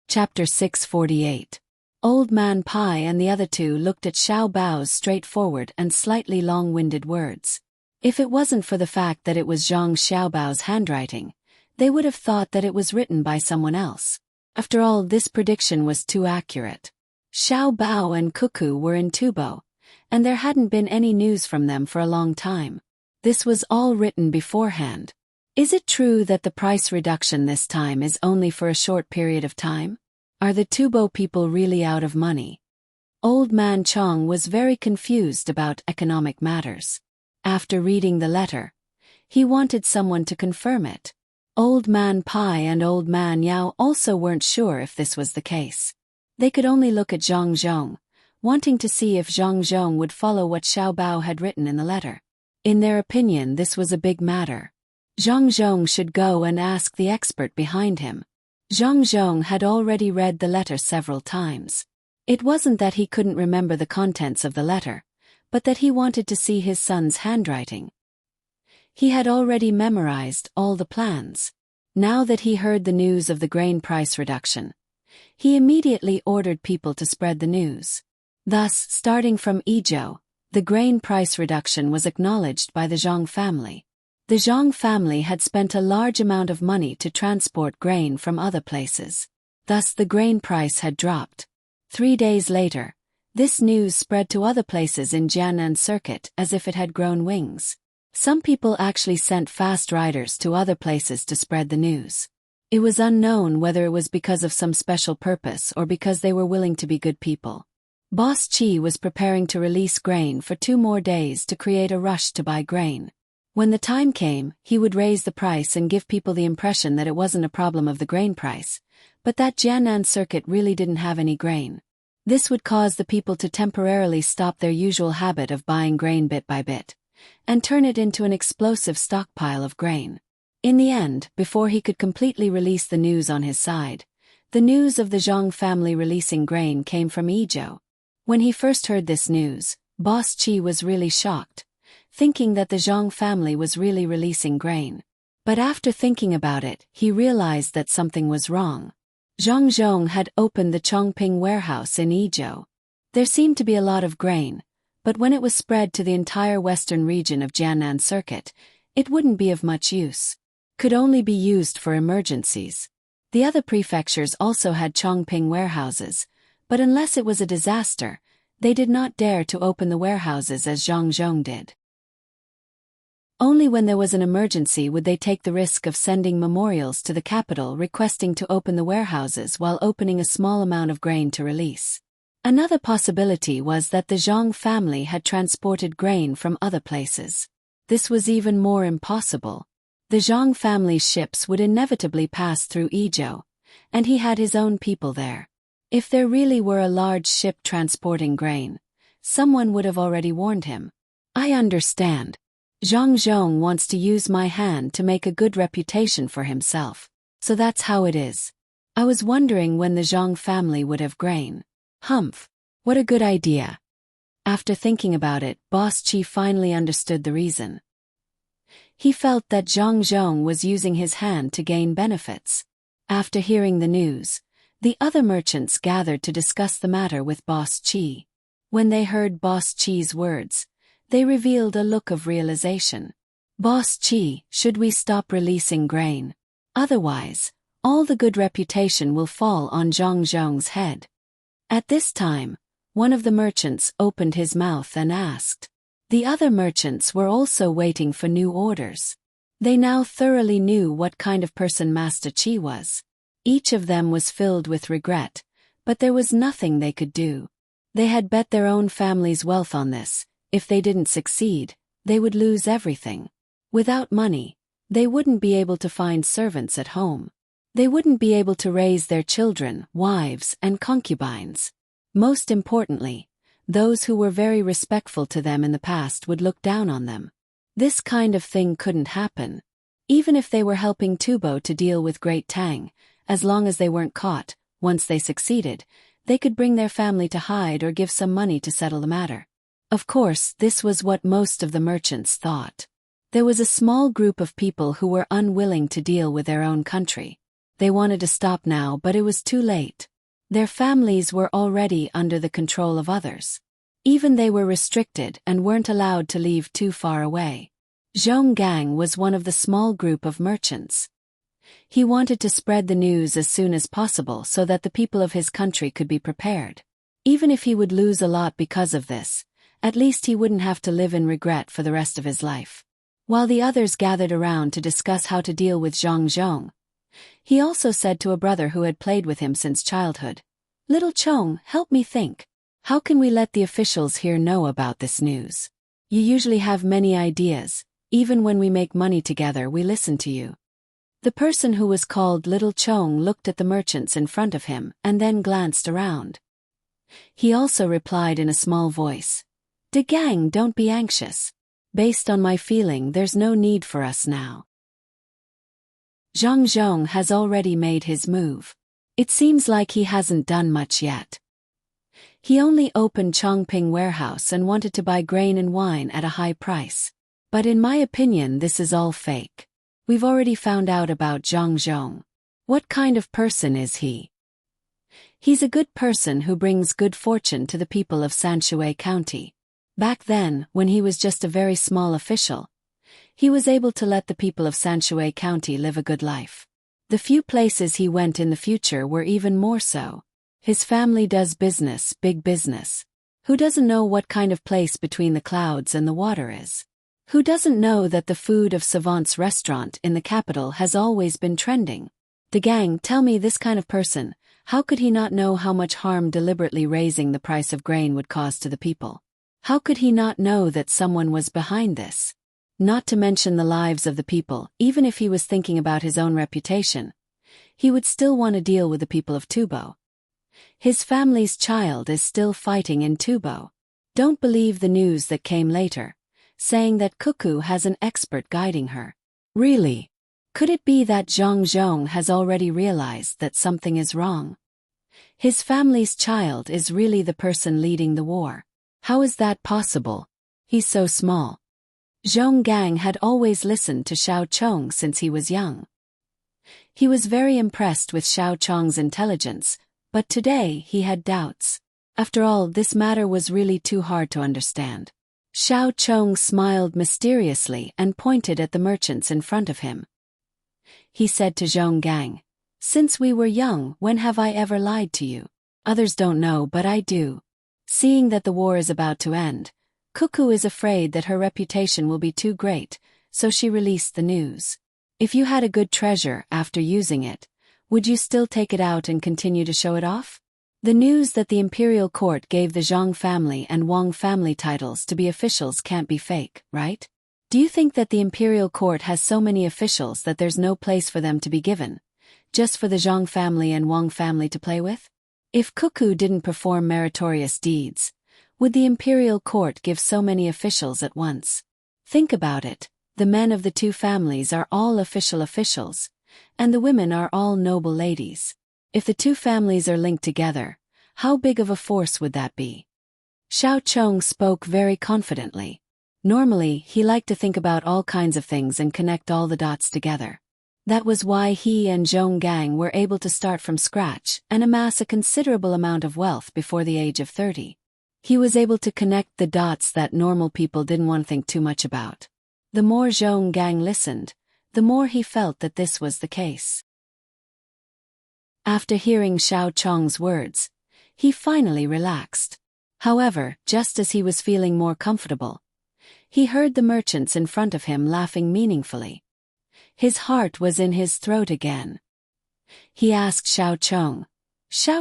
Chapter 648. Old Man Pai and the other two looked at Xiao Bao's straightforward and slightly long-winded words. If it wasn't for the fact that it was Zhang Xiaobao's handwriting, they would have thought that it was written by someone else. After all, this prediction was too accurate. Xiao Bao and Cuckoo were in Tubo, and there hadn't been any news from them for a long time. This was all written beforehand. Is it true that the price reduction this time is only for a short period of time? Are the Tubo people really out of money? Old Man Chong was very confused about economic matters. After reading the letter, he wanted someone to confirm it. Old Man Pai and Old Man Yao also weren't sure if this was the case. They could only look at Zhang Zhong, wanting to see if Zhang Zhong would follow what Xiao Bao had written in the letter. In their opinion, this was a big matter. Zhang Zhong should go and ask the expert behind him. Zhang Zhong had already read the letter several times. It wasn't that he couldn't remember the contents of the letter, but that he wanted to see his son's handwriting. He had already memorized all the plans. Now that he heard the news of the grain price reduction, he immediately ordered people to spread the news. Thus, starting from Izhou, the grain price reduction was acknowledged by the Zhang family. The Zhang family had spent a large amount of money to transport grain from other places. Thus the grain price had dropped. 3 days later, this news spread to other places in Jianan Circuit as if it had grown wings. Some people actually sent fast riders to other places to spread the news. It was unknown whether it was because of some special purpose or because they were willing to be good people. Boss Qi was preparing to release grain for 2 more days to create a rush to buy grain. When the time came, he would raise the price and give people the impression that it wasn't a problem of the grain price, but that Jianan Circuit really didn't have any grain. This would cause the people to temporarily stop their usual habit of buying grain bit by bit, and turn it into an explosive stockpile of grain. In the end, before he could completely release the news on his side, the news of the Zhang family releasing grain came from Izhou. When he first heard this news, Boss Qi was really shocked, thinking that the Zhang family was really releasing grain. But after thinking about it, he realized that something was wrong. Zhang Zhong had opened the Chongping warehouse in Izhou. There seemed to be a lot of grain, but when it was spread to the entire western region of Jianan Circuit, it wouldn't be of much use. Could only be used for emergencies. The other prefectures also had Chongping warehouses, but unless it was a disaster, they did not dare to open the warehouses as Zhang Zhong did. Only when there was an emergency would they take the risk of sending memorials to the capital requesting to open the warehouses while opening a small amount of grain to release. Another possibility was that the Zhang family had transported grain from other places. This was even more impossible. The Zhang family's ships would inevitably pass through Izhou, and he had his own people there. If there really were a large ship transporting grain, someone would have already warned him. I understand. Zhang Zhong wants to use my hand to make a good reputation for himself. So that's how it is. I was wondering when the Zhang family would have grain. Humph. What a good idea. After thinking about it, Boss Qi finally understood the reason. He felt that Zhang Zhong was using his hand to gain benefits. After hearing the news, the other merchants gathered to discuss the matter with Boss Qi. When they heard Boss Qi's words, they revealed a look of realization. Boss Qi, should we stop releasing grain? Otherwise, all the good reputation will fall on Zhang Zhong's head. At this time, one of the merchants opened his mouth and asked. The other merchants were also waiting for new orders. They now thoroughly knew what kind of person Master Qi was. Each of them was filled with regret, but there was nothing they could do. They had bet their own family's wealth on this. If they didn't succeed, they would lose everything. Without money, they wouldn't be able to find servants at home. They wouldn't be able to raise their children, wives, and concubines. Most importantly, those who were very respectful to them in the past would look down on them. This kind of thing couldn't happen. Even if they were helping Tubo to deal with Great Tang, as long as they weren't caught, once they succeeded, they could bring their family to hide or give some money to settle the matter. Of course, this was what most of the merchants thought. There was a small group of people who were unwilling to deal with their own country. They wanted to stop now, but it was too late. Their families were already under the control of others. Even they were restricted and weren't allowed to leave too far away. Zhong Gang was one of the small group of merchants. He wanted to spread the news as soon as possible so that the people of his country could be prepared. Even if he would lose a lot because of this, at least he wouldn't have to live in regret for the rest of his life. While the others gathered around to discuss how to deal with Zhong, he also said to a brother who had played with him since childhood, "Little Chong, help me think. How can we let the officials here know about this news? You usually have many ideas. Even when we make money together, we listen to you." The person who was called Little Chong looked at the merchants in front of him and then glanced around. He also replied in a small voice, "De gang, don't be anxious. Based on my feeling, there's no need for us now." Zhong has already made his move. It seems like he hasn't done much yet. He only opened Chongping warehouse and wanted to buy grain and wine at a high price. But in my opinion, this is all fake. We've already found out about Zhong. What kind of person is he? He's a good person who brings good fortune to the people of Sanshui County. Back then, when he was just a very small official, he was able to let the people of Sanshui County live a good life. The few places he went in the future were even more so. His family does business, big business. Who doesn't know what kind of place between the clouds and the water is? Who doesn't know that the food of Savant's restaurant in the capital has always been trending? The gang, tell me, this kind of person, how could he not know how much harm deliberately raising the price of grain would cause to the people? How could he not know that someone was behind this? Not to mention the lives of the people. Even if he was thinking about his own reputation, he would still want to deal with the people of Tubo. His family's child is still fighting in Tubo. Don't believe the news that came later, saying that Cuckoo has an expert guiding her. Really? Could it be that Zhong has already realized that something is wrong? His family's child is really the person leading the war. How is that possible? He's so small. Zhong Gang had always listened to Xiao Chong since he was young. He was very impressed with Xiao Chong's intelligence, but today he had doubts. After all, this matter was really too hard to understand. Xiao Chong smiled mysteriously and pointed at the merchants in front of him. He said to Zhong Gang, "Since we were young, when have I ever lied to you? Others don't know, but I do." Seeing that the war is about to end, Cuckoo is afraid that her reputation will be too great, so she released the news. If you had a good treasure after using it, would you still take it out and continue to show it off? The news that the imperial court gave the Zhang family and Wang family titles to be officials can't be fake, right? Do you think that the imperial court has so many officials that there's no place for them to be given, just for the Zhang family and Wang family to play with? If Cuckoo didn't perform meritorious deeds, would the imperial court give so many officials at once? Think about it. The men of the two families are all officials, and the women are all noble ladies. If the two families are linked together, how big of a force would that be? Xiao Chong spoke very confidently. Normally, he liked to think about all kinds of things and connect all the dots together. That was why he and Zhong Gang were able to start from scratch and amass a considerable amount of wealth before the age of 30. He was able to connect the dots that normal people didn't want to think too much about. The more Zhong Gang listened, the more he felt that this was the case. After hearing Xiao Chong's words, he finally relaxed. However, just as he was feeling more comfortable, he heard the merchants in front of him laughing meaningfully. His heart was in his throat again. He asked Xiao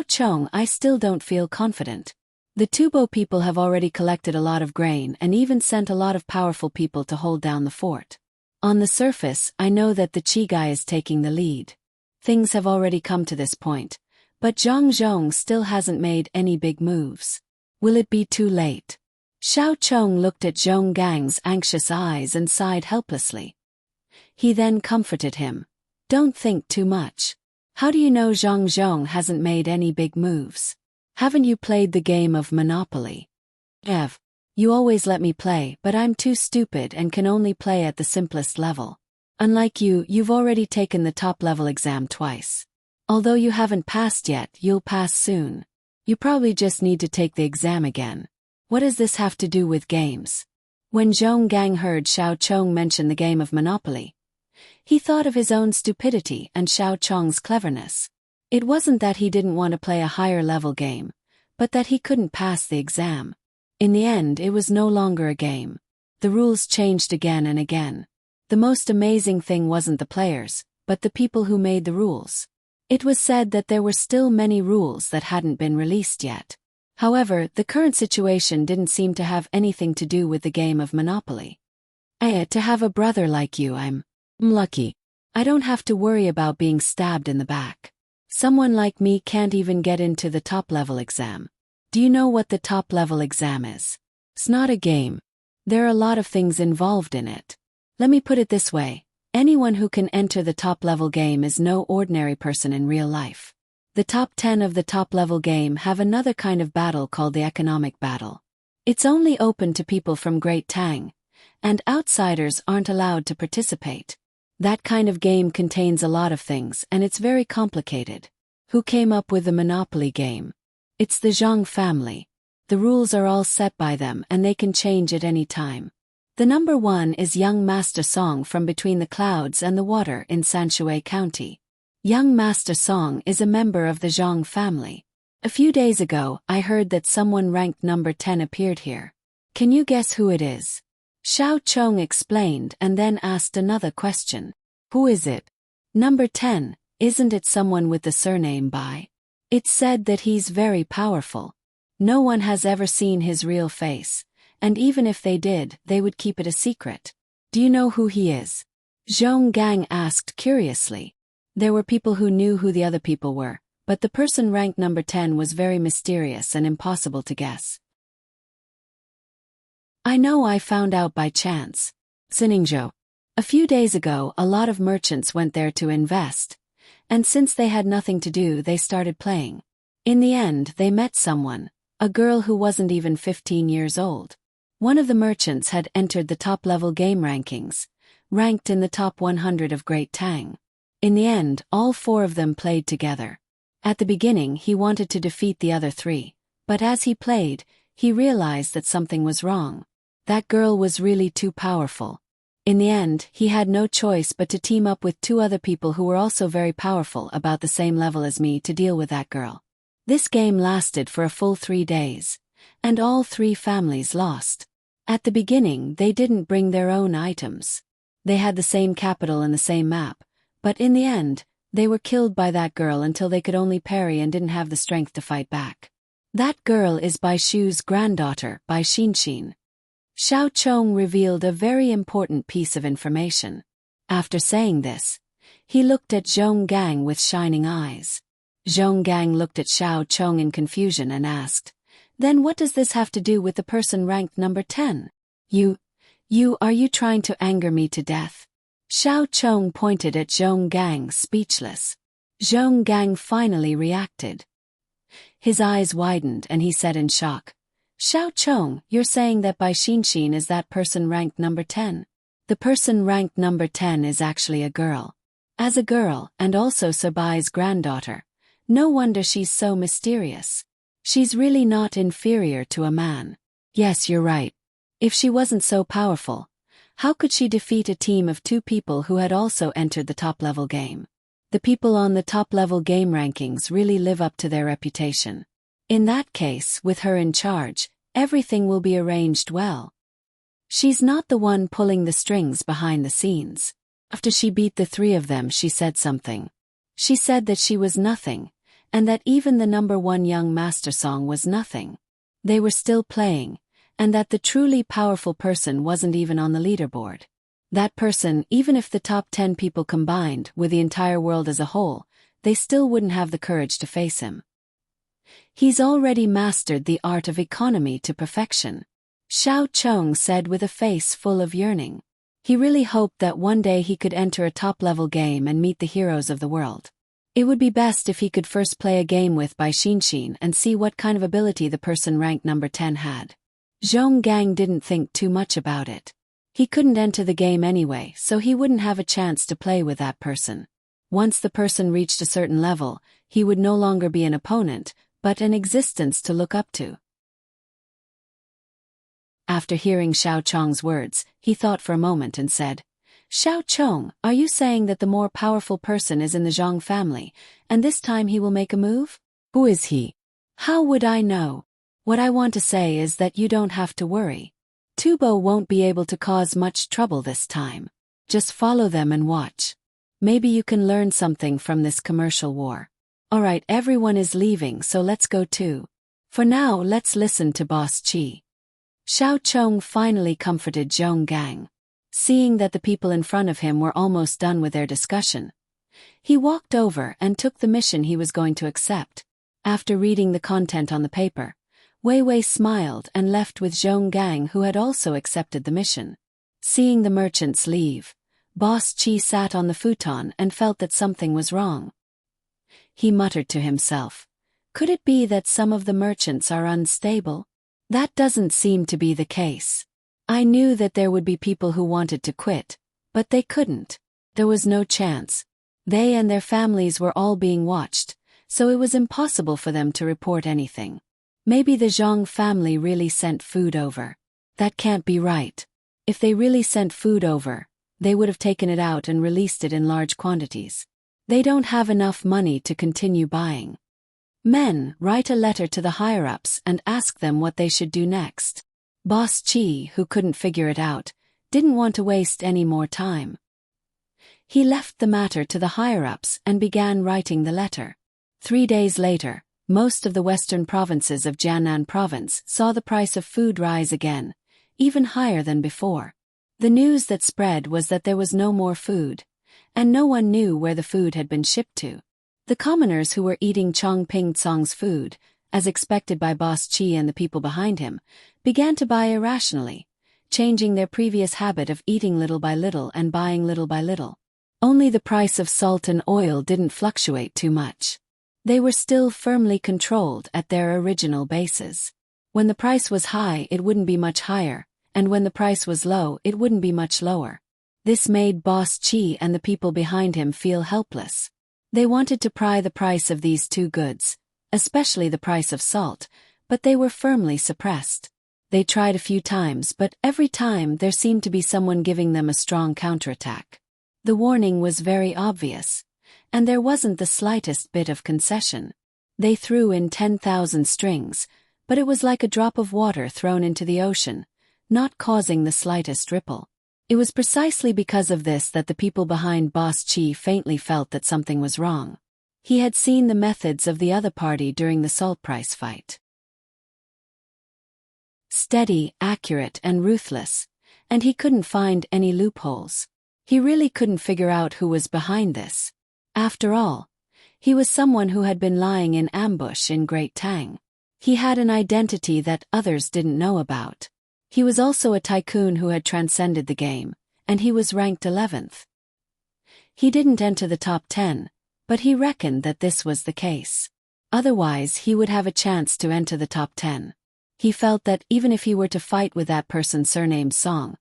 Chong, I still don't feel confident. The Tubo people have already collected a lot of grain and even sent a lot of powerful people to hold down the fort. On the surface, I know that the Chi guy is taking the lead. Things have already come to this point, but Zhong still hasn't made any big moves. Will it be too late? Xiao Chong looked at Zhong Gang's anxious eyes and sighed helplessly. He then comforted him. Don't think too much. How do you know Zhong hasn't made any big moves? Haven't you played the game of Monopoly? Ev, you always let me play, but I'm too stupid and can only play at the simplest level. Unlike you, you've already taken the top level exam twice. Although you haven't passed yet, you'll pass soon. You probably just need to take the exam again. What does this have to do with games? When Zhong Gang heard Xiao Chong mention the game of Monopoly, he thought of his own stupidity and Xiao Chong's cleverness. It wasn't that he didn't want to play a higher-level game, but that he couldn't pass the exam. In the end, it was no longer a game. The rules changed again and again. The most amazing thing wasn't the players, but the people who made the rules. It was said that there were still many rules that hadn't been released yet. However, the current situation didn't seem to have anything to do with the game of Monopoly. To have a brother like you, I'm lucky. I don't have to worry about being stabbed in the back. Someone like me can't even get into the top-level exam. Do you know what the top-level exam is? It's not a game. There are a lot of things involved in it. Let me put it this way. Anyone who can enter the top-level game is no ordinary person in real life. The top 10 of the top-level game have another kind of battle called the economic battle. It's only open to people from Great Tang, and outsiders aren't allowed to participate. That kind of game contains a lot of things and it's very complicated. Who came up with the Monopoly game? It's the Zhang family. The rules are all set by them and they can change at any time. The number 1 is Young Master Song from Between the Clouds and the Water in Sanshui County. Young Master Song is a member of the Zhang family. A few days ago, I heard that someone ranked number 10 appeared here. Can you guess who it is? Xiao Chong explained and then asked another question. Who is it? Number 10, isn't it someone with the surname Bai? It's said that he's very powerful. No one has ever seen his real face, and even if they did, they would keep it a secret. Do you know who he is? Zhong Gang asked curiously. There were people who knew who the other people were, but the person ranked number 10 was very mysterious and impossible to guess. I know, I found out by chance. Siningzhou. A few days ago, a lot of merchants went there to invest, and since they had nothing to do, they started playing. In the end, they met someone, a girl who wasn't even 15 years old. One of the merchants had entered the top-level game rankings, ranked in the top 100 of Great Tang. In the end, all 4 of them played together. At the beginning, he wanted to defeat the other 3, but as he played, he realized that something was wrong. That girl was really too powerful. In the end, he had no choice but to team up with 2 other people who were also very powerful, about the same level as me, to deal with that girl. This game lasted for a full 3 days, and all 3 families lost. At the beginning, they didn't bring their own items. They had the same capital and the same map, but in the end, they were killed by that girl until they could only parry and didn't have the strength to fight back. That girl is Bai Shu's granddaughter, Bai Xinshin. Xiao Chong revealed a very important piece of information. After saying this, he looked at Zhong Gang with shining eyes. Zhong Gang looked at Xiao Chong in confusion and asked, "Then what does this have to do with the person ranked number 10? Are you trying to anger me to death?" Xiao Chong pointed at Zhong Gang, speechless. Zhong Gang finally reacted. His eyes widened and he said in shock, "Xiao Chong, you're saying that Bai Xinshin is that person ranked number 10? The person ranked number 10 is actually a girl. As a girl, and also Sabai's granddaughter, no wonder she's so mysterious. She's really not inferior to a man. Yes, you're right. If she wasn't so powerful, how could she defeat a team of 2 people who had also entered the top-level game? The people on the top-level game rankings really live up to their reputation. In that case, with her in charge, everything will be arranged well. She's not the one pulling the strings behind the scenes." After she beat the 3 of them, she said something. She said that she was nothing, and that even the number 1 Young Master Song was nothing. They were still playing, and that the truly powerful person wasn't even on the leaderboard. That person, even if the top 10 people combined with the entire world as a whole, they still wouldn't have the courage to face him. He's already mastered the art of economy to perfection, Xiao Chong said with a face full of yearning. He really hoped that one day he could enter a top-level game and meet the heroes of the world. It would be best if he could first play a game with Bai Xinshin and see what kind of ability the person ranked number 10 had. Zhong Gang didn't think too much about it. He couldn't enter the game anyway, so he wouldn't have a chance to play with that person. Once the person reached a certain level, he would no longer be an opponent, but an existence to look up to. After hearing Xiao Chong's words, he thought for a moment and said, "Xiao Chong, are you saying that the more powerful person is in the Zhang family, and this time he will make a move? Who is he? How would I know? What I want to say is that you don't have to worry. Tubo won't be able to cause much trouble this time. Just follow them and watch. Maybe you can learn something from this commercial war. Alright, everyone is leaving, so let's go too. For now, let's listen to Boss Qi." Xiao Chong finally comforted Zhong Gang. Seeing that the people in front of him were almost done with their discussion, he walked over and took the mission he was going to accept. After reading the content on the paper, Wei Wei smiled and left with Zhong Gang, who had also accepted the mission. Seeing the merchants leave, Boss Qi sat on the futon and felt that something was wrong. He muttered to himself, "Could it be that some of the merchants are unstable? That doesn't seem to be the case. I knew that there would be people who wanted to quit, but they couldn't. There was no chance. They and their families were all being watched, so it was impossible for them to report anything. Maybe the Zhang family really sent food over. That can't be right. If they really sent food over, they would have taken it out and released it in large quantities. They don't have enough money to continue buying. Men, write a letter to the higher-ups and ask them what they should do next." Boss Qi, who couldn't figure it out, didn't want to waste any more time. He left the matter to the higher-ups and began writing the letter. 3 days later, most of the western provinces of Jiannan province saw the price of food rise again, even higher than before. The news that spread was that there was no more food, and no one knew where the food had been shipped to. The commoners who were eating Chong Ping Tsong's food, as expected by Boss Qi and the people behind him, began to buy irrationally, changing their previous habit of eating little by little and buying little by little. Only the price of salt and oil didn't fluctuate too much. They were still firmly controlled at their original bases. When the price was high, it wouldn't be much higher, and when the price was low, it wouldn't be much lower. This made Boss Qi and the people behind him feel helpless. They wanted to pry the price of these two goods, especially the price of salt, but they were firmly suppressed. They tried a few times, but every time there seemed to be someone giving them a strong counterattack. The warning was very obvious, and there wasn't the slightest bit of concession. They threw in 10,000 strings, but it was like a drop of water thrown into the ocean, not causing the slightest ripple. It was precisely because of this that the people behind Boss Qi faintly felt that something was wrong. He had seen the methods of the other party during the salt price fight. Steady, accurate, and ruthless, and he couldn't find any loopholes. He really couldn't figure out who was behind this. After all, he was someone who had been lying in ambush in Great Tang. He had an identity that others didn't know about. He was also a tycoon who had transcended the game, and he was ranked 11th. He didn't enter the top 10, but he reckoned that this was the case. Otherwise, he would have a chance to enter the top 10. He felt that even if he were to fight with that person surnamed Song,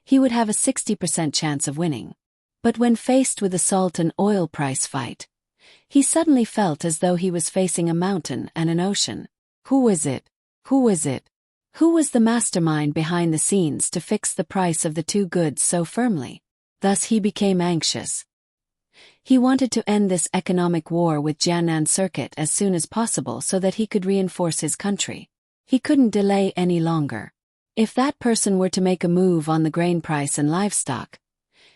he would have a 60% chance of winning. But when faced with the salt and oil price fight, he suddenly felt as though he was facing a mountain and an ocean. Who was it? Who was it? Who was the mastermind behind the scenes to fix the price of the two goods so firmly? Thus he became anxious. He wanted to end this economic war with Jiannan Circuit as soon as possible so that he could reinforce his country. He couldn't delay any longer. If that person were to make a move on the grain price and livestock,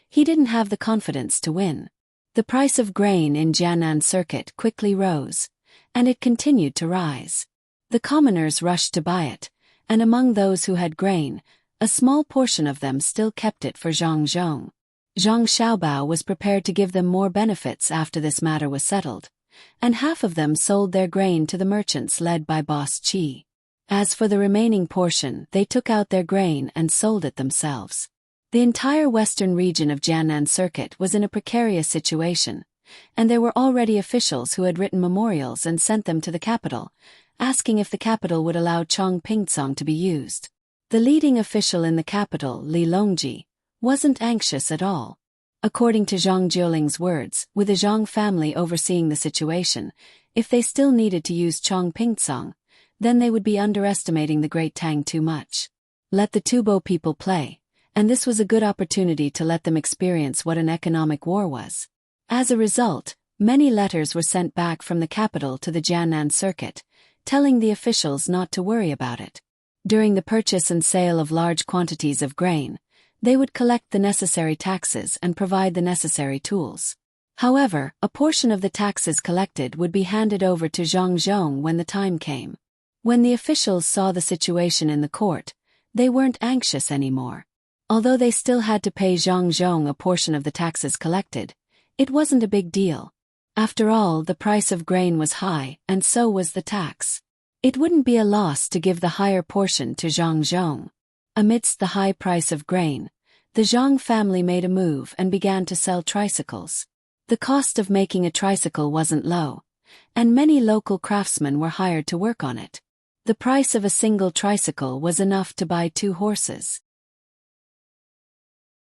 he didn't have the confidence to win. The price of grain in Jiannan Circuit quickly rose, and it continued to rise. The commoners rushed to buy it, and among those who had grain, a small portion of them still kept it for Zhang Zhong. Zhang Xiaobao was prepared to give them more benefits after this matter was settled, and half of them sold their grain to the merchants led by Boss Qi. As for the remaining portion, they took out their grain and sold it themselves. The entire western region of Jiannan Circuit was in a precarious situation, and there were already officials who had written memorials and sent them to the capital, asking if the capital would allow Chong Pingtsong to be used. The leading official in the capital, Li Longji, wasn't anxious at all. According to Zhang Jiuling's words, with the Zhang family overseeing the situation, if they still needed to use Chongpingcong, then they would be underestimating the Great Tang too much. Let the Tubo people play, and this was a good opportunity to let them experience what an economic war was. As a result, many letters were sent back from the capital to the Jiannan circuit, telling the officials not to worry about it. During the purchase and sale of large quantities of grain, they would collect the necessary taxes and provide the necessary tools. However, a portion of the taxes collected would be handed over to Zhang Zhong when the time came. When the officials saw the situation in the court, they weren't anxious anymore. Although they still had to pay Zhang Zhong a portion of the taxes collected, it wasn't a big deal. After all, the price of grain was high, and so was the tax. It wouldn't be a loss to give the higher portion to Zhang Zhong. Amidst the high price of grain, the Zhang family made a move and began to sell tricycles. The cost of making a tricycle wasn't low, and many local craftsmen were hired to work on it. The price of a single tricycle was enough to buy 2 horses.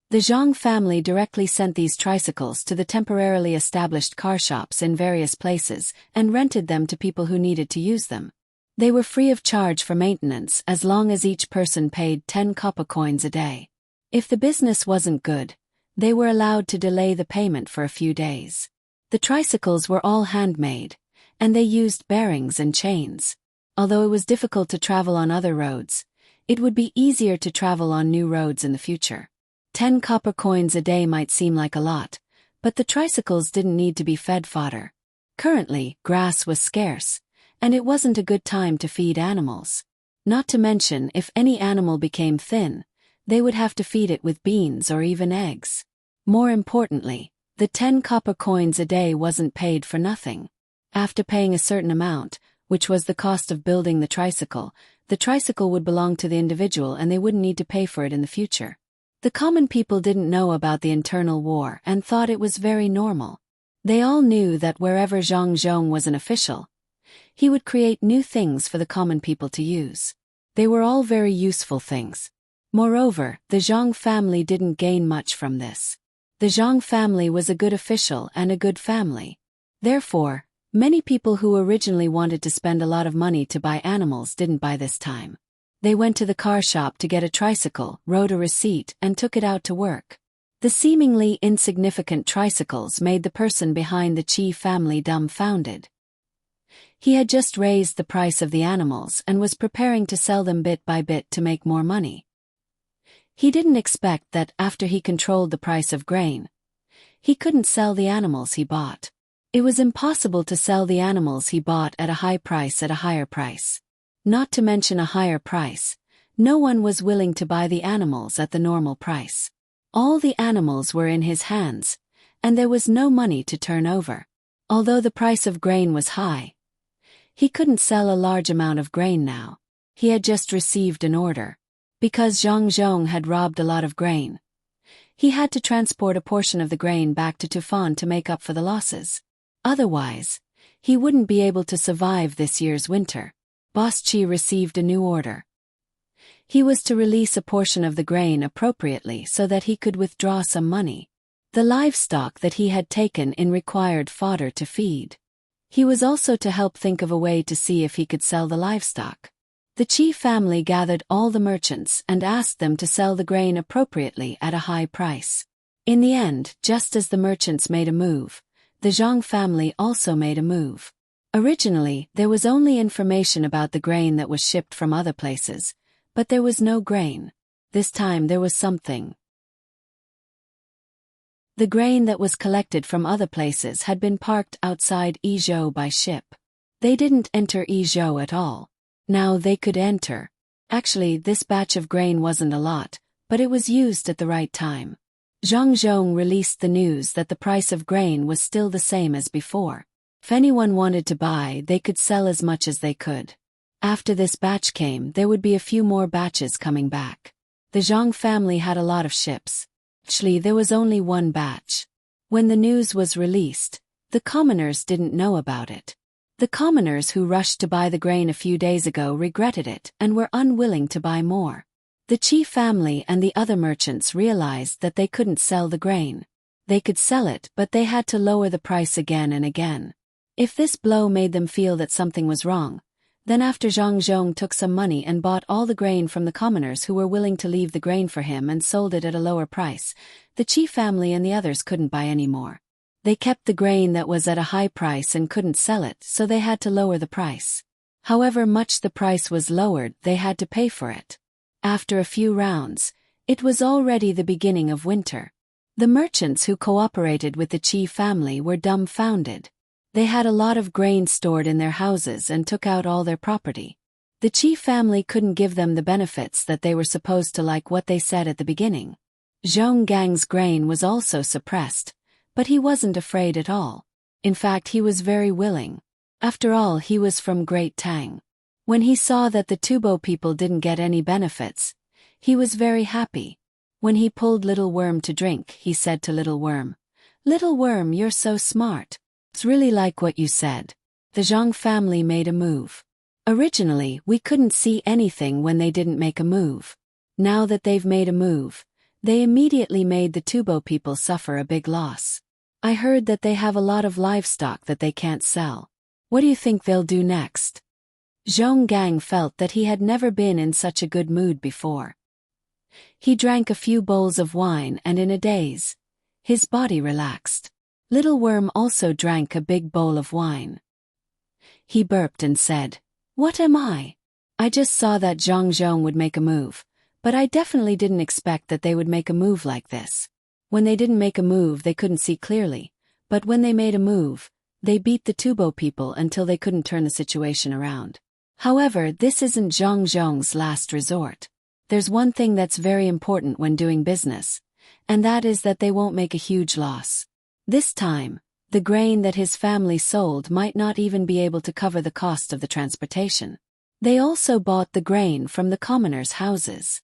The Zhang family directly sent these tricycles to the temporarily established car shops in various places and rented them to people who needed to use them. They were free of charge for maintenance as long as each person paid 10 copper coins a day. If the business wasn't good, they were allowed to delay the payment for a few days. The tricycles were all handmade, and they used bearings and chains. Although it was difficult to travel on other roads, it would be easier to travel on new roads in the future. 10 copper coins a day might seem like a lot, but the tricycles didn't need to be fed fodder. Currently, grass was scarce, and it wasn't a good time to feed animals. Not to mention, if any animal became thin, they would have to feed it with beans or even eggs. More importantly, the 10 copper coins a day wasn't paid for nothing. After paying a certain amount, which was the cost of building the tricycle would belong to the individual and they wouldn't need to pay for it in the future. The common people didn't know about the internal war and thought it was very normal. They all knew that wherever Zhang Zhong was an official, he would create new things for the common people to use. They were all very useful things. Moreover, the Zhang family didn't gain much from this. The Zhang family was a good official and a good family. Therefore, many people who originally wanted to spend a lot of money to buy animals didn't buy this time. They went to the car shop to get a tricycle, wrote a receipt, and took it out to work. The seemingly insignificant tricycles made the person behind the Qi family dumbfounded. He had just raised the price of the animals and was preparing to sell them bit by bit to make more money. He didn't expect that after he controlled the price of grain, he couldn't sell the animals he bought. It was impossible to sell the animals he bought at a high price at a higher price. Not to mention a higher price, no one was willing to buy the animals at the normal price. All the animals were in his hands, and there was no money to turn over. Although the price of grain was high, he couldn't sell a large amount of grain now. He had just received an order. Because Zhang Zhong had robbed a lot of grain, he had to transport a portion of the grain back to Tufan to make up for the losses. Otherwise, he wouldn't be able to survive this year's winter. Boss Qi received a new order. He was to release a portion of the grain appropriately so that he could withdraw some money. The livestock that he had taken in required fodder to feed. He was also to help think of a way to see if he could sell the livestock. The Qi family gathered all the merchants and asked them to sell the grain appropriately at a high price. In the end, just as the merchants made a move, the Zhang family also made a move. Originally, there was only information about the grain that was shipped from other places, but there was no grain. This time there was something. The grain that was collected from other places had been parked outside Izhou by ship. They didn't enter Izhou at all. Now they could enter. Actually, this batch of grain wasn't a lot, but it was used at the right time. Zhang Zhong released the news that the price of grain was still the same as before. If anyone wanted to buy, they could sell as much as they could. After this batch came, there would be a few more batches coming back. The Zhang family had a lot of ships. Actually, there was only one batch. When the news was released, the commoners didn't know about it. The commoners who rushed to buy the grain a few days ago regretted it and were unwilling to buy more. The Qi family and the other merchants realized that they couldn't sell the grain. They could sell it, but they had to lower the price again and again. If this blow made them feel that something was wrong, then after Zhang Zhong took some money and bought all the grain from the commoners who were willing to leave the grain for him and sold it at a lower price, the Qi family and the others couldn't buy any more. They kept the grain that was at a high price and couldn't sell it, so they had to lower the price. However much the price was lowered, they had to pay for it. After a few rounds, it was already the beginning of winter. The merchants who cooperated with the Qi family were dumbfounded. They had a lot of grain stored in their houses and took out all their property. The Qi family couldn't give them the benefits that they were supposed to, like what they said at the beginning. Zhong Gang's grain was also suppressed, but he wasn't afraid at all. In fact, he was very willing. After all, he was from Great Tang. When he saw that the Tubo people didn't get any benefits, he was very happy. When he pulled Little Worm to drink, he said to Little Worm, "Little Worm, you're so smart. It's really like what you said." The Zhang family made a move. Originally, we couldn't see anything when they didn't make a move. Now that they've made a move, they immediately made the Tubo people suffer a big loss. I heard that they have a lot of livestock that they can't sell. What do you think they'll do next? Zhong Gang felt that he had never been in such a good mood before. He drank a few bowls of wine and in a daze, his body relaxed. Little Worm also drank a big bowl of wine. He burped and said, "What am I? I just saw that Zhang Zhong would make a move, but I definitely didn't expect that they would make a move like this. When they didn't make a move, they couldn't see clearly, but when they made a move, they beat the Tubo people until they couldn't turn the situation around. However, this isn't Zhang Zhong's last resort. There's one thing that's very important when doing business, and that is that they won't make a huge loss. This time, the grain that his family sold might not even be able to cover the cost of the transportation. They also bought the grain from the commoners' houses.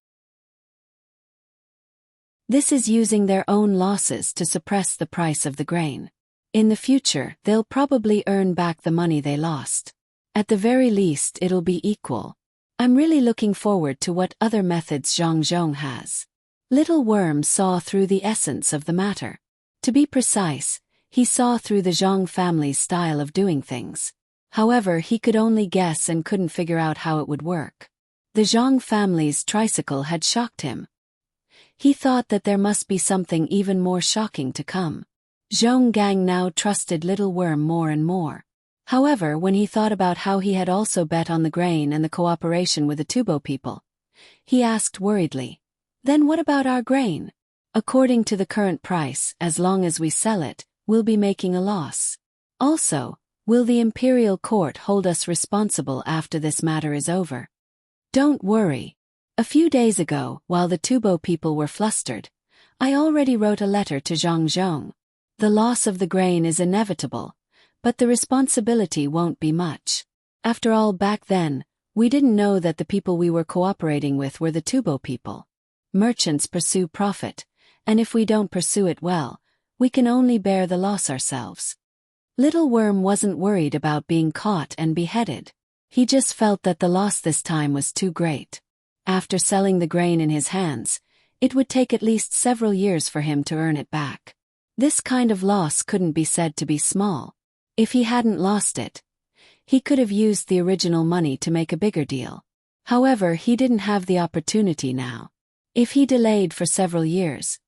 This is using their own losses to suppress the price of the grain. In the future, they'll probably earn back the money they lost. At the very least, it'll be equal. I'm really looking forward to what other methods Zhang Zhong has." Little Worm saw through the essence of the matter. To be precise, he saw through the Zhang family's style of doing things. However, he could only guess and couldn't figure out how it would work. The Zhang family's tricycle had shocked him. He thought that there must be something even more shocking to come. Zhong Gang now trusted Little Worm more and more. However, when he thought about how he had also bet on the grain and the cooperation with the Tubo people, he asked worriedly, "Then what about our grain? According to the current price, as long as we sell it, we'll be making a loss. Also, will the imperial court hold us responsible after this matter is over?" "Don't worry. A few days ago, while the Tubo people were flustered, I already wrote a letter to Zhang Zhong. The loss of the grain is inevitable, but the responsibility won't be much. After all, back then, we didn't know that the people we were cooperating with were the Tubo people. Merchants pursue profit, and if we don't pursue it well, we can only bear the loss ourselves." Little Worm wasn't worried about being caught and beheaded. He just felt that the loss this time was too great. After selling the grain in his hands, it would take at least several years for him to earn it back. This kind of loss couldn't be said to be small. If he hadn't lost it, he could have used the original money to make a bigger deal. However, he didn't have the opportunity now. If he delayed for several years,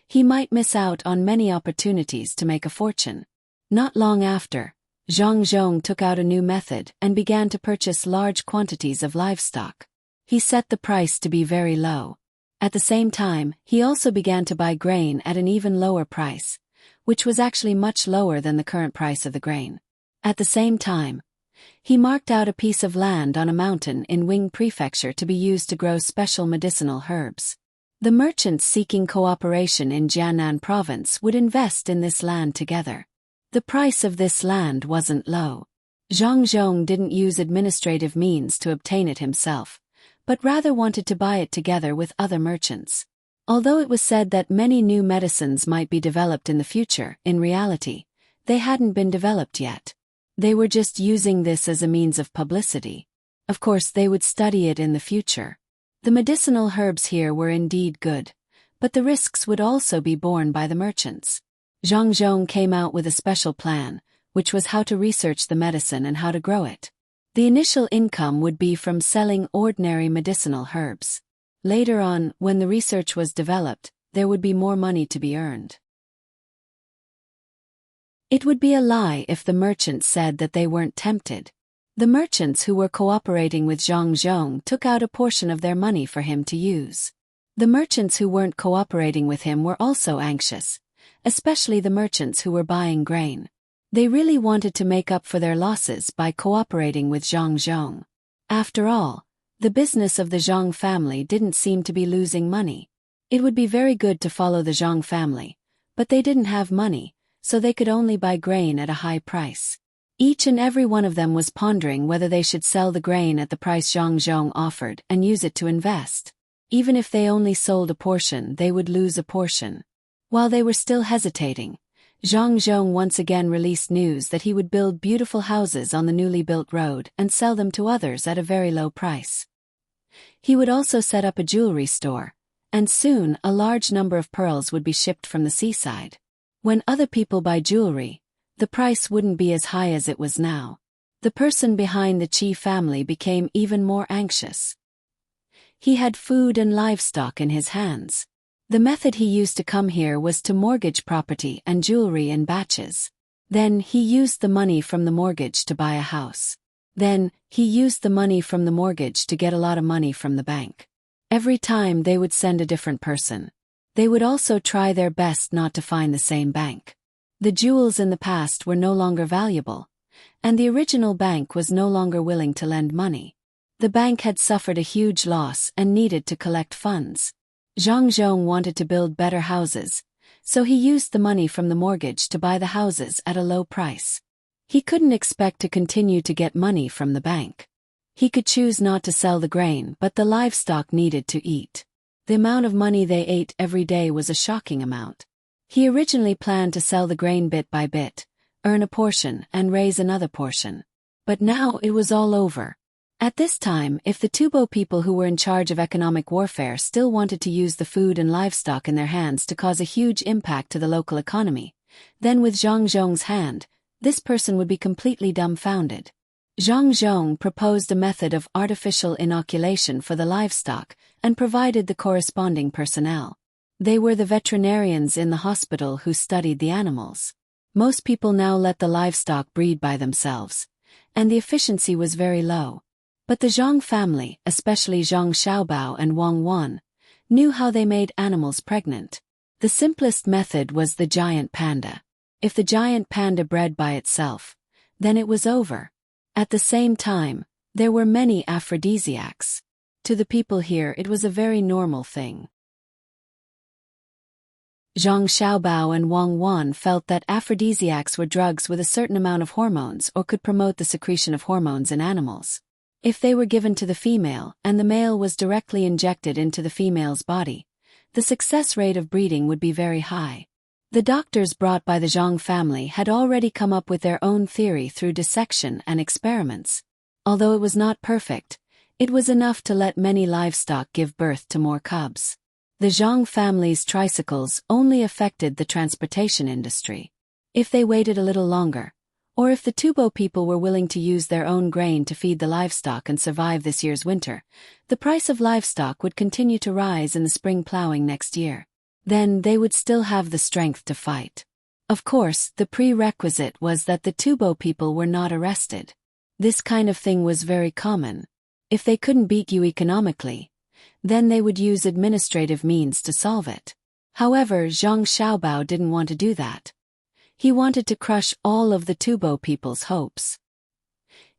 he might miss out on many opportunities to make a fortune. Not long after, Zhang Zhong took out a new method and began to purchase large quantities of livestock. He set the price to be very low. At the same time, he also began to buy grain at an even lower price, which was actually much lower than the current price of the grain. At the same time, he marked out a piece of land on a mountain in Wing Prefecture to be used to grow special medicinal herbs. The merchants seeking cooperation in Jiannan province would invest in this land together. The price of this land wasn't low. Zhang Zhong didn't use administrative means to obtain it himself, but rather wanted to buy it together with other merchants. Although it was said that many new medicines might be developed in the future, in reality, they hadn't been developed yet. They were just using this as a means of publicity. Of course, they would study it in the future. The medicinal herbs here were indeed good, but the risks would also be borne by the merchants. Zhang Zhong came out with a special plan, which was how to research the medicine and how to grow it. The initial income would be from selling ordinary medicinal herbs. Later on, when the research was developed, there would be more money to be earned. It would be a lie if the merchants said that they weren't tempted. The merchants who were cooperating with Zhang Zhong took out a portion of their money for him to use. The merchants who weren't cooperating with him were also anxious, especially the merchants who were buying grain. They really wanted to make up for their losses by cooperating with Zhang Zhong. After all, the business of the Zhang family didn't seem to be losing money. It would be very good to follow the Zhang family, but they didn't have money, so they could only buy grain at a high price. Each and every one of them was pondering whether they should sell the grain at the price Zhang Zhong offered and use it to invest. Even if they only sold a portion, they would lose a portion. While they were still hesitating, Zhang Zhong once again released news that he would build beautiful houses on the newly built road and sell them to others at a very low price. He would also set up a jewelry store, and soon a large number of pearls would be shipped from the seaside. When other people buy jewelry, the price wouldn't be as high as it was now. The person behind the Qi family became even more anxious. He had food and livestock in his hands. The method he used to come here was to mortgage property and jewelry in batches. Then he used the money from the mortgage to buy a house. Then he used the money from the mortgage to get a lot of money from the bank. Every time they would send a different person. They would also try their best not to find the same bank. The jewels in the past were no longer valuable, and the original bank was no longer willing to lend money. The bank had suffered a huge loss and needed to collect funds. Zhang Zhong wanted to build better houses, so he used the money from the mortgage to buy the houses at a low price. He couldn't expect to continue to get money from the bank. He could choose not to sell the grain, but the livestock needed to eat. The amount of money they ate every day was a shocking amount. He originally planned to sell the grain bit by bit, earn a portion and raise another portion. But now it was all over. At this time, if the Tubo people who were in charge of economic warfare still wanted to use the food and livestock in their hands to cause a huge impact to the local economy, then with Zhang Zhong's hand, this person would be completely dumbfounded. Zhang Zhong proposed a method of artificial inoculation for the livestock and provided the corresponding personnel. They were the veterinarians in the hospital who studied the animals. Most people now let the livestock breed by themselves, and the efficiency was very low. But the Zhang family, especially Zhang Xiaobao and Wang Wan, knew how they made animals pregnant. The simplest method was the giant panda. If the giant panda bred by itself, then it was over. At the same time, there were many aphrodisiacs. To the people here it was a very normal thing. Zhang Xiaobao and Wang Wan felt that aphrodisiacs were drugs with a certain amount of hormones or could promote the secretion of hormones in animals. If they were given to the female and the male was directly injected into the female's body, the success rate of breeding would be very high. The doctors brought by the Zhang family had already come up with their own theory through dissection and experiments. Although it was not perfect, it was enough to let many livestock give birth to more cubs. The Zhang family's tricycles only affected the transportation industry. If they waited a little longer, or if the Tubo people were willing to use their own grain to feed the livestock and survive this year's winter, the price of livestock would continue to rise in the spring plowing next year. Then they would still have the strength to fight. Of course, the prerequisite was that the Tubo people were not arrested. This kind of thing was very common. If they couldn't beat you economically, then they would use administrative means to solve it. However, Zhang Xiaobao didn't want to do that. He wanted to crush all of the Tubo people's hopes.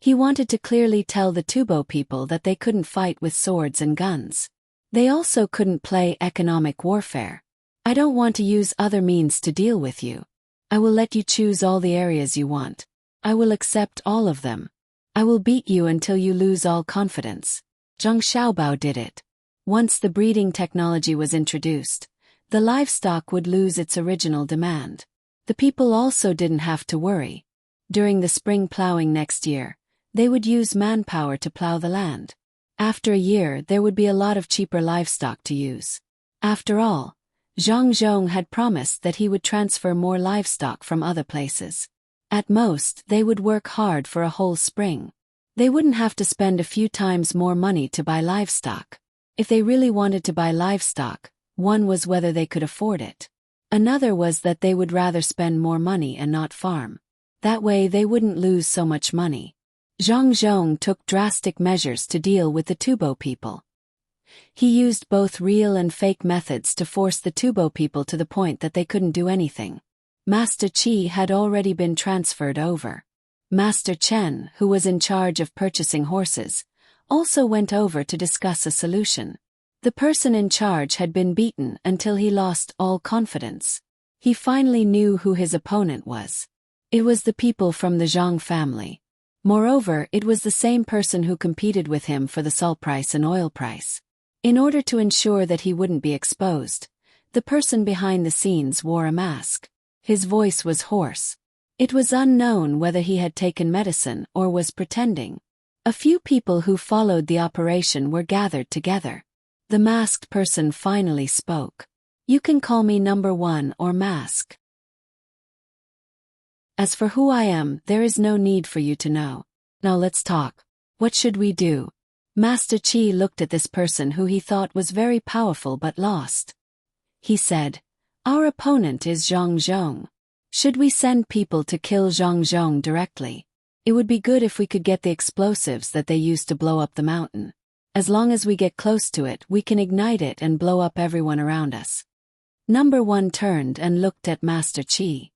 He wanted to clearly tell the Tubo people that they couldn't fight with swords and guns. They also couldn't play economic warfare. I don't want to use other means to deal with you. I will let you choose all the areas you want. I will accept all of them. I will beat you until you lose all confidence. Zhang Xiaobao did it. Once the breeding technology was introduced, the livestock would lose its original demand. The people also didn't have to worry. During the spring plowing next year, they would use manpower to plow the land. After a year, there would be a lot of cheaper livestock to use. After all, Zhang Zhong had promised that he would transfer more livestock from other places. At most, they would work hard for a whole spring. They wouldn't have to spend a few times more money to buy livestock. If they really wanted to buy livestock, one was whether they could afford it. Another was that they would rather spend more money and not farm. That way they wouldn't lose so much money. Zhang Zhong took drastic measures to deal with the Tubo people. He used both real and fake methods to force the Tubo people to the point that they couldn't do anything. Master Qi had already been transferred over. Master Chen, who was in charge of purchasing horses, also went over to discuss a solution. The person in charge had been beaten until he lost all confidence. He finally knew who his opponent was. It was the people from the Zhang family. Moreover, it was the same person who competed with him for the salt price and oil price. In order to ensure that he wouldn't be exposed, the person behind the scenes wore a mask. His voice was hoarse. It was unknown whether he had taken medicine or was pretending. A few people who followed the operation were gathered together. The masked person finally spoke. "You can call me number 1 or Mask. As for who I am, there is no need for you to know. Now let's talk. What should we do?" Master Qi looked at this person who he thought was very powerful but lost. He said, "Our opponent is Zhang Zhong. Should we send people to kill Zhang Zhong directly? It would be good if we could get the explosives that they used to blow up the mountain. As long as we get close to it, we can ignite it and blow up everyone around us." Number 1 turned and looked at Master Qi.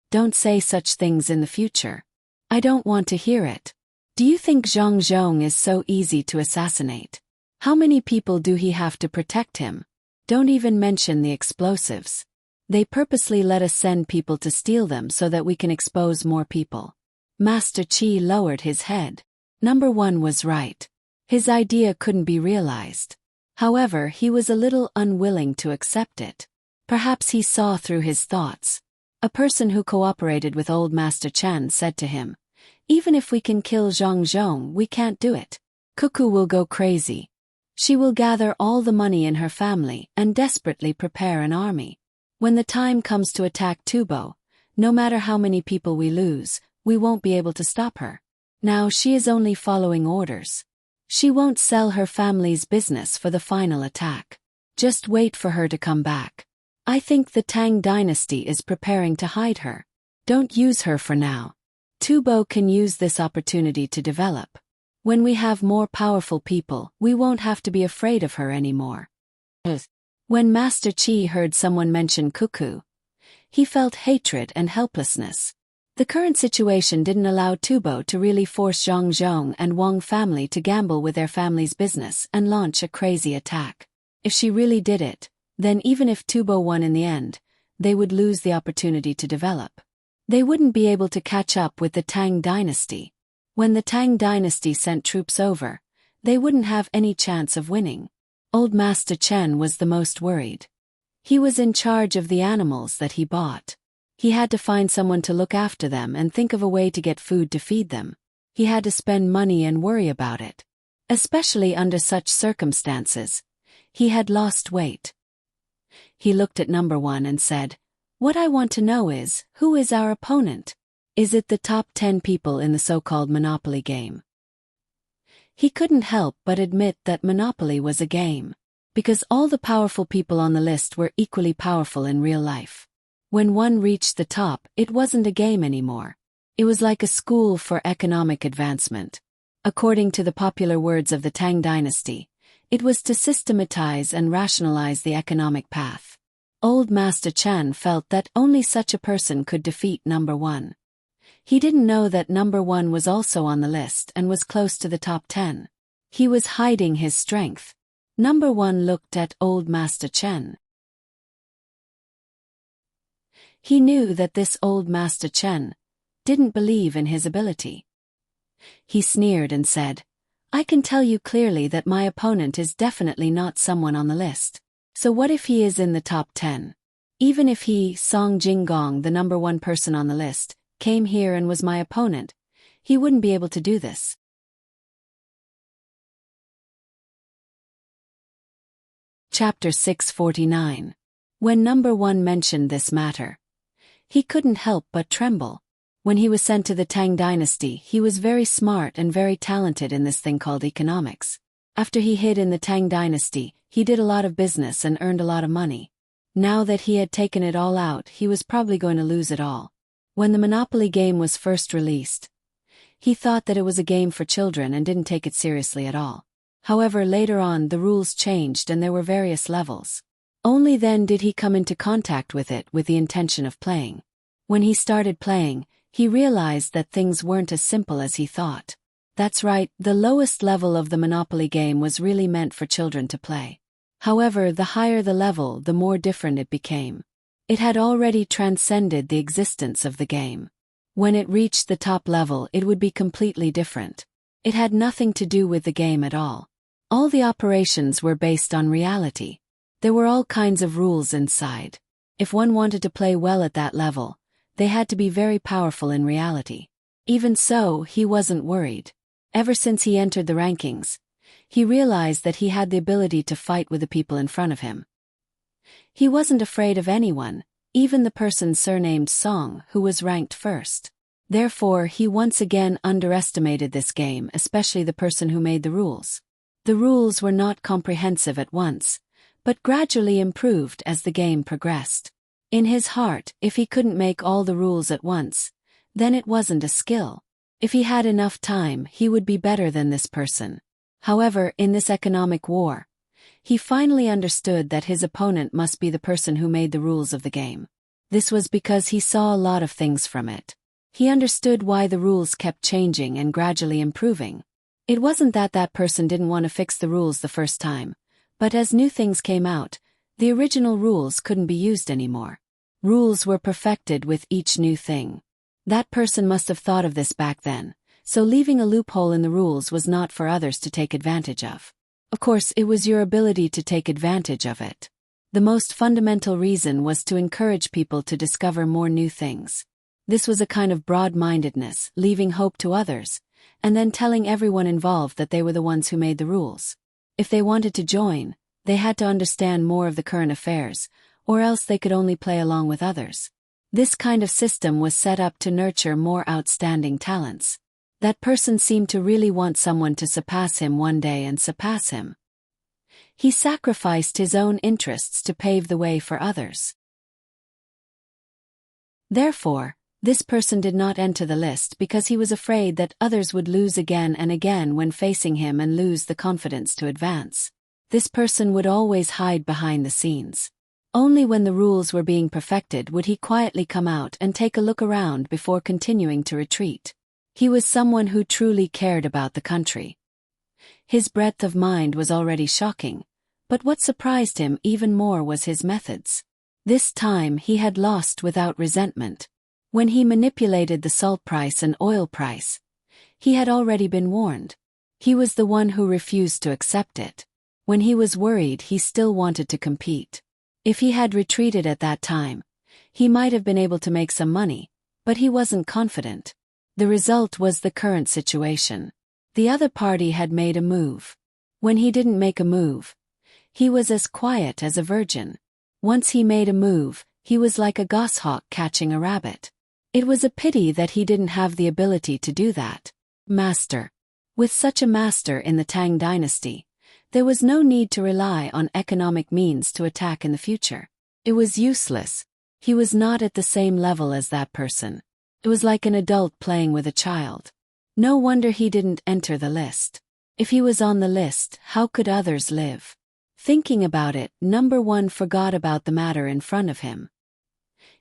"Don't say such things in the future. I don't want to hear it. Do you think Zhang Zhong is so easy to assassinate? How many people do he have to protect him? Don't even mention the explosives. They purposely let us send people to steal them so that we can expose more people." Master Qi lowered his head. Number 1 was right. His idea couldn't be realized. However, he was a little unwilling to accept it. Perhaps he saw through his thoughts. A person who cooperated with old Master Chen said to him, "Even if we can kill Zhang Zhong, we can't do it. Cuckoo will go crazy. She will gather all the money in her family and desperately prepare an army. When the time comes to attack Tubo, no matter how many people we lose, we won't be able to stop her. Now she is only following orders. She won't sell her family's business for the final attack. Just wait for her to come back. I think the Tang dynasty is preparing to hide her. Don't use her for now. Tubo can use this opportunity to develop. When we have more powerful people, we won't have to be afraid of her anymore." When Master Qi heard someone mention Cuckoo, he felt hatred and helplessness. The current situation didn't allow Tubo to really force Zhang Zhong and Wang family to gamble with their family's business and launch a crazy attack. If she really did it, then even if Tubo won in the end, they would lose the opportunity to develop. They wouldn't be able to catch up with the Tang dynasty. When the Tang dynasty sent troops over, they wouldn't have any chance of winning. Old Master Chen was the most worried. He was in charge of the animals that he bought. He had to find someone to look after them and think of a way to get food to feed them. He had to spend money and worry about it. Especially under such circumstances. He had lost weight. He looked at number 1 and said, "What I want to know is, who is our opponent? Is it the top 10 people in the so-called Monopoly game?" He couldn't help but admit that Monopoly was a game. Because all the powerful people on the list were equally powerful in real life. When one reached the top, it wasn't a game anymore. It was like a school for economic advancement. According to the popular words of the Tang dynasty, it was to systematize and rationalize the economic path. Old Master Chen felt that only such a person could defeat number 1. He didn't know that number 1 was also on the list and was close to the top 10. He was hiding his strength. Number 1 looked at old Master Chen. He knew that this old Master Chen didn't believe in his ability. He sneered and said, "I can tell you clearly that my opponent is definitely not someone on the list. So what if he is in the top 10? Even if he, Song Jinggong, the number 1 person on the list, came here and was my opponent, he wouldn't be able to do this." Chapter 649. When number one mentioned this matter, he couldn't help but tremble. When he was sent to the Tang dynasty, he was very smart and very talented in this thing called economics. After he hid in the Tang dynasty, he did a lot of business and earned a lot of money. Now that he had taken it all out, he was probably going to lose it all. When the Monopoly game was first released, he thought that it was a game for children and didn't take it seriously at all. However, later on the rules changed and there were various levels. Only then did he come into contact with it with the intention of playing. When he started playing, he realized that things weren't as simple as he thought. That's right, the lowest level of the Monopoly game was really meant for children to play. However, the higher the level, the more different it became. It had already transcended the existence of the game. When it reached the top level, it would be completely different. It had nothing to do with the game at all. All the operations were based on reality. There were all kinds of rules inside. If one wanted to play well at that level, they had to be very powerful in reality. Even so, he wasn't worried. Ever since he entered the rankings, he realized that he had the ability to fight with the people in front of him. He wasn't afraid of anyone, even the person surnamed Song, who was ranked first. Therefore, he once again underestimated this game, especially the person who made the rules. The rules were not comprehensive at once, but gradually improved as the game progressed. In his heart, if he couldn't make all the rules at once, then it wasn't a skill. If he had enough time, he would be better than this person. However, in this economic war, he finally understood that his opponent must be the person who made the rules of the game. This was because he saw a lot of things from it. He understood why the rules kept changing and gradually improving. It wasn't that that person didn't want to fix the rules the first time, but as new things came out, the original rules couldn't be used anymore. Rules were perfected with each new thing. That person must have thought of this back then, so leaving a loophole in the rules was not for others to take advantage of. Of course, it was your ability to take advantage of it. The most fundamental reason was to encourage people to discover more new things. This was a kind of broad-mindedness, leaving hope to others, and then telling everyone involved that they were the ones who made the rules. If they wanted to join, they had to understand more of the current affairs, or else they could only play along with others. This kind of system was set up to nurture more outstanding talents. That person seemed to really want someone to surpass him one day and surpass him. He sacrificed his own interests to pave the way for others. Therefore, this person did not enter the list because he was afraid that others would lose again and again when facing him and lose the confidence to advance. This person would always hide behind the scenes. Only when the rules were being perfected would he quietly come out and take a look around before continuing to retreat. He was someone who truly cared about the country. His breadth of mind was already shocking, but what surprised him even more was his methods. This time he had lost without resentment. When he manipulated the salt price and oil price, he had already been warned. He was the one who refused to accept it. When he was worried, he still wanted to compete. If he had retreated at that time, he might have been able to make some money, but he wasn't confident. The result was the current situation. The other party had made a move. When he didn't make a move, he was as quiet as a virgin. Once he made a move, he was like a goshawk catching a rabbit. It was a pity that he didn't have the ability to do that. Master. With such a master in the Tang dynasty, there was no need to rely on economic means to attack in the future. It was useless. He was not at the same level as that person. It was like an adult playing with a child. No wonder he didn't enter the list. If he was on the list, how could others live? Thinking about it, number one forgot about the matter in front of him.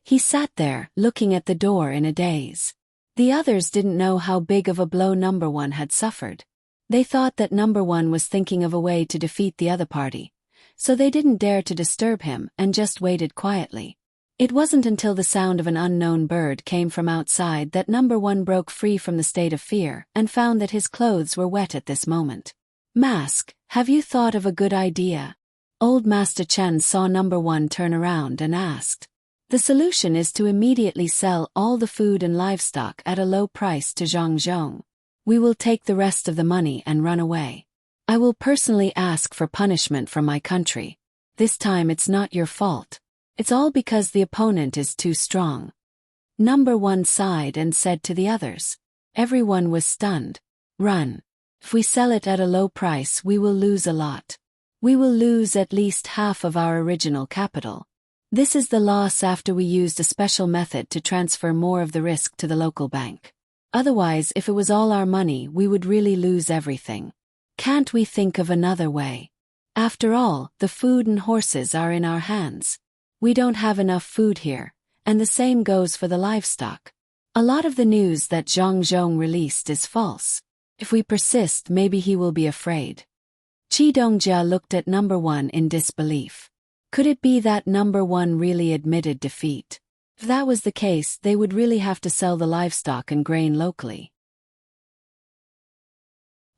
He sat there, looking at the door in a daze. The others didn't know how big of a blow number one had suffered. They thought that number one was thinking of a way to defeat the other party, so they didn't dare to disturb him and just waited quietly. It wasn't until the sound of an unknown bird came from outside that number one broke free from the state of fear and found that his clothes were wet at this moment. Mask, have you thought of a good idea? Old Master Chen saw number one turn around and asked. The solution is to immediately sell all the food and livestock at a low price to Zhang. We will take the rest of the money and run away. I will personally ask for punishment from my country. This time it's not your fault. It's all because the opponent is too strong. Number 1 sighed and said to the others. Everyone was stunned. Run. If we sell it at a low price, we will lose a lot. We will lose at least half of our original capital. This is the loss after we used a special method to transfer more of the risk to the local bank. Otherwise, if it was all our money, we would really lose everything. Can't we think of another way? After all, the food and horses are in our hands. We don't have enough food here, and the same goes for the livestock. A lot of the news that Zhang Zhong released is false. If we persist, maybe he will be afraid. Qi Dongjia looked at number 1 in disbelief. Could it be that number 1 really admitted defeat? If that was the case, they would really have to sell the livestock and grain locally.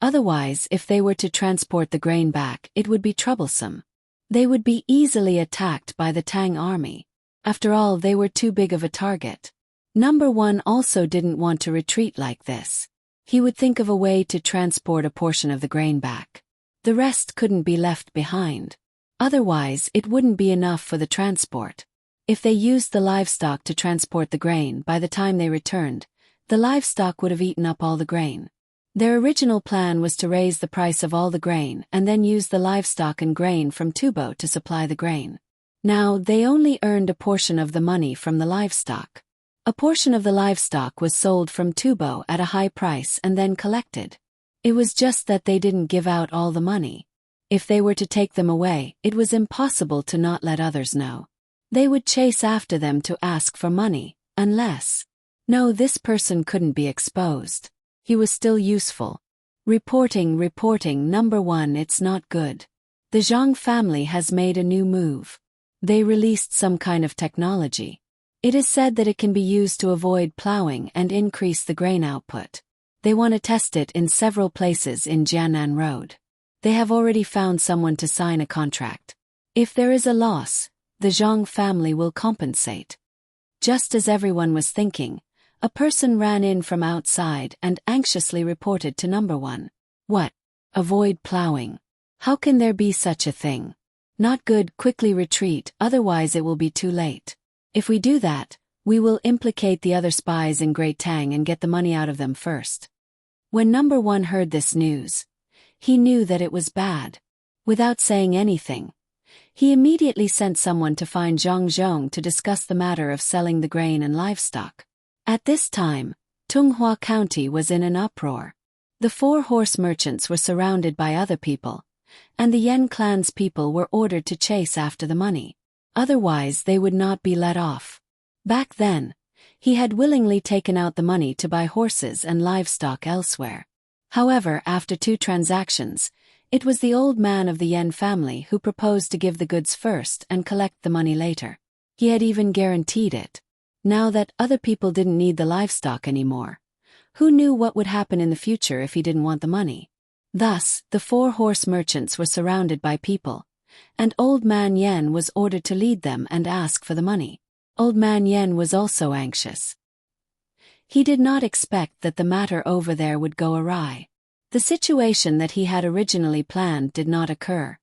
Otherwise, if they were to transport the grain back, it would be troublesome. They would be easily attacked by the Tang army. After all, they were too big of a target. Number 1 also didn't want to retreat like this. He would think of a way to transport a portion of the grain back. The rest couldn't be left behind. Otherwise, it wouldn't be enough for the transport. If they used the livestock to transport the grain, by the time they returned, the livestock would have eaten up all the grain. Their original plan was to raise the price of all the grain and then use the livestock and grain from Tubo to supply the grain. Now, they only earned a portion of the money from the livestock. A portion of the livestock was sold from Tubo at a high price and then collected. It was just that they didn't give out all the money. If they were to take them away, it was impossible to not let others know. They would chase after them to ask for money, unless... No, this person couldn't be exposed. He was still useful. Reporting, number 1, it's not good. The Zhang family has made a new move. They released some kind of technology. It is said that it can be used to avoid plowing and increase the grain output. They want to test it in several places in Jianan Road. They have already found someone to sign a contract. If there is a loss, the Zhang family will compensate. Just as everyone was thinking, a person ran in from outside and anxiously reported to number 1. What? Avoid plowing. How can there be such a thing? Not good, quickly retreat, otherwise it will be too late. If we do that, we will implicate the other spies in Great Tang and get the money out of them first. When number 1 heard this news, he knew that it was bad. Without saying anything, he immediately sent someone to find Zhang Zhong to discuss the matter of selling the grain and livestock. At this time, Tunghua County was in an uproar. The 4 horse merchants were surrounded by other people, and the Yen clan's people were ordered to chase after the money. Otherwise, they would not be let off. Back then, he had willingly taken out the money to buy horses and livestock elsewhere. However, after 2 transactions, it was the old man of the Yen family who proposed to give the goods first and collect the money later. He had even guaranteed it. Now that other people didn't need the livestock anymore, who knew what would happen in the future if he didn't want the money? Thus, the 4 horse merchants were surrounded by people, and Old Man Yen was ordered to lead them and ask for the money. Old Man Yen was also anxious. He did not expect that the matter over there would go awry. The situation that he had originally planned did not occur,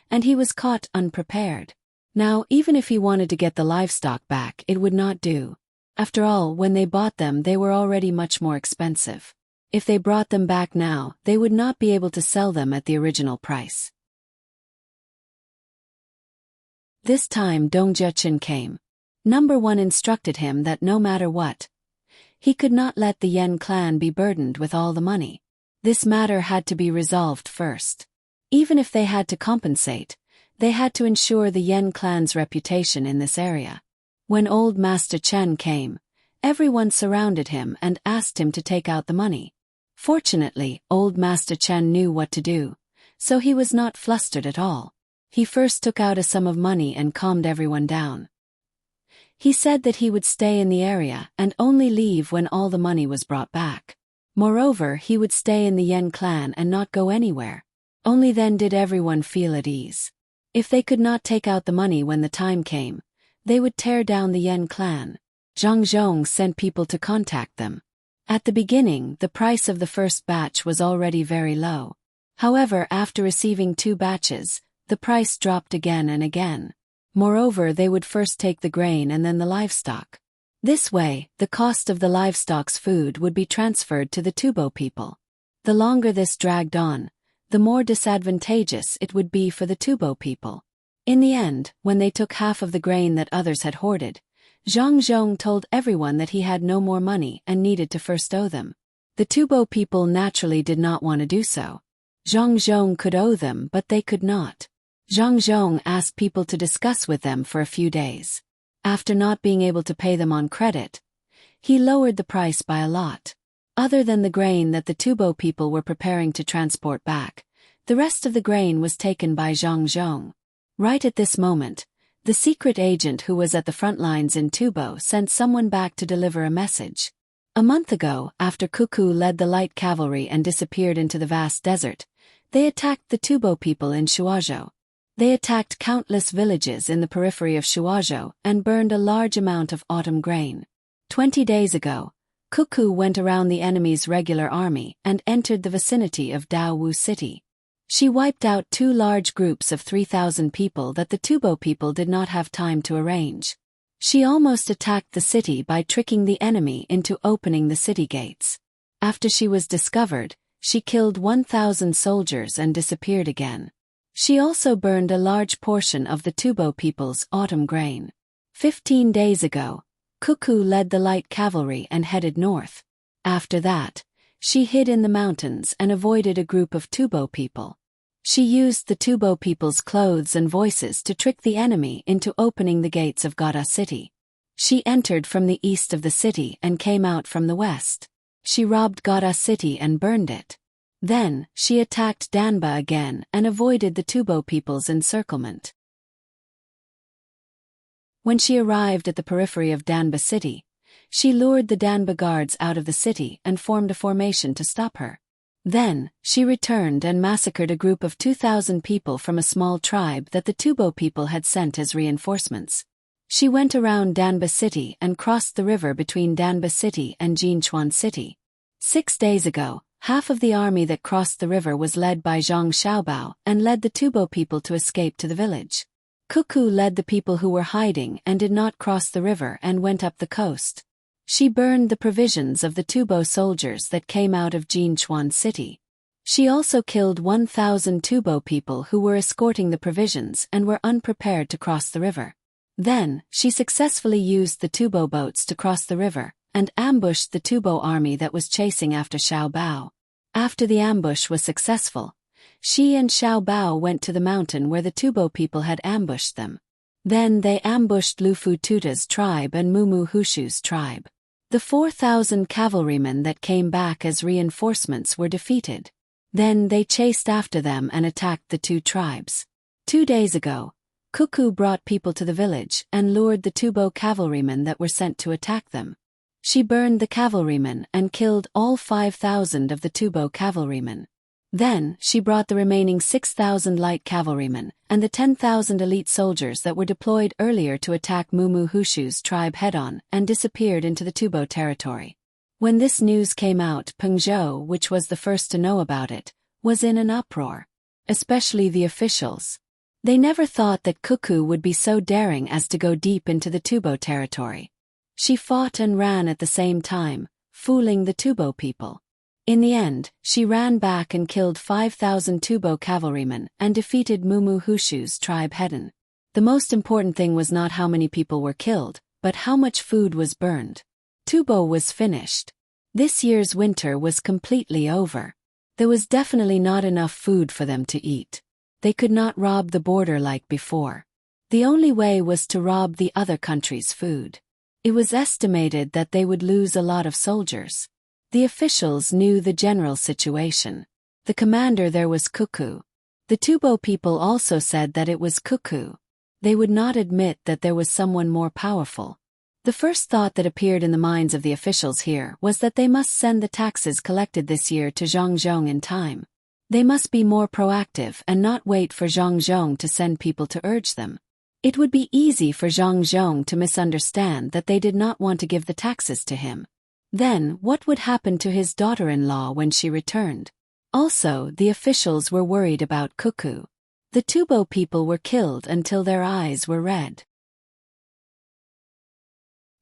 and he was caught unprepared. Now, even if he wanted to get the livestock back, it would not do. After all, when they bought them, they were already much more expensive. If they brought them back now, they would not be able to sell them at the original price. This time Dong Jiaqin came. Number 1 instructed him that no matter what, he could not let the Yen clan be burdened with all the money. This matter had to be resolved first. Even if they had to compensate, they had to ensure the Yen clan's reputation in this area. When old Master Chen came, everyone surrounded him and asked him to take out the money. Fortunately, old Master Chen knew what to do, so he was not flustered at all. He first took out a sum of money and calmed everyone down. He said that he would stay in the area and only leave when all the money was brought back. Moreover, he would stay in the Yen clan and not go anywhere. Only then did everyone feel at ease. If they could not take out the money when the time came, they would tear down the Yen clan. Zhang Zhong sent people to contact them. At the beginning, the price of the first batch was already very low. However, after receiving 2 batches, the price dropped again and again. Moreover, they would first take the grain and then the livestock. This way, the cost of the livestock's food would be transferred to the Tubo people. The longer this dragged on, the more disadvantageous it would be for the Tubo people. In the end, when they took half of the grain that others had hoarded, Zhang Zhong told everyone that he had no more money and needed to first owe them. The Tubo people naturally did not want to do so. Zhang Zhong could owe them, but they could not. Zhang Zhong asked people to discuss with them for a few days. After not being able to pay them on credit, he lowered the price by a lot. Other than the grain that the Tubo people were preparing to transport back, the rest of the grain was taken by Zhang Zhong. Right at this moment, the secret agent who was at the front lines in Tubo sent someone back to deliver a message. A month ago, after Cuckoo led the light cavalry and disappeared into the vast desert, they attacked the Tubo people in Shuazhou. They attacked countless villages in the periphery of Shuazhou and burned a large amount of autumn grain. 20 days ago, Cuckoo went around the enemy's regular army and entered the vicinity of Daowu City. She wiped out 2 large groups of 3,000 people that the Tubo people did not have time to arrange. She almost attacked the city by tricking the enemy into opening the city gates. After she was discovered, she killed 1,000 soldiers and disappeared again. She also burned a large portion of the Tubo people's autumn grain. 15 days ago, Cuckoo led the light cavalry and headed north. After that, she hid in the mountains and avoided a group of Tubo people. She used the Tubo people's clothes and voices to trick the enemy into opening the gates of Gada City. She entered from the east of the city and came out from the west. She robbed Gada City and burned it. Then, she attacked Danba again and avoided the Tubo people's encirclement. When she arrived at the periphery of Danba City, she lured the Danba guards out of the city and formed a formation to stop her. Then, she returned and massacred a group of 2,000 people from a small tribe that the Tubo people had sent as reinforcements. She went around Danba City and crossed the river between Danba City and Jinchuan City. 6 days ago, half of the army that crossed the river was led by Zhang Xiaobao and led the Tubo people to escape to the village. Cuckoo led the people who were hiding and did not cross the river and went up the coast. She burned the provisions of the Tubo soldiers that came out of Jinchuan City. She also killed 1,000 Tubo people who were escorting the provisions and were unprepared to cross the river. Then, she successfully used the Tubo boats to cross the river and ambushed the Tubo army that was chasing after Xiaobao. After the ambush was successful, she and Xiaobao went to the mountain where the Tubo people had ambushed them. Then they ambushed Lufu Tuta's tribe and Mumu Hushu's tribe. The 4,000 cavalrymen that came back as reinforcements were defeated. Then they chased after them and attacked the 2 tribes. 2 days ago, Cuckoo brought people to the village and lured the Tubo cavalrymen that were sent to attack them. She burned the cavalrymen and killed all 5,000 of the Tubo cavalrymen. Then, she brought the remaining 6,000 light cavalrymen and the 10,000 elite soldiers that were deployed earlier to attack Mumu Hushu's tribe head-on and disappeared into the Tubo territory. When this news came out, Pengzhou, which was the first to know about it, was in an uproar. Especially the officials. They never thought that Cuckoo would be so daring as to go deep into the Tubo territory. She fought and ran at the same time, fooling the Tubo people. In the end, she ran back and killed 5,000 Tubo cavalrymen and defeated Mumu Hushu's tribe head-on. The most important thing was not how many people were killed, but how much food was burned. Tubo was finished. This year's winter was completely over. There was definitely not enough food for them to eat. They could not rob the border like before. The only way was to rob the other country's food. It was estimated that they would lose a lot of soldiers. The officials knew the general situation. The commander there was Cuckoo. The Tubo people also said that it was Cuckoo. They would not admit that there was someone more powerful. The first thought that appeared in the minds of the officials here was that they must send the taxes collected this year to Zhangzhong in time. They must be more proactive and not wait for Zhangzhong to send people to urge them. It would be easy for Zhangzhong to misunderstand that they did not want to give the taxes to him. Then, what would happen to his daughter-in-law when she returned? Also, the officials were worried about Cuckoo. The Tubo people were killed until their eyes were red.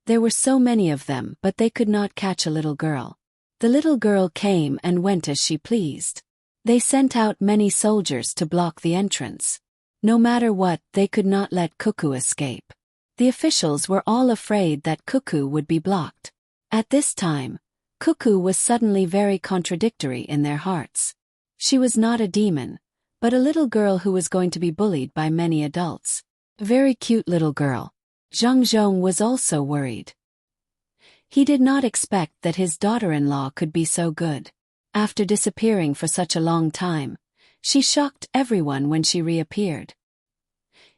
There were so many of them, but they could not catch a little girl. The little girl came and went as she pleased. They sent out many soldiers to block the entrance. No matter what, they could not let Cuckoo escape. The officials were all afraid that Cuckoo would be blocked. At this time, Cuckoo was suddenly very contradictory in their hearts. She was not a demon, but a little girl who was going to be bullied by many adults. A very cute little girl. Zhang Zhong was also worried. He did not expect that his daughter-in-law could be so good. After disappearing for such a long time, she shocked everyone when she reappeared.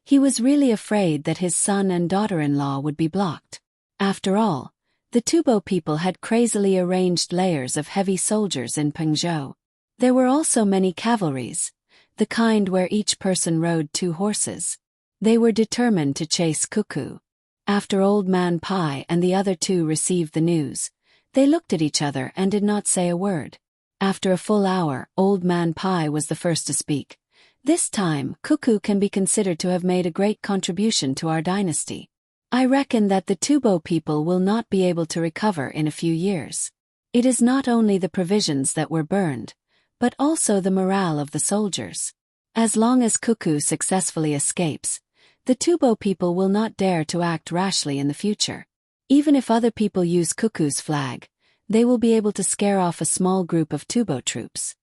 He was really afraid that his son and daughter-in-law would be blocked. After all, the Tubo people had crazily arranged layers of heavy soldiers in Pengzhou. There were also many cavalries, the kind where each person rode 2 horses. They were determined to chase Cuckoo. After Old Man Pai and the other 2 received the news, they looked at each other and did not say a word. After a full hour, Old Man Pai was the first to speak. This time, Cuckoo can be considered to have made a great contribution to our dynasty. I reckon that the Tubo people will not be able to recover in a few years. It is not only the provisions that were burned, but also the morale of the soldiers. As long as Cuckoo successfully escapes, the Tubo people will not dare to act rashly in the future. Even if other people use Cuckoo's flag, they will be able to scare off a small group of Tubo troops.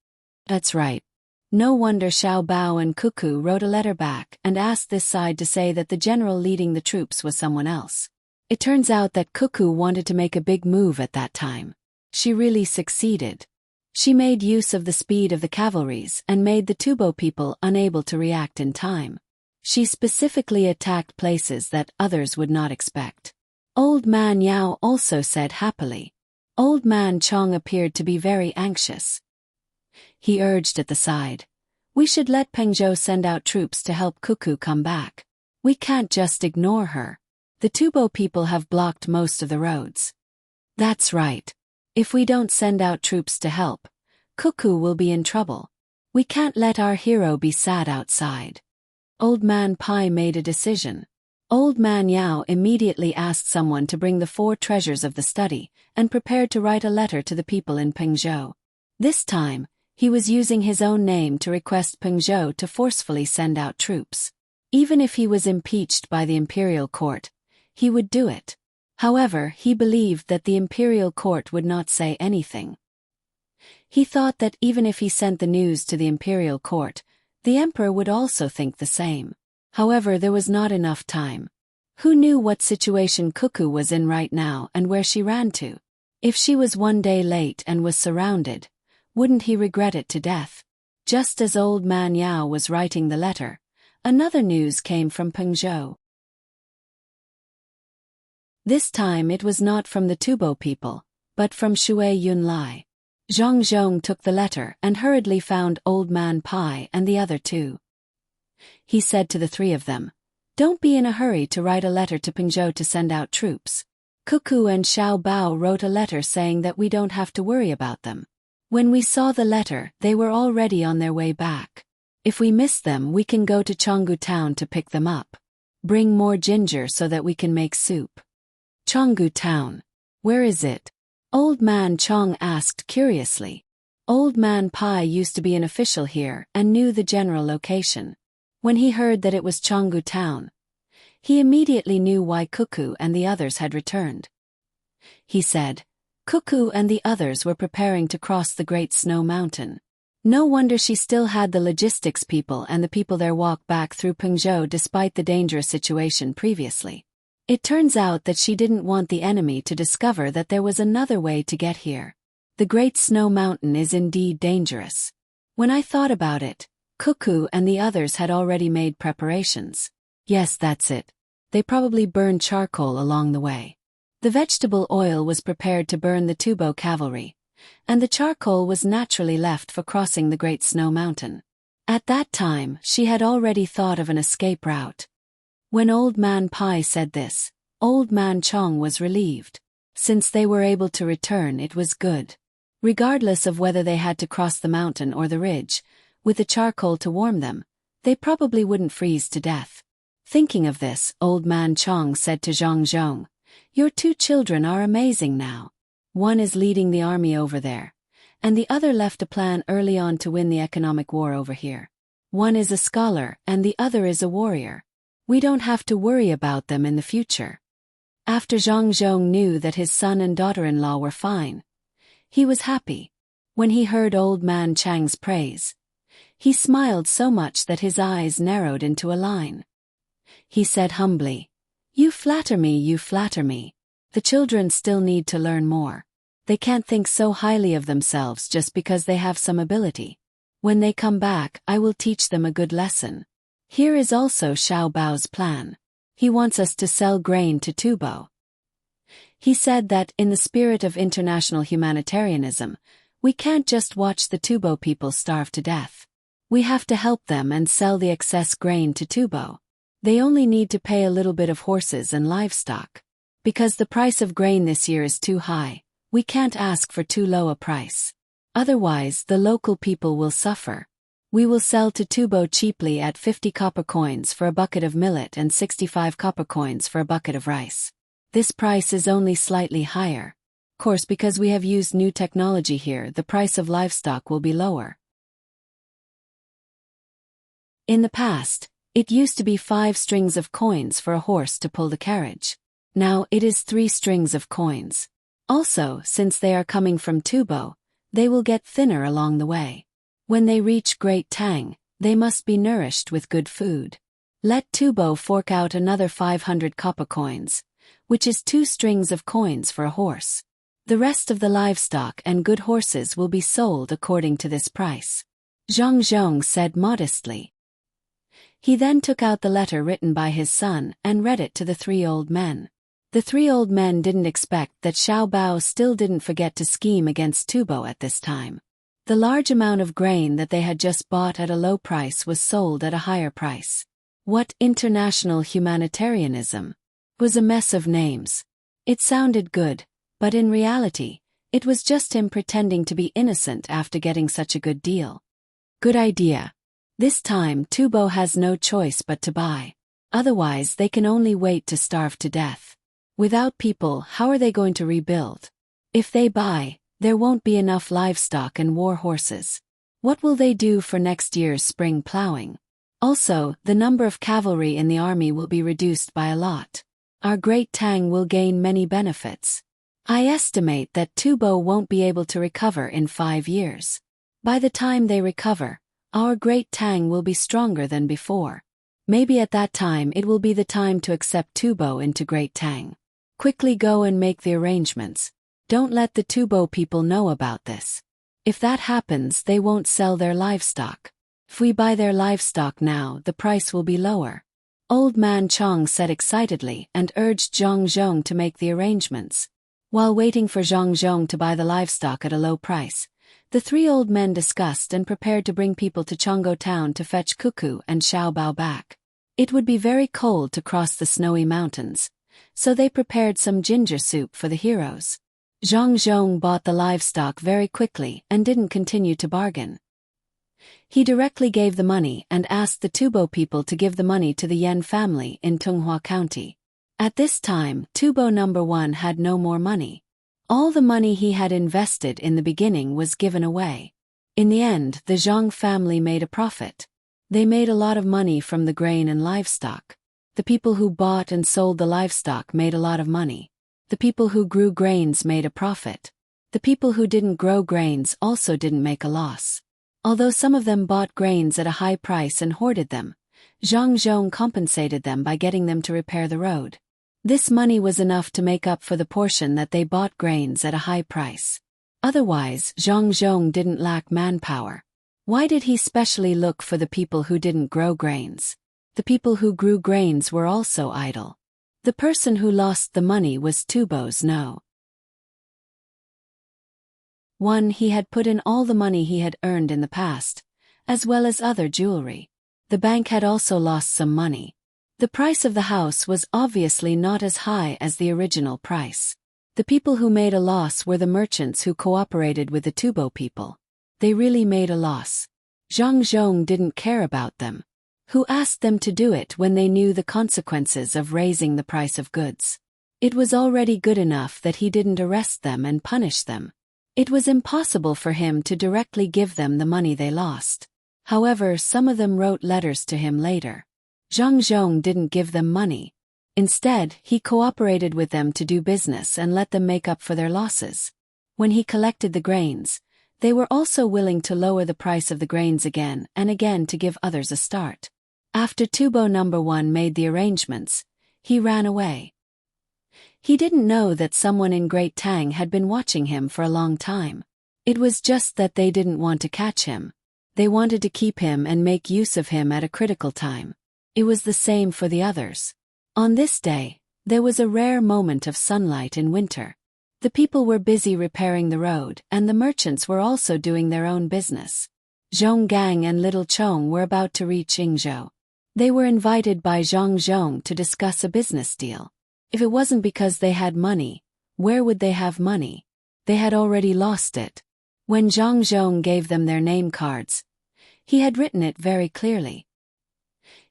That's right. No wonder Xiao Bao and Cuckoo wrote a letter back and asked this side to say that the general leading the troops was someone else. It turns out that Cuckoo wanted to make a big move at that time. She really succeeded. She made use of the speed of the cavalries and made the Tubo people unable to react in time. She specifically attacked places that others would not expect. Old Man Yao also said happily. Old Man Chong appeared to be very anxious. He urged at the side, "We should let Pengzhou send out troops to help Cuckoo come back. We can't just ignore her. The Tubo people have blocked most of the roads." That's right. If we don't send out troops to help, Cuckoo will be in trouble. We can't let our hero be sad outside. Old Man Pai made a decision. Old Man Yao immediately asked someone to bring the 4 treasures of the study and prepared to write a letter to the people in Pengzhou. This time, he was using his own name to request Pengzhou to forcefully send out troops. Even if he was impeached by the imperial court, he would do it. However, he believed that the imperial court would not say anything. He thought that even if he sent the news to the imperial court, the emperor would also think the same. However, there was not enough time. Who knew what situation Cuckoo was in right now and where she ran to? If she was one day late and was surrounded, wouldn't he regret it to death? Just as Old Man Yao was writing the letter, another news came from Pengzhou. This time it was not from the Tubo people, but from Shui Yunlai. Zhang Zhong took the letter and hurriedly found Old Man Pai and the other 2. He said to the 3 of them, "Don't be in a hurry to write a letter to Pengzhou to send out troops. Cuckoo and Xiao Bao wrote a letter saying that we don't have to worry about them. When we saw the letter, they were already on their way back. If we miss them, we can go to Chonggu town to pick them up. Bring more ginger so that we can make soup." Chonggu town. Where is it? Old Man Chong asked curiously. Old Man Pai used to be an official here and knew the general location. When he heard that it was Chonggu town, he immediately knew why Cuckoo and the others had returned. He said, Cuckoo and the others were preparing to cross the Great Snow Mountain. No wonder she still had the logistics people and the people there walk back through Pengzhou despite the dangerous situation previously. It turns out that she didn't want the enemy to discover that there was another way to get here. The Great Snow Mountain is indeed dangerous. When I thought about it, Cuckoo and the others had already made preparations. Yes, that's it. They probably burned charcoal along the way. The vegetable oil was prepared to burn the Tubo cavalry, and the charcoal was naturally left for crossing the Great Snow Mountain. At that time, she had already thought of an escape route. When Old Man Pai said this, Old Man Chong was relieved. Since they were able to return, it was good. Regardless of whether they had to cross the mountain or the ridge, with the charcoal to warm them, they probably wouldn't freeze to death. Thinking of this, Old Man Chong said to Zhang Zhong, "Your two children are amazing now. One is leading the army over there, and the other left a plan early on to win the economic war over here. One is a scholar and the other is a warrior. We don't have to worry about them in the future." After Zhang Zhong knew that his son and daughter-in-law were fine, he was happy. When he heard Old Man Chang's praise, he smiled so much that his eyes narrowed into a line. He said humbly, "You flatter me, you flatter me. The children still need to learn more. They can't think so highly of themselves just because they have some ability. When they come back, I will teach them a good lesson." Here is also Xiao Bao's plan. He wants us to sell grain to Tubo. He said that, in the spirit of international humanitarianism, we can't just watch the Tubo people starve to death. We have to help them and sell the excess grain to Tubo. They only need to pay a little bit of horses and livestock. Because the price of grain this year is too high, we can't ask for too low a price. Otherwise, the local people will suffer. We will sell to Tubo cheaply at 50 copper coins for a bucket of millet and 65 copper coins for a bucket of rice. This price is only slightly higher. Of course, because we have used new technology here, the price of livestock will be lower. In the past, it used to be 5 strings of coins for a horse to pull the carriage. Now it is 3 strings of coins. Also, since they are coming from Tubo, they will get thinner along the way. When they reach Great Tang, they must be nourished with good food. Let Tubo fork out another 500 copper coins, which is 2 strings of coins for a horse. The rest of the livestock and good horses will be sold according to this price. Zhang Zhong said modestly. He then took out the letter written by his son and read it to the 3 old men. The 3 old men didn't expect that Xiao Bao still didn't forget to scheme against Tubo at this time. The large amount of grain that they had just bought at a low price was sold at a higher price. What international humanitarianism? Was a mess of names. It sounded good, but in reality, it was just him pretending to be innocent after getting such a good deal. Good idea. This time Tubo has no choice but to buy. Otherwise they can only wait to starve to death. Without people, how are they going to rebuild? If they buy, there won't be enough livestock and war horses. What will they do for next year's spring plowing? Also, the number of cavalry in the army will be reduced by a lot. Our Great Tang will gain many benefits. I estimate that Tubo won't be able to recover in 5 years. By the time they recover, our Great Tang will be stronger than before. Maybe at that time it will be the time to accept Tubo into Great Tang. Quickly go and make the arrangements. Don't let the Tubo people know about this. If that happens, they won't sell their livestock. If we buy their livestock now, the price will be lower. Old Man Chong said excitedly and urged Zhang Zhong to make the arrangements. While waiting for Zhang Zhong to buy the livestock at a low price, the 3 old men discussed and prepared to bring people to Chonggo town to fetch Cuckoo and Xiao Bao back. It would be very cold to cross the snowy mountains, so they prepared some ginger soup for the heroes. Zhang Zhong bought the livestock very quickly and didn't continue to bargain. He directly gave the money and asked the Tubo people to give the money to the Yen family in Tunghua County. At this time, Tubo No. 1 had no more money. All the money he had invested in the beginning was given away. In the end, the Zhang family made a profit. They made a lot of money from the grain and livestock. The people who bought and sold the livestock made a lot of money. The people who grew grains made a profit. The people who didn't grow grains also didn't make a loss. Although some of them bought grains at a high price and hoarded them, Zhang Zhong compensated them by getting them to repair the road. This money was enough to make up for the portion that they bought grains at a high price. Otherwise, Zhang Zhong didn't lack manpower. Why did he specially look for the people who didn't grow grains? The people who grew grains were also idle. The person who lost the money was Tubo's No. 1. He had put in all the money he had earned in the past, as well as other jewelry. The bank had also lost some money. The price of the house was obviously not as high as the original price. The people who made a loss were the merchants who cooperated with the Tubo people. They really made a loss. Zhang Zhong didn't care about them. who asked them to do it when they knew the consequences of raising the price of goods. It was already good enough that he didn't arrest them and punish them. It was impossible for him to directly give them the money they lost. However, some of them wrote letters to him later. Zhang Zhong didn't give them money. Instead, he cooperated with them to do business and let them make up for their losses. When he collected the grains, they were also willing to lower the price of the grains again and again to give others a start. After Tubo No. 1 made the arrangements, he ran away. He didn't know that someone in Great Tang had been watching him for a long time. It was just that they didn't want to catch him. They wanted to keep him and make use of him at a critical time. It was the same for the others. On this day, there was a rare moment of sunlight in winter. The people were busy repairing the road, and the merchants were also doing their own business. Zhong Gang and Little Chong were about to reach Yingzhou. They were invited by Zhang Zhong to discuss a business deal. If it wasn't because they had money, where would they have money? They had already lost it. When Zhang Zhong gave them their name cards, he had written it very clearly.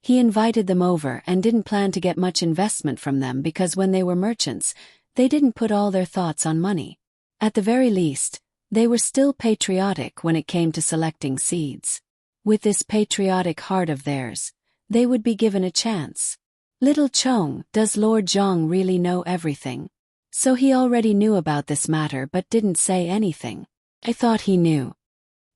He invited them over and didn't plan to get much investment from them because when they were merchants, they didn't put all their thoughts on money. At the very least, they were still patriotic when it came to selecting seeds. With this patriotic heart of theirs, they would be given a chance. Little Chong, does Lord Zhang really know everything? So he already knew about this matter but didn't say anything. I thought he knew.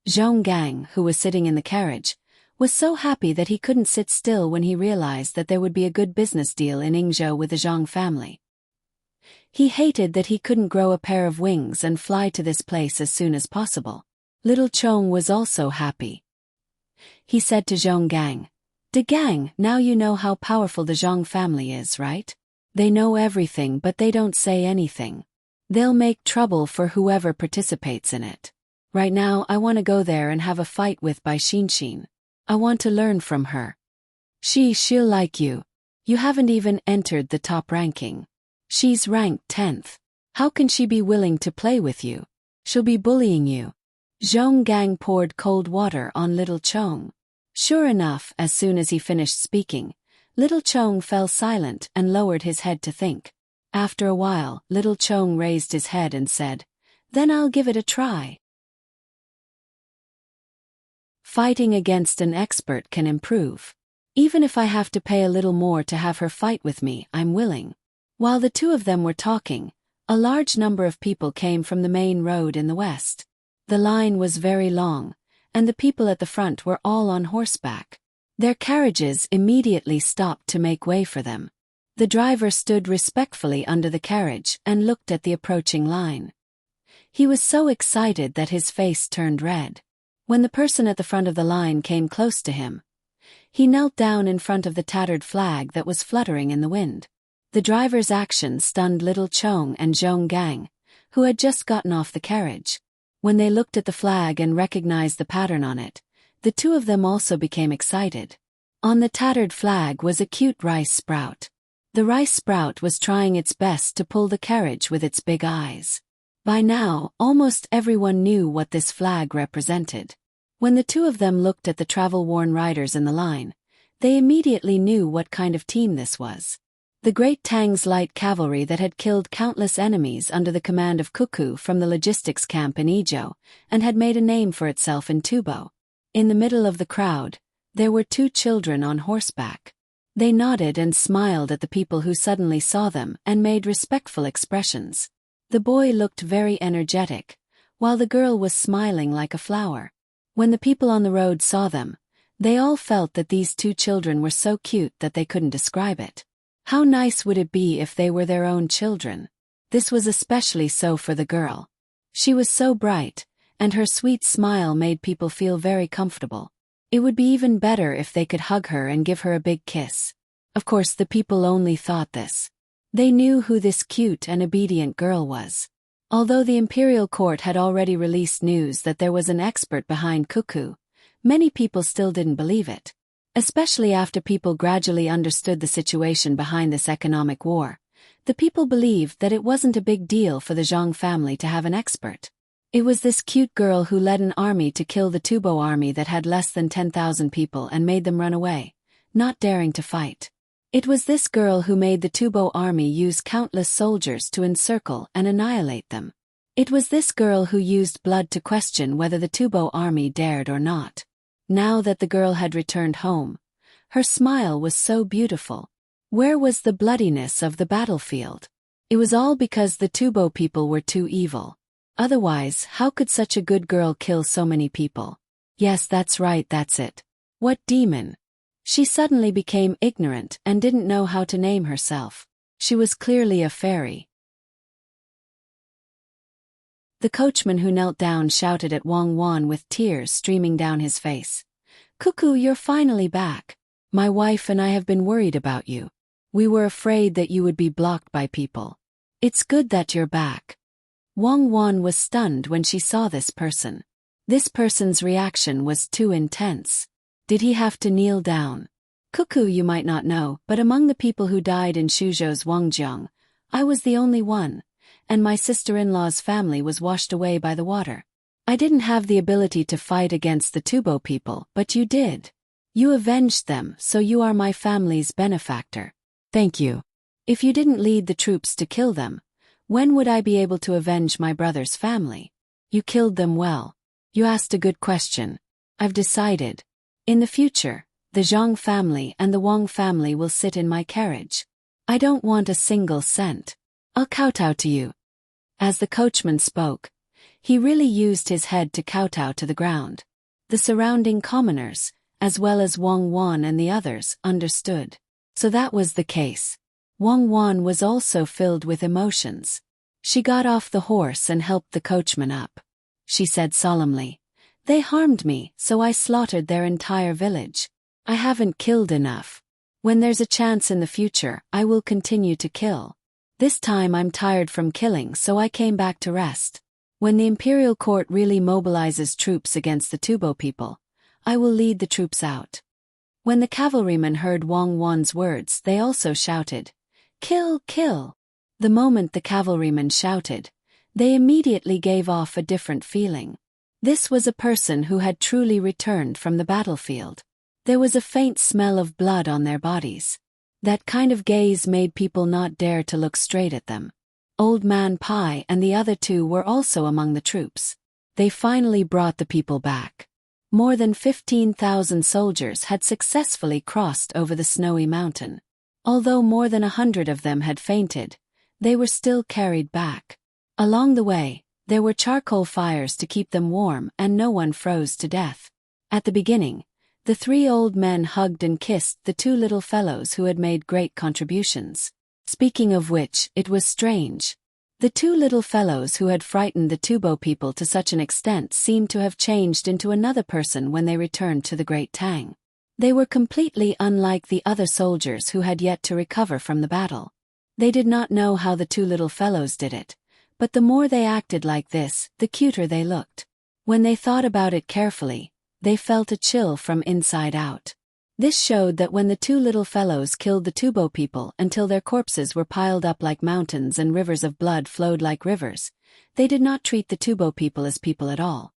Zhong Gang, who was sitting in the carriage, was so happy that he couldn't sit still when he realized that there would be a good business deal in Yingzhou with the Zhang family. He hated that he couldn't grow a pair of wings and fly to this place as soon as possible. Little Chong was also happy. He said to Zhong Gang, "De Gang, now you know how powerful the Zhang family is, right? They know everything but they don't say anything. They'll make trouble for whoever participates in it. Right now I want to go there and have a fight with Bai Xinshin. I want to learn from her. She'll like you. You haven't even entered the top ranking. She's ranked 10th. How can she be willing to play with you? She'll be bullying you." Zhong Gang poured cold water on Little Chong. Sure enough, as soon as he finished speaking, Little Chong fell silent and lowered his head to think. After a while, Little Chong raised his head and said, "Then I'll give it a try." Fighting against an expert can improve. Even if I have to pay a little more to have her fight with me, I'm willing. While the two of them were talking, a large number of people came from the main road in the west. The line was very long, and the people at the front were all on horseback. Their carriages immediately stopped to make way for them. The driver stood respectfully under the carriage and looked at the approaching line. He was so excited that his face turned red. When the person at the front of the line came close to him, he knelt down in front of the tattered flag that was fluttering in the wind. The driver's action stunned Little Chong and Zhong Gang, who had just gotten off the carriage. When they looked at the flag and recognized the pattern on it, the two of them also became excited. On the tattered flag was a cute rice sprout. The rice sprout was trying its best to pull the carriage with its big eyes. By now, almost everyone knew what this flag represented. When the two of them looked at the travel-worn riders in the line, they immediately knew what kind of team this was. The Great Tang's light cavalry that had killed countless enemies under the command of Cuckoo from the logistics camp in Izhou, and had made a name for itself in Tubo. In the middle of the crowd, there were two children on horseback. They nodded and smiled at the people who suddenly saw them and made respectful expressions. The boy looked very energetic, while the girl was smiling like a flower. When the people on the road saw them, they all felt that these two children were so cute that they couldn't describe it. How nice would it be if they were their own children? This was especially so for the girl. She was so bright, and her sweet smile made people feel very comfortable. It would be even better if they could hug her and give her a big kiss. Of course, the people only thought this. They knew who this cute and obedient girl was. Although the imperial court had already released news that there was an expert behind Cuckoo, many people still didn't believe it. Especially after people gradually understood the situation behind this economic war, the people believed that it wasn't a big deal for the Zhang family to have an expert. It was this cute girl who led an army to kill the Tubo army that had less than 10,000 people and made them run away, not daring to fight. It was this girl who made the Tubo army use countless soldiers to encircle and annihilate them. It was this girl who used blood to question whether the Tubo army dared or not. Now that the girl had returned home, her smile was so beautiful. Where was the bloodiness of the battlefield? It was all because the Tubo people were too evil. Otherwise, how could such a good girl kill so many people? Yes, that's right, that's it. What demon? She suddenly became ignorant and didn't know how to name herself. She was clearly a fairy. The coachman who knelt down shouted at Wang Wan with tears streaming down his face. "Cuckoo, you're finally back. My wife and I have been worried about you. We were afraid that you would be blocked by people. It's good that you're back." Wang Wan was stunned when she saw this person. This person's reaction was too intense. Did he have to kneel down? "Cuckoo, you might not know, but among the people who died in Suzhou's Wangjiang, I was the only one, and my sister-in-law's family was washed away by the water. I didn't have the ability to fight against the Tubo people, but you did. You avenged them, so you are my family's benefactor. Thank you. If you didn't lead the troops to kill them, when would I be able to avenge my brother's family? You killed them well. You asked a good question. I've decided. In the future, the Zhang family and the Wang family will sit in my carriage. I don't want a single cent. I'll kowtow to you." As the coachman spoke, he really used his head to kowtow to the ground. The surrounding commoners, as well as Wang Wan and the others, understood. So that was the case. Wang Wan was also filled with emotions. She got off the horse and helped the coachman up. She said solemnly, "They harmed me, so I slaughtered their entire village. I haven't killed enough. When there's a chance in the future, I will continue to kill. This time I'm tired from killing, so I came back to rest. When the imperial court really mobilizes troops against the Tubo people, I will lead the troops out." When the cavalrymen heard Wang Wan's words, they also shouted, "Kill, kill!" The moment the cavalrymen shouted, they immediately gave off a different feeling. This was a person who had truly returned from the battlefield. There was a faint smell of blood on their bodies. That kind of gaze made people not dare to look straight at them. Old Man Pai and the other two were also among the troops. They finally brought the people back. More than 15,000 soldiers had successfully crossed over the snowy mountain. Although more than 100 of them had fainted, they were still carried back. Along the way, there were charcoal fires to keep them warm and no one froze to death. At the beginning, the three old men hugged and kissed the two little fellows who had made great contributions. Speaking of which, it was strange. The two little fellows who had frightened the Tubo people to such an extent seemed to have changed into another person when they returned to the Great Tang. They were completely unlike the other soldiers who had yet to recover from the battle. They did not know how the two little fellows did it, but the more they acted like this, the cuter they looked. When they thought about it carefully, they felt a chill from inside out. This showed that when the two little fellows killed the Tubo people until their corpses were piled up like mountains and rivers of blood flowed like rivers, they did not treat the Tubo people as people at all.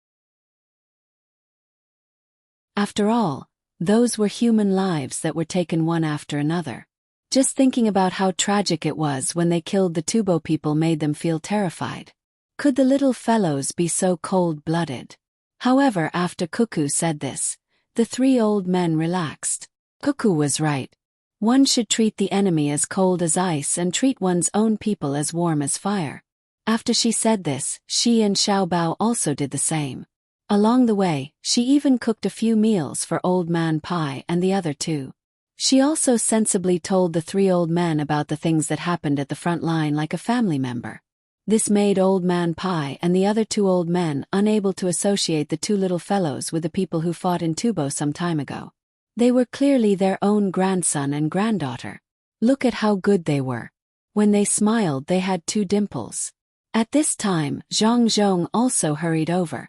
After all, those were human lives that were taken one after another. Just thinking about how tragic it was when they killed the Tubo people made them feel terrified. Could the little fellows be so cold-blooded? However, after Cuckoo said this, the three old men relaxed. Cuckoo was right. One should treat the enemy as cold as ice and treat one's own people as warm as fire. After she said this, she and Xiao Bao also did the same. Along the way, she even cooked a few meals for Old Man Pai and the other two. She also sensibly told the three old men about the things that happened at the front line like a family member. This made Old Man Pai and the other two old men unable to associate the two little fellows with the people who fought in Tubo some time ago. They were clearly their own grandson and granddaughter. Look at how good they were. When they smiled, they had two dimples. At this time, Zhang Zhong also hurried over.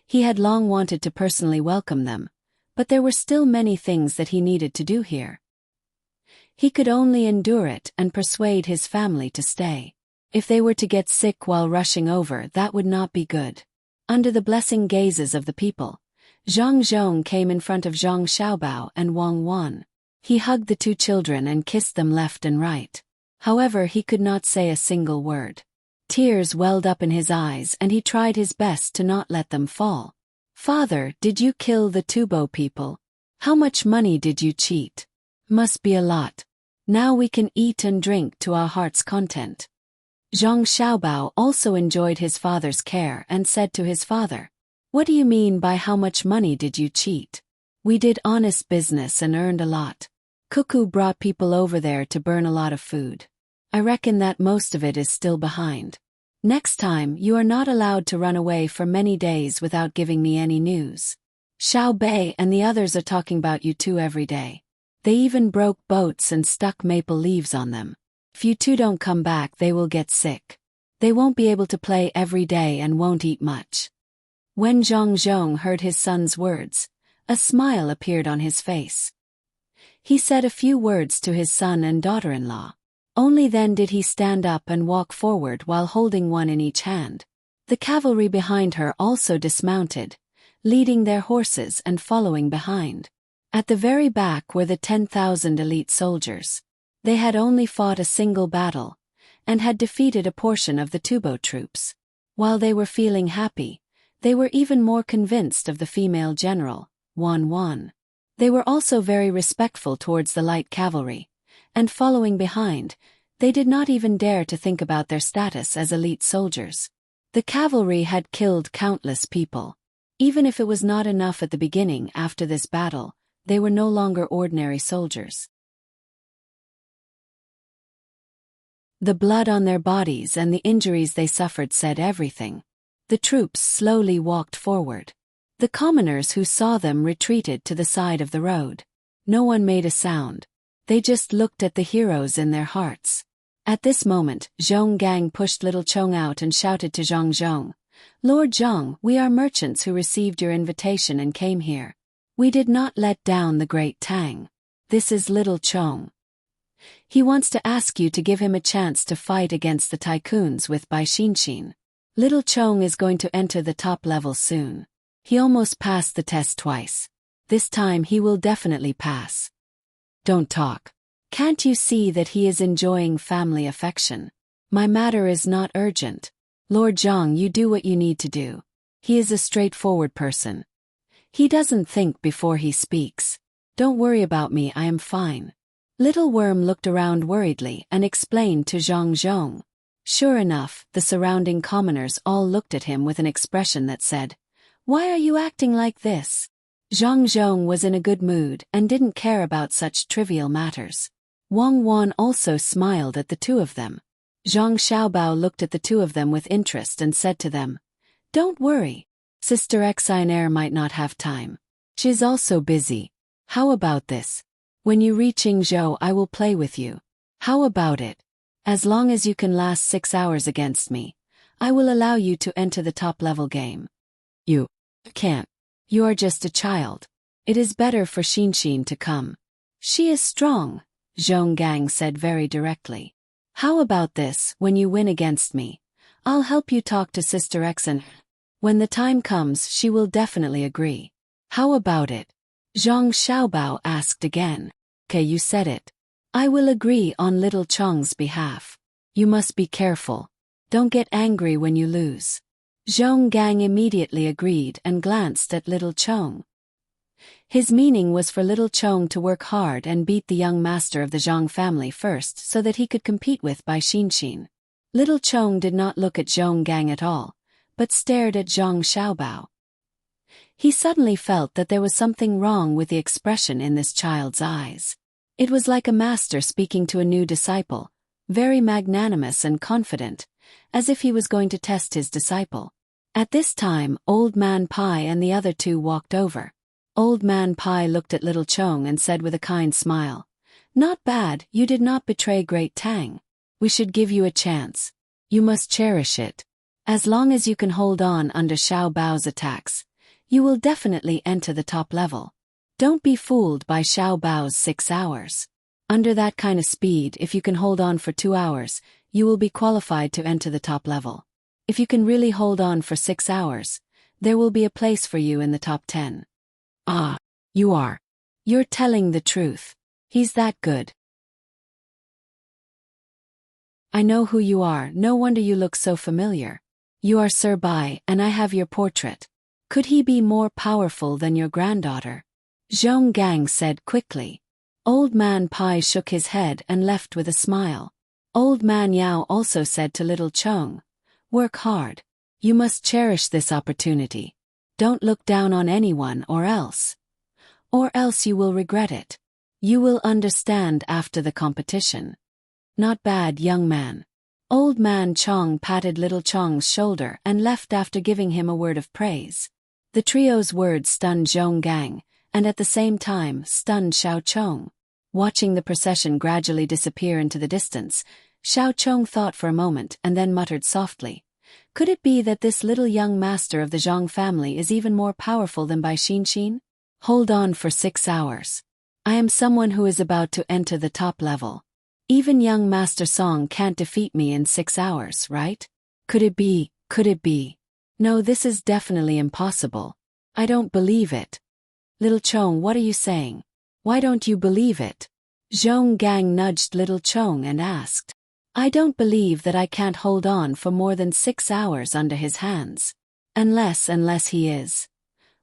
He had long wanted to personally welcome them, but there were still many things that he needed to do here. He could only endure it and persuade his family to stay. If they were to get sick while rushing over, that would not be good. Under the blessing gazes of the people, Zhang Zhong came in front of Zhang Xiaobao and Wang Wan. He hugged the two children and kissed them left and right. However, he could not say a single word. Tears welled up in his eyes and he tried his best to not let them fall. "Father, did you kill the Tubo people? How much money did you cheat? Must be a lot. Now we can eat and drink to our heart's content." Zhang Xiaobao also enjoyed his father's care and said to his father, "What do you mean by how much money did you cheat? We did honest business and earned a lot. Cuckoo brought people over there to burn a lot of food. I reckon that most of it is still behind. Next time, you are not allowed to run away for many days without giving me any news. Xiao Bei and the others are talking about you too every day. They even broke boats and stuck maple leaves on them. If you two don't come back, they will get sick. They won't be able to play every day and won't eat much." When Zhang Zhong heard his son's words, a smile appeared on his face. He said a few words to his son and daughter-in-law. Only then did he stand up and walk forward while holding one in each hand. The cavalry behind her also dismounted, leading their horses and following behind. At the very back were the 10,000 elite soldiers. They had only fought a single battle, and had defeated a portion of the Tubo troops. While they were feeling happy, they were even more convinced of the female general, Wan Wan. They were also very respectful towards the light cavalry, and following behind, they did not even dare to think about their status as elite soldiers. The cavalry had killed countless people. Even if it was not enough at the beginning, after this battle, they were no longer ordinary soldiers. The blood on their bodies and the injuries they suffered said everything. The troops slowly walked forward. The commoners who saw them retreated to the side of the road. No one made a sound. They just looked at the heroes in their hearts. At this moment, Zhong Gang pushed little Chong out and shouted to Zhang Zhong, "Lord Zhang, we are merchants who received your invitation and came here. We did not let down the great Tang. This is little Chong. He wants to ask you to give him a chance to fight against the tycoons with Bai Xinshin. Little Chong is going to enter the top level soon. He almost passed the test twice. This time he will definitely pass. Don't talk. Can't you see that he is enjoying family affection? My matter is not urgent. Lord Zhang, you do what you need to do. He is a straightforward person. He doesn't think before he speaks. Don't worry about me, I am fine." Little Worm looked around worriedly and explained to Zhang Zhong. Sure enough, the surrounding commoners all looked at him with an expression that said, "Why are you acting like this?" Zhang Zhong was in a good mood and didn't care about such trivial matters. Wang Wan also smiled at the two of them. Zhang Xiaobao looked at the two of them with interest and said to them, "Don't worry. Sister Xinair might not have time. She's also busy. How about this? When you reach Yingzhou, I will play with you. How about it? As long as you can last 6 hours against me, I will allow you to enter the top-level game." "You can't. You are just a child. It is better for Xinshin to come. She is strong," Zhong Gang said very directly. "How about this, when you win against me, I'll help you talk to Sister Xen. When the time comes, she will definitely agree. How about it?" Zhang Xiaobao asked again. "Okay, you said it. I will agree on little Chong's behalf. You must be careful. Don't get angry when you lose." Zhong Gang immediately agreed and glanced at little Chong. His meaning was for little Chong to work hard and beat the young master of the Zhang family first so that he could compete with Bai Xinshin. Little Chong did not look at Zhong Gang at all, but stared at Zhang Xiaobao. He suddenly felt that there was something wrong with the expression in this child's eyes. It was like a master speaking to a new disciple, very magnanimous and confident, as if he was going to test his disciple. At this time, Old Man Pai and the other two walked over. Old Man Pai looked at little Chong and said with a kind smile, "Not bad, you did not betray Great Tang. We should give you a chance. You must cherish it. As long as you can hold on under Xiao Bao's attacks, you will definitely enter the top level. Don't be fooled by Xiao Bao's 6 hours. Under that kind of speed, if you can hold on for 2 hours, you will be qualified to enter the top level. If you can really hold on for 6 hours, there will be a place for you in the top 10. Ah, you are. You're telling the truth. He's that good. I know who you are, no wonder you look so familiar. You are Sir Bai, and I have your portrait. Could he be more powerful than your granddaughter? Zhong Gang said quickly. Old Man Pai shook his head and left with a smile. Old Man Yao also said to little Chong, work hard. You must cherish this opportunity. Don't look down on anyone or else you will regret it. You will understand after the competition. Not bad, young man. Old Man Chong patted little Chong's shoulder and left after giving him a word of praise. The trio's words stunned Zhong Gang, and at the same time stunned Xiao Chong. Watching the procession gradually disappear into the distance, Xiao Chong thought for a moment and then muttered softly. Could it be that this little young master of the Zhang family is even more powerful than Bai Xinxin? Hold on for 6 hours. I am someone who is about to enter the top level. Even young Master Song can't defeat me in 6 hours, right? Could it be? No, this is definitely impossible. I don't believe it. Little Chong, what are you saying? Why don't you believe it? Zhong Gang nudged little Chong and asked. I don't believe that I can't hold on for more than 6 hours under his hands. Unless he is.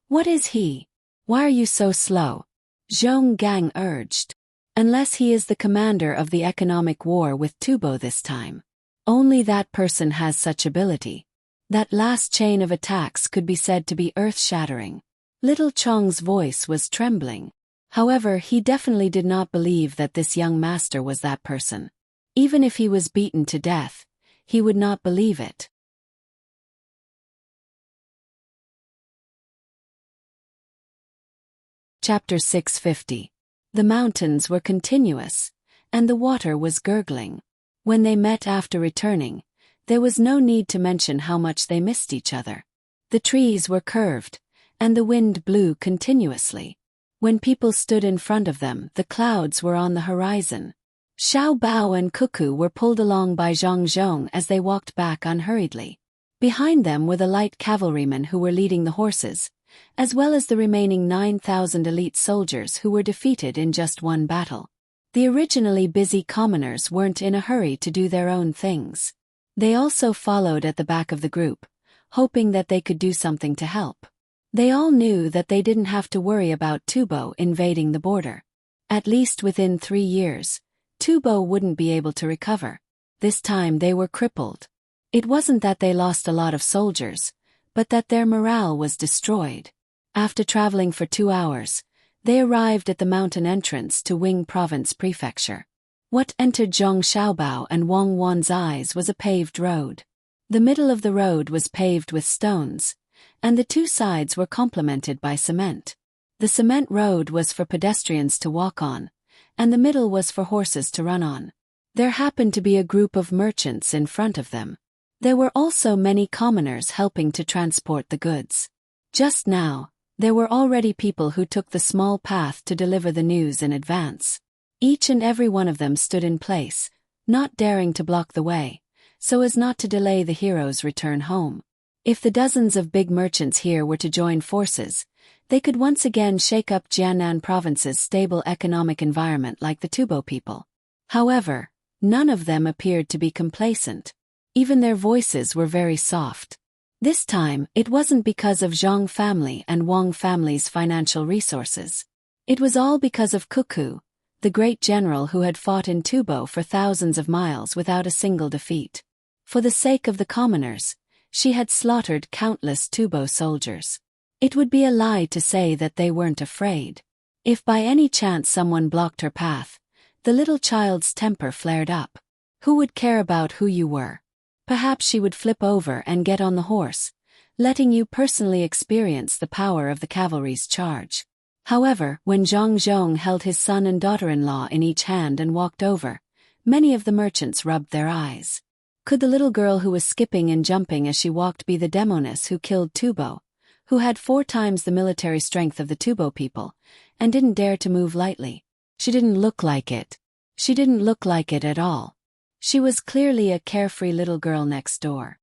What is he? Why are you so slow? Zhong Gang urged. Unless he is the commander of the economic war with Tubo this time. Only that person has such ability. That last chain of attacks could be said to be earth-shattering. Little Chong's voice was trembling. However, he definitely did not believe that this young master was that person. Even if he was beaten to death, he would not believe it. Chapter 650. The mountains were continuous, and the water was gurgling. When they met after returning, there was no need to mention how much they missed each other. The trees were curved, and the wind blew continuously. When people stood in front of them, the clouds were on the horizon. Xiao Bao and Cuckoo were pulled along by Zhang Zhong as they walked back unhurriedly. Behind them were the light cavalrymen who were leading the horses, as well as the remaining 9,000 elite soldiers who were defeated in just one battle. The originally busy commoners weren't in a hurry to do their own things. They also followed at the back of the group, hoping that they could do something to help. They all knew that they didn't have to worry about Tubo invading the border. At least within 3 years, Tubo wouldn't be able to recover. This time they were crippled. It wasn't that they lost a lot of soldiers, but that their morale was destroyed. After traveling for 2 hours, they arrived at the mountain entrance to Wing Province Prefecture. What entered Zhong Xiaobao and Wang Wan's eyes was a paved road. The middle of the road was paved with stones, and the 2 sides were complemented by cement. The cement road was for pedestrians to walk on, and the middle was for horses to run on. There happened to be a group of merchants in front of them. There were also many commoners helping to transport the goods. Just now, there were already people who took the small path to deliver the news in advance. Each and every one of them stood in place, not daring to block the way, so as not to delay the hero's return home. If the dozens of big merchants here were to join forces, they could once again shake up Jiannan province's stable economic environment like the Tubo people. However, none of them appeared to be complacent. Even their voices were very soft. This time, it wasn't because of Zhang family and Wang family's financial resources. It was all because of Cuckoo, the great general who had fought in Tubo for thousands of miles without a single defeat. For the sake of the commoners, she had slaughtered countless Tubo soldiers. It would be a lie to say that they weren't afraid. If by any chance someone blocked her path, the little child's temper flared up. Who would care about who you were? Perhaps she would flip over and get on the horse, letting you personally experience the power of the cavalry's charge. However, when Zhang Zhong held his son and daughter-in-law in each hand and walked over, many of the merchants rubbed their eyes. Could the little girl who was skipping and jumping as she walked be the demoness who killed Tubo, who had 4 times the military strength of the Tubo people, and didn't dare to move lightly? She didn't look like it. She didn't look like it at all. She was clearly a carefree little girl next door.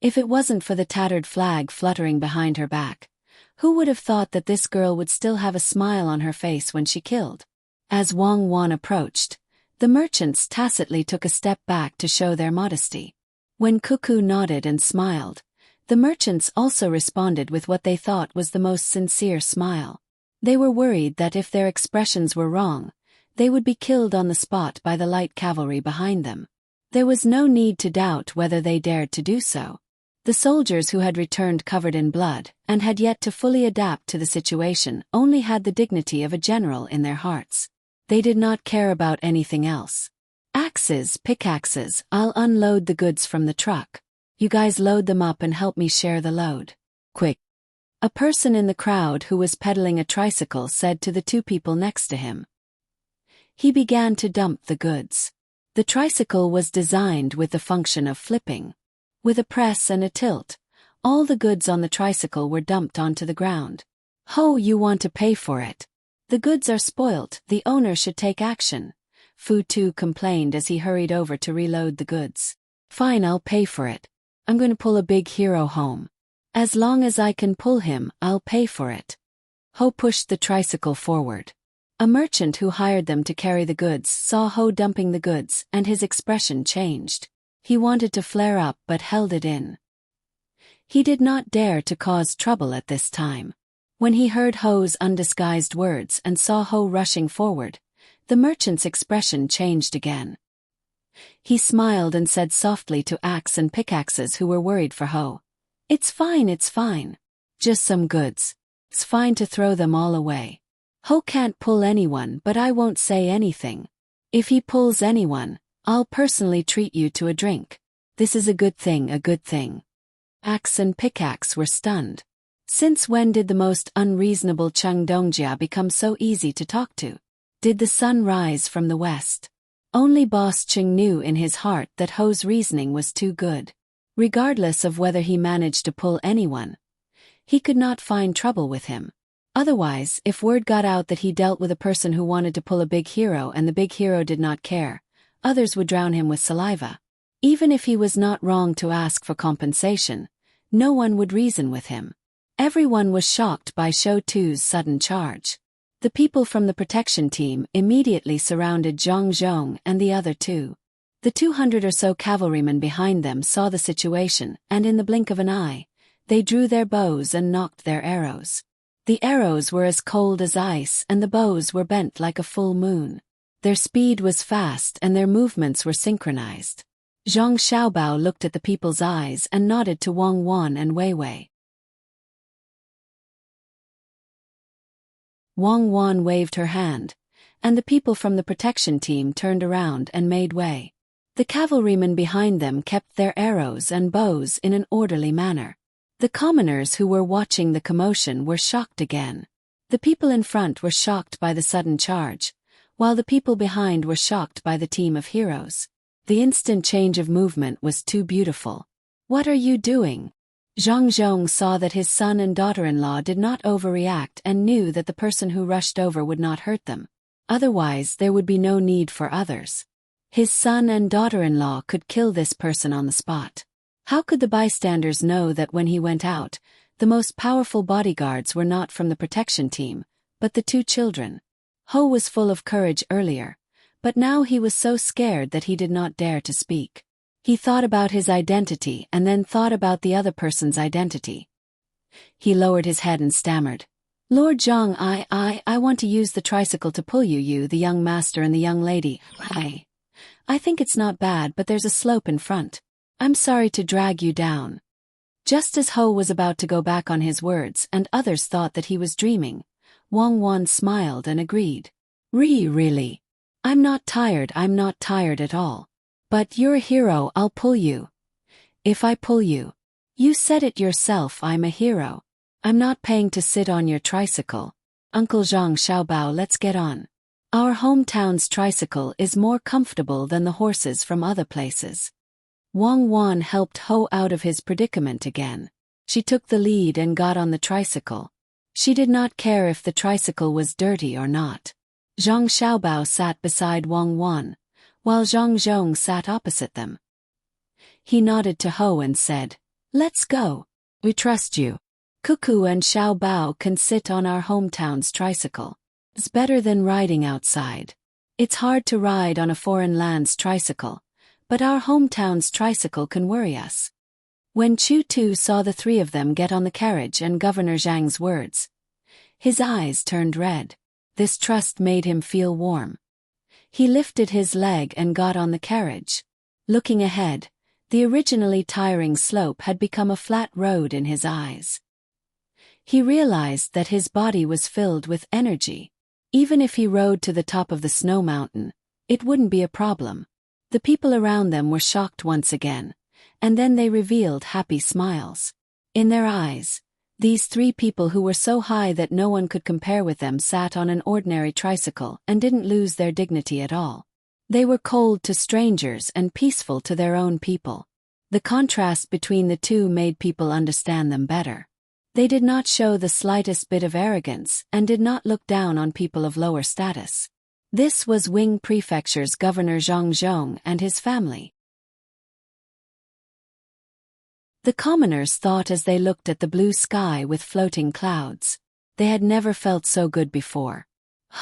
If it wasn't for the tattered flag fluttering behind her back, who would have thought that this girl would still have a smile on her face when she killed? As Wang Wan approached, the merchants tacitly took a step back to show their modesty. When Cuckoo nodded and smiled, the merchants also responded with what they thought was the most sincere smile. They were worried that if their expressions were wrong, they would be killed on the spot by the light cavalry behind them. There was no need to doubt whether they dared to do so. The soldiers who had returned covered in blood and had yet to fully adapt to the situation only had the dignity of a general in their hearts. They did not care about anything else. Axes, pickaxes, I'll unload the goods from the truck. You guys load them up and help me share the load. Quick. A person in the crowd who was pedaling a tricycle said to the two people next to him. He began to dump the goods. The tricycle was designed with the function of flipping. With a press and a tilt, all the goods on the tricycle were dumped onto the ground. Ho, you want to pay for it. The goods are spoilt, the owner should take action. Fu Tu complained as he hurried over to reload the goods. Fine, I'll pay for it. I'm going to pull a big hero home. As long as I can pull him, I'll pay for it. Ho pushed the tricycle forward. A merchant who hired them to carry the goods saw Ho dumping the goods and his expression changed. He wanted to flare up but held it in. He did not dare to cause trouble at this time. When he heard Ho's undisguised words and saw Ho rushing forward, the merchant's expression changed again. He smiled and said softly to Axe and Pickaxes who were worried for Ho. It's fine, it's fine. Just some goods. It's fine to throw them all away. Ho can't pull anyone, but I won't say anything. If he pulls anyone, I'll personally treat you to a drink. This is a good thing, a good thing. Axe and Pickaxe were stunned. Since when did the most unreasonable Chung Dongjia become so easy to talk to? Did the sun rise from the west? Only Boss Chung knew in his heart that Ho's reasoning was too good. Regardless of whether he managed to pull anyone, he could not find trouble with him. Otherwise, if word got out that he dealt with a person who wanted to pull a big hero and the big hero did not care, others would drown him with saliva. Even if he was not wrong to ask for compensation, no one would reason with him. Everyone was shocked by Shou Tu's sudden charge. The people from the protection team immediately surrounded Zhang Zhong and the other two. The 200 or so cavalrymen behind them saw the situation, and in the blink of an eye, they drew their bows and nocked their arrows. The arrows were as cold as ice and the bows were bent like a full moon. Their speed was fast and their movements were synchronized. Zhang Xiaobao looked at the people's eyes and nodded to Wang Wan and Wei Wei. Wang Wan waved her hand, and the people from the protection team turned around and made way. The cavalrymen behind them kept their arrows and bows in an orderly manner. The commoners who were watching the commotion were shocked again. The people in front were shocked by the sudden charge, while the people behind were shocked by the team of heroes. The instant change of movement was too beautiful. What are you doing? Zhang Zhong saw that his son and daughter-in-law did not overreact and knew that the person who rushed over would not hurt them. Otherwise, there would be no need for others. His son and daughter-in-law could kill this person on the spot. How could the bystanders know that when he went out, the most powerful bodyguards were not from the protection team, but the two children? Ho was full of courage earlier, but now he was so scared that he did not dare to speak. He thought about his identity and then thought about the other person's identity. He lowered his head and stammered. Lord Zhang, I want to use the tricycle to pull you, the young master and the young lady. I think it's not bad, but there's a slope in front. I'm sorry to drag you down. Just as Ho was about to go back on his words and others thought that he was dreaming, Wang Wan smiled and agreed. Really? I'm not tired at all. But you're a hero, I'll pull you. If I pull you. You said it yourself, I'm a hero. I'm not paying to sit on your tricycle. Uncle Zhang Xiaobao, let's get on. Our hometown's tricycle is more comfortable than the horses from other places. Wang Wan helped Ho out of his predicament again. She took the lead and got on the tricycle. She did not care if the tricycle was dirty or not. Zhang Xiaobao sat beside Wang Wan, while Zhang Zhong sat opposite them. He nodded to Ho and said, Let's go. We trust you. Cuckoo and Xiao Bao can sit on our hometown's tricycle. It's better than riding outside. It's hard to ride on a foreign land's tricycle, but our hometown's tricycle can worry us. When Chu Tu saw the three of them get on the carriage and Governor Zhang's words, his eyes turned red. This trust made him feel warm. He lifted his leg and got on the carriage. Looking ahead, the originally tiring slope had become a flat road in his eyes. He realized that his body was filled with energy. Even if he rode to the top of the snow mountain, it wouldn't be a problem. The people around them were shocked once again, and then they revealed happy smiles. In their eyes, these three people who were so high that no one could compare with them sat on an ordinary tricycle and didn't lose their dignity at all. They were cold to strangers and peaceful to their own people. The contrast between the two made people understand them better. They did not show the slightest bit of arrogance and did not look down on people of lower status. This was Wing Prefecture's Governor Zhang Zhong and his family. The commoners thought as they looked at the blue sky with floating clouds. They had never felt so good before.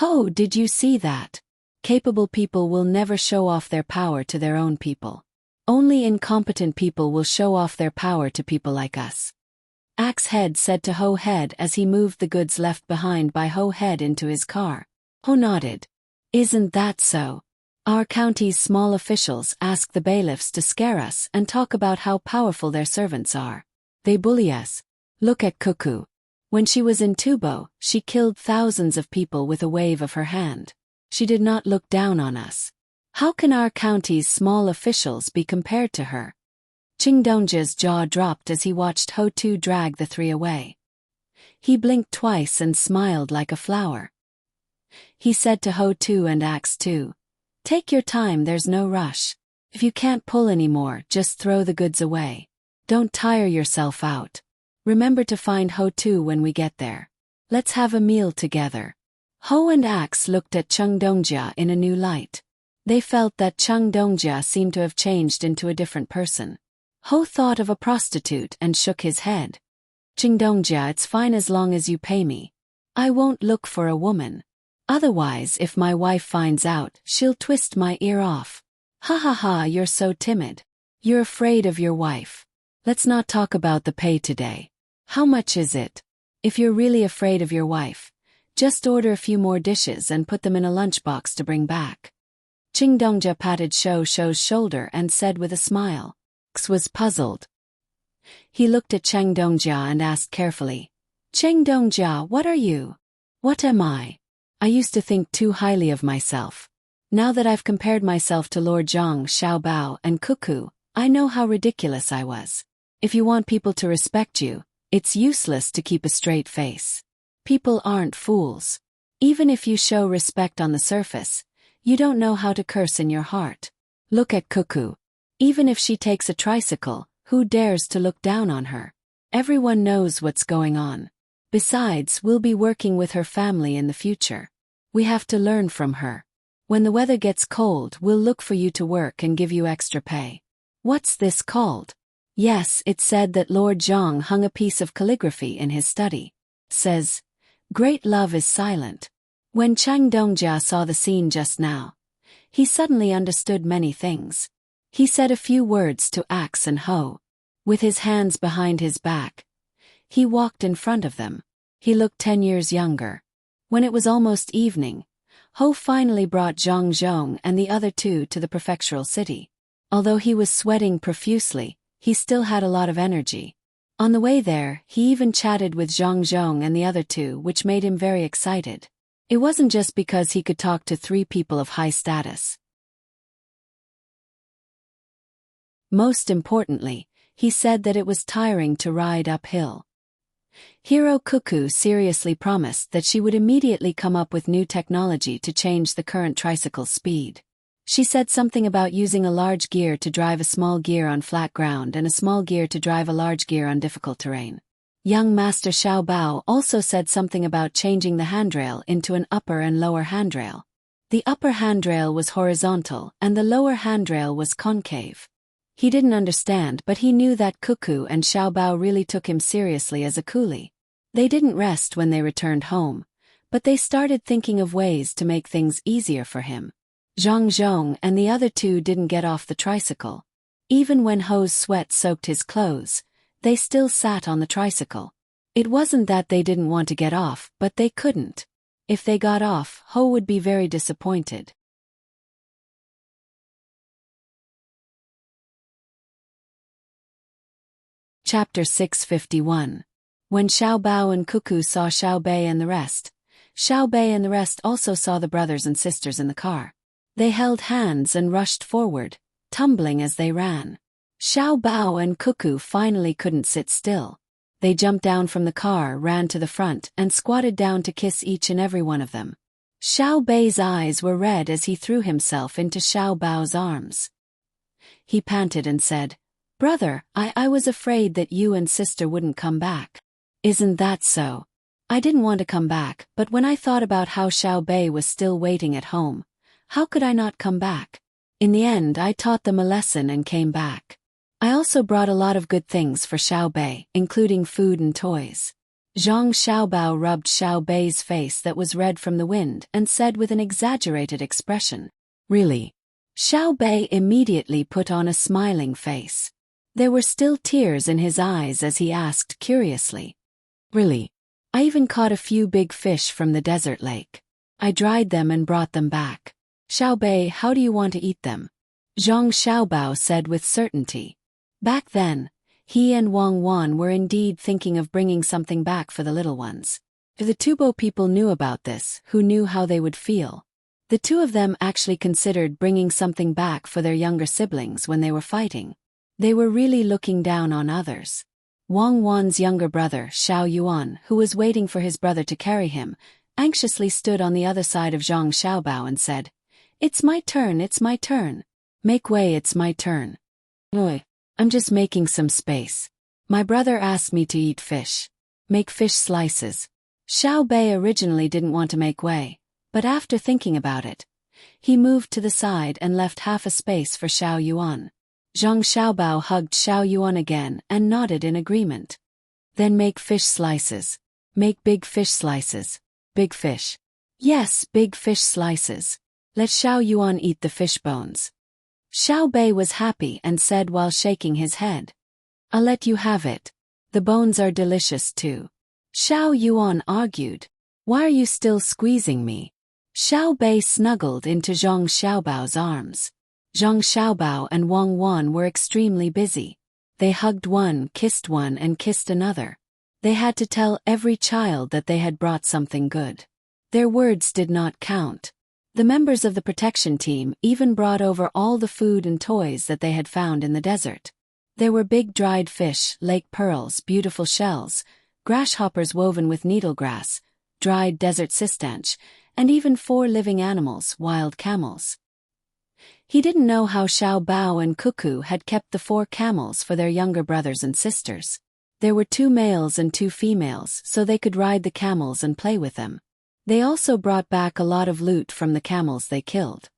"Oh, did you see that? Capable people will never show off their power to their own people. Only incompetent people will show off their power to people like us." Axe Head said to Ho Head as he moved the goods left behind by Ho Head into his car. Ho nodded. "Isn't that so? Our county's small officials ask the bailiffs to scare us and talk about how powerful their servants are. They bully us. Look at Cuckoo. When she was in Tubo, she killed thousands of people with a wave of her hand. She did not look down on us. How can our county's small officials be compared to her?" Qingdongjia's jaw dropped as he watched Ho Tu drag the three away. He blinked twice and smiled like a flower. He said to Ho Tu and Axe Tu, "Take your time, there's no rush. If you can't pull anymore, just throw the goods away. Don't tire yourself out. Remember to find Ho Tu when we get there. Let's have a meal together." Ho and Axe looked at Qingdongjia in a new light. They felt that Qingdongjia seemed to have changed into a different person. Ho thought of a prostitute and shook his head. "Qingdongjia, it's fine as long as you pay me. I won't look for a woman. Otherwise, if my wife finds out, she'll twist my ear off." "Ha ha ha, you're so timid. You're afraid of your wife. Let's not talk about the pay today. How much is it? If you're really afraid of your wife, just order a few more dishes and put them in a lunchbox to bring back." Qingdongjia patted Shou's shoulder and said with a smile. X was puzzled. He looked at Qingdongjia and asked carefully, "Qingdongjia, what are you? What am I? I used to think too highly of myself. Now that I've compared myself to Lord Zhang, Xiao Bao, and Cuckoo, I know how ridiculous I was. If you want people to respect you, it's useless to keep a straight face. People aren't fools. Even if you show respect on the surface, you don't know how to curse in your heart. Look at Cuckoo. Even if she takes a tricycle, who dares to look down on her? Everyone knows what's going on. Besides, we'll be working with her family in the future. We have to learn from her. When the weather gets cold, we'll look for you to work and give you extra pay." "What's this called?" "Yes, it said that Lord Zhang hung a piece of calligraphy in his study. Says, 'Great love is silent.'" When Qingdongjia saw the scene just now, he suddenly understood many things. He said a few words to Axe and Ho. With his hands behind his back, he walked in front of them. He looked 10 years younger. When it was almost evening, Ho finally brought Zhang Zhong and the other two to the prefectural city. Although he was sweating profusely, he still had a lot of energy. On the way there, he even chatted with Zhang Zhong and the other two, which made him very excited. It wasn't just because he could talk to three people of high status. Most importantly, he said that it was tiring to ride uphill. Hero Cuckoo seriously promised that she would immediately come up with new technology to change the current tricycle's speed. She said something about using a large gear to drive a small gear on flat ground and a small gear to drive a large gear on difficult terrain. Young Master Xiao Bao also said something about changing the handrail into an upper and lower handrail. The upper handrail was horizontal and the lower handrail was concave. He didn't understand, but he knew that Cuckoo and Xiaobao really took him seriously as a coolie. They didn't rest when they returned home, but they started thinking of ways to make things easier for him. Zhang Zhong and the other two didn't get off the tricycle. Even when Ho's sweat soaked his clothes, they still sat on the tricycle. It wasn't that they didn't want to get off, but they couldn't. If they got off, Ho would be very disappointed. Chapter 651. When Xiaobao and Cuckoo saw Xiaobei and the rest, Xiaobei and the rest also saw the brothers and sisters in the car. They held hands and rushed forward, tumbling as they ran. Xiaobao and Cuckoo finally couldn't sit still. They jumped down from the car, ran to the front, and squatted down to kiss each and every one of them. Xiaobei's eyes were red as he threw himself into Xiaobao's arms. He panted and said, "Brother, I was afraid that you and sister wouldn't come back." "Isn't that so? I didn't want to come back, but when I thought about how Xiaobei was still waiting at home, how could I not come back? In the end, I taught them a lesson and came back. I also brought a lot of good things for Xiaobei, including food and toys." Zhang Xiaobao rubbed Xiaobei's face that was red from the wind and said with an exaggerated expression, "Really?" Xiaobei immediately put on a smiling face. There were still tears in his eyes as he asked curiously, "Really? I even caught a few big fish from the desert lake. I dried them and brought them back. Xiaobei, how do you want to eat them?" Zhang Xiaobao said with certainty. Back then, he and Wang Wan were indeed thinking of bringing something back for the little ones. If the Tubo people knew about this, who knew how they would feel? The two of them actually considered bringing something back for their younger siblings when they were fighting. They were really looking down on others. Wang Wan's younger brother, Xiao Yuan, who was waiting for his brother to carry him, anxiously stood on the other side of Zhang Xiaobao and said, "It's my turn, it's my turn. Make way, it's my turn. Oi, I'm just making some space. My brother asked me to eat fish. Make fish slices." Xiaobei originally didn't want to make way, but after thinking about it, he moved to the side and left half a space for Xiao Yuan. Zhang Xiaobao hugged Xiao Yuan again and nodded in agreement. "Then make fish slices. Make big fish slices. Big fish. Yes, big fish slices. Let Xiao Yuan eat the fish bones." Xiaobei was happy and said while shaking his head, "I'll let you have it. The bones are delicious too." Xiao Yuan argued, "Why are you still squeezing me?" Xiaobei snuggled into Zhang Xiaobao's arms. Zhang Xiaobao and Wang Wan were extremely busy. They hugged one, kissed another. They had to tell every child that they had brought something good. Their words did not count. The members of the protection team even brought over all the food and toys that they had found in the desert. There were big dried fish, lake pearls, beautiful shells, grasshoppers woven with needlegrass, dried desert sistanch, and even 4 living animals, wild camels. He didn't know how Xiaobao and Cuckoo had kept the 4 camels for their younger brothers and sisters. There were 2 males and 2 females, so they could ride the camels and play with them. They also brought back a lot of loot from the camels they killed.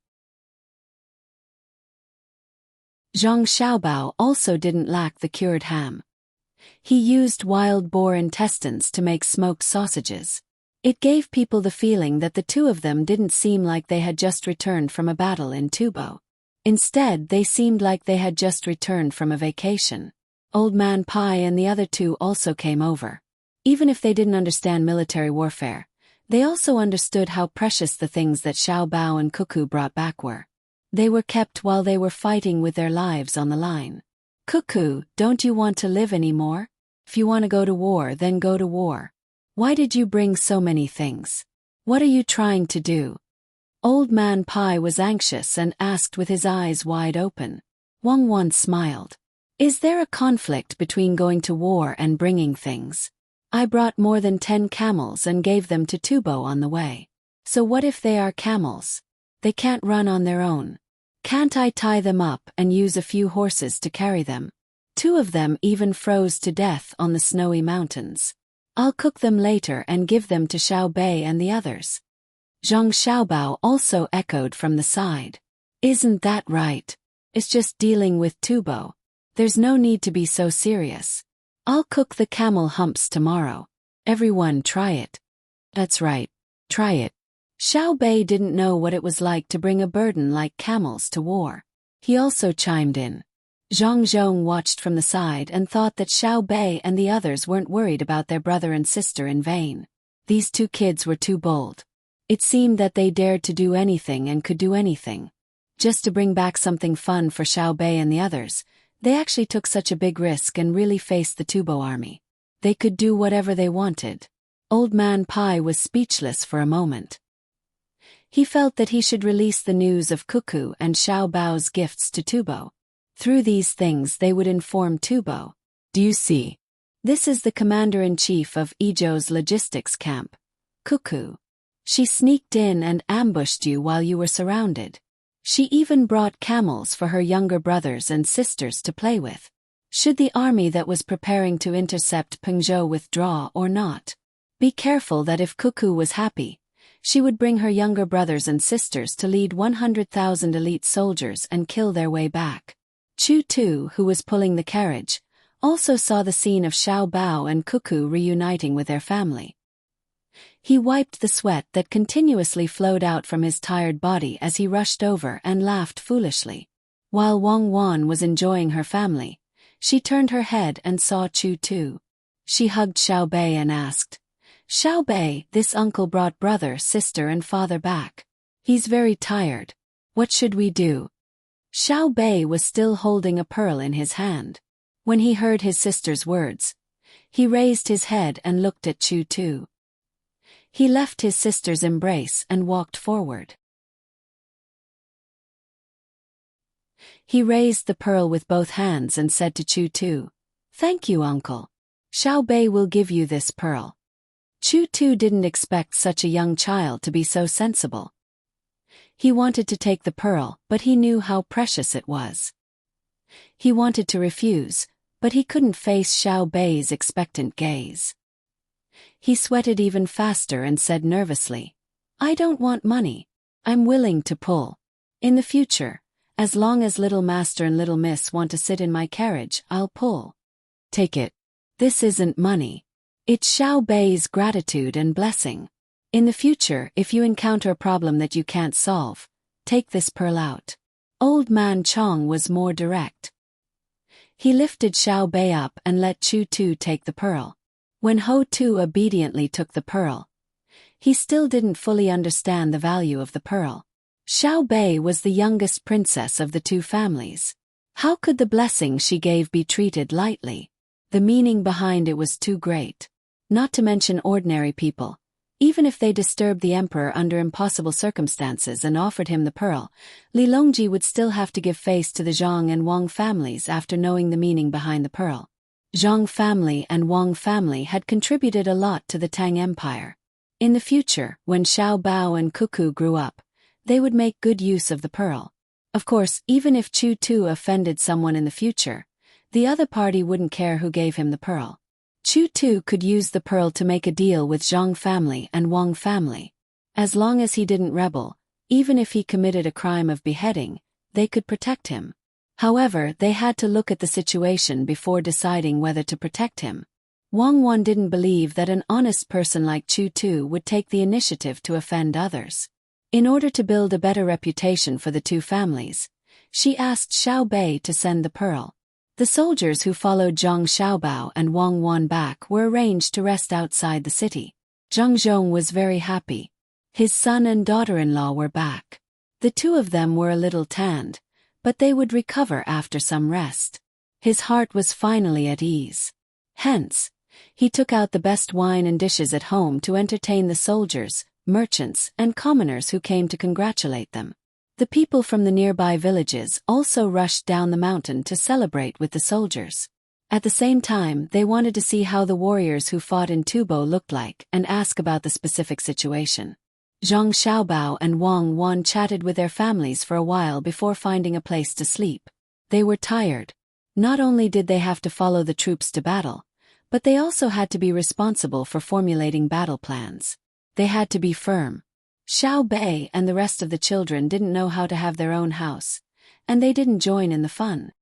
Zhang Xiaobao also didn't lack the cured ham. He used wild boar intestines to make smoked sausages. It gave people the feeling that the two of them didn't seem like they had just returned from a battle in Tubo. Instead, they seemed like they had just returned from a vacation. Old Man Pai and the other two also came over. Even if they didn't understand military warfare, they also understood how precious the things that Xiaobao and Cuckoo brought back were. They were kept while they were fighting with their lives on the line. "Cuckoo, don't you want to live anymore? If you want to go to war, then go to war. Why did you bring so many things? What are you trying to do?" Old Man Pai was anxious and asked with his eyes wide open. Wang Wan smiled. "Is there a conflict between going to war and bringing things? I brought more than 10 camels and gave them to Tubo on the way. So what if they are camels? They can't run on their own. Can't I tie them up and use a few horses to carry them? 2 of them even froze to death on the snowy mountains. I'll cook them later and give them to Xiaobei and the others." Zhang Xiaobao also echoed from the side. "Isn't that right? It's just dealing with tubo. There's no need to be so serious. I'll cook the camel humps tomorrow. Everyone try it. That's right. Try it. Xiao Bei didn't know what it was like to bring a burden like camels to war. He also chimed in. Zhang Zhong watched from the side and thought that Xiao Bei and the others weren't worried about their brother and sister in vain. These two kids were too bold. It seemed that they dared to do anything and could do anything. Just to bring back something fun for Xiao Bei and the others, they actually took such a big risk and really faced the Tubo army. They could do whatever they wanted. Old Man Pai was speechless for a moment. He felt that he should release the news of Cuckoo and Xiao Bao's gifts to Tubo. Through these things they would inform Tubo. Do you see? This is the commander-in-chief of Izhou's logistics camp. Cuckoo. She sneaked in and ambushed you while you were surrounded. She even brought camels for her younger brothers and sisters to play with. Should the army that was preparing to intercept Pengzhou withdraw or not? Be careful that if Cuckoo was happy, she would bring her younger brothers and sisters to lead 100,000 elite soldiers and kill their way back. Chu Tu, who was pulling the carriage, also saw the scene of Xiao Bao and Cuckoo reuniting with their family. He wiped the sweat that continuously flowed out from his tired body as he rushed over and laughed foolishly. While Wang Wan was enjoying her family, she turned her head and saw Chu Tu. She hugged Xiao Bei and asked, Xiao Bei, this uncle brought brother, sister and father back. He's very tired. What should we do? Xiao Bei was still holding a pearl in his hand. When he heard his sister's words, he raised his head and looked at Chu Tu. He left his sister's embrace and walked forward. He raised the pearl with both hands and said to Chu Tu, Thank you, uncle. Xiao Bei will give you this pearl. Chu Tu didn't expect such a young child to be so sensible. He wanted to take the pearl, but he knew how precious it was. He wanted to refuse, but he couldn't face Xiao Bei's expectant gaze. He sweated even faster and said nervously, I don't want money. I'm willing to pull. In the future, as long as Little Master and Little Miss want to sit in my carriage, I'll pull. Take it. This isn't money. It's Xiao Bei's gratitude and blessing. In the future, if you encounter a problem that you can't solve, take this pearl out. Old Man Chong was more direct. He lifted Xiao Bei up and let Chu Tu take the pearl. When Ho Tu obediently took the pearl, he still didn't fully understand the value of the pearl. Xiao Bei was the youngest princess of the two families. How could the blessing she gave be treated lightly? The meaning behind it was too great. Not to mention ordinary people. Even if they disturbed the emperor under impossible circumstances and offered him the pearl, Li Longji would still have to give face to the Zhang and Wang families after knowing the meaning behind the pearl. Zhang family and Wang family had contributed a lot to the Tang Empire. In the future, when Xiao Bao and Cuckoo grew up, they would make good use of the pearl. Of course, even if Chu Tu offended someone in the future, the other party wouldn't care who gave him the pearl. Chu Tu could use the pearl to make a deal with Zhang family and Wang family. As long as he didn't rebel, even if he committed a crime of beheading, they could protect him. However, they had to look at the situation before deciding whether to protect him. Wang Wan didn't believe that an honest person like Chu Tu would take the initiative to offend others. In order to build a better reputation for the two families, she asked Xiao Bei to send the pearl. The soldiers who followed Zhang Xiaobao and Wang Wan back were arranged to rest outside the city. Zhang Zhong was very happy. His son and daughter-in-law were back. The two of them were a little tanned, but they would recover after some rest. His heart was finally at ease. Hence, he took out the best wine and dishes at home to entertain the soldiers, merchants, and commoners who came to congratulate them. The people from the nearby villages also rushed down the mountain to celebrate with the soldiers. At the same time, they wanted to see how the warriors who fought in Tubo looked like and ask about the specific situation. Zhang Xiaobao and Wang Wan chatted with their families for a while before finding a place to sleep. They were tired. Not only did they have to follow the troops to battle, but they also had to be responsible for formulating battle plans. They had to be firm. Xiao Bei and the rest of the children didn't know how to have their own house. and they didn't join in the fun.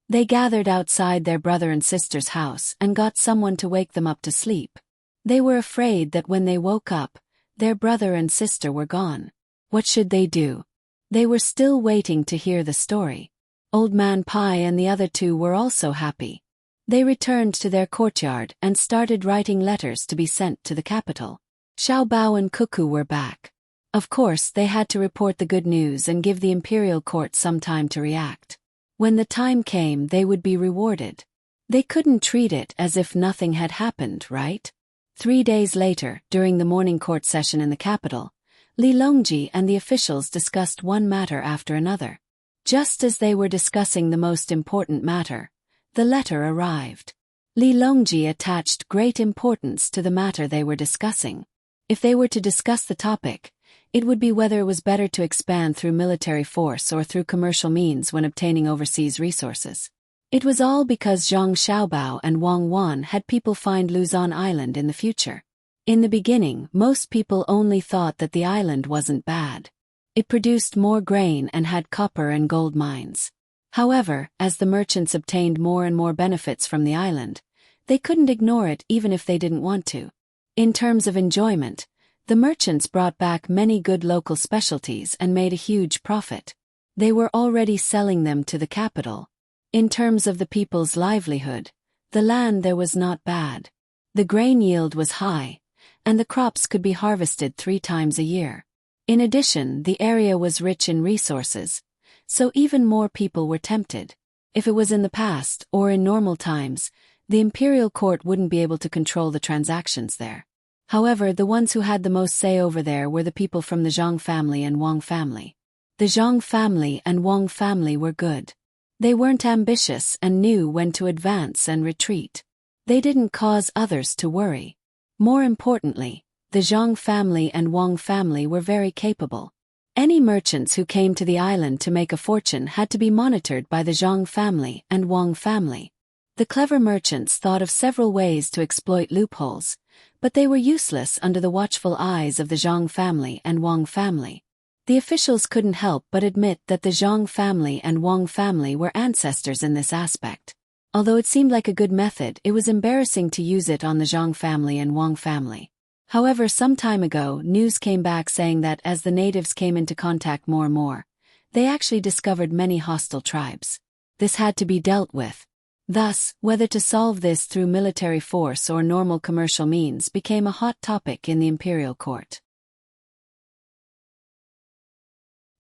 They gathered outside their brother and sister's house and got someone to wake them up to sleep. They were afraid that when they woke up, their brother and sister were gone. What should they do? They were still waiting to hear the story. Old Man Pai and the other two were also happy. They returned to their courtyard and started writing letters to be sent to the capital. Xiao Bao and Cuckoo were back. Of course, they had to report the good news and give the imperial court some time to react. When the time came, they would be rewarded. They couldn't treat it as if nothing had happened, right? 3 days later, during the morning court session in the capital, Li Longji and the officials discussed one matter after another. Just as they were discussing the most important matter, the letter arrived. Li Longji attached great importance to the matter they were discussing. If they were to discuss the topic, it would be whether it was better to expand through military force or through commercial means when obtaining overseas resources. It was all because Zhang Xiaobao and Wang Wan had people find Luzon Island in the future. In the beginning, most people only thought that the island wasn't bad. It produced more grain and had copper and gold mines. However, as the merchants obtained more and more benefits from the island, they couldn't ignore it even if they didn't want to. In terms of enjoyment, the merchants brought back many good local specialties and made a huge profit. They were already selling them to the capital. In terms of the people's livelihood, the land there was not bad. The grain yield was high, and the crops could be harvested 3 times a year. In addition, the area was rich in resources, so even more people were tempted. If it was in the past or in normal times, the imperial court wouldn't be able to control the transactions there. However, the ones who had the most say over there were the people from the Zhang family and Wang family. The Zhang family and Wang family were good. They weren't ambitious and knew when to advance and retreat. They didn't cause others to worry. More importantly, the Zhang family and Wang family were very capable. Any merchants who came to the island to make a fortune had to be monitored by the Zhang family and Wang family. The clever merchants thought of several ways to exploit loopholes, but they were useless under the watchful eyes of the Zhang family and Wang family. The officials couldn't help but admit that the Zhang family and Wang family were ancestors in this aspect. Although it seemed like a good method, it was embarrassing to use it on the Zhang family and Wang family. However, some time ago, news came back saying that as the natives came into contact more and more, they actually discovered many hostile tribes. This had to be dealt with. Thus, whether to solve this through military force or normal commercial means became a hot topic in the imperial court.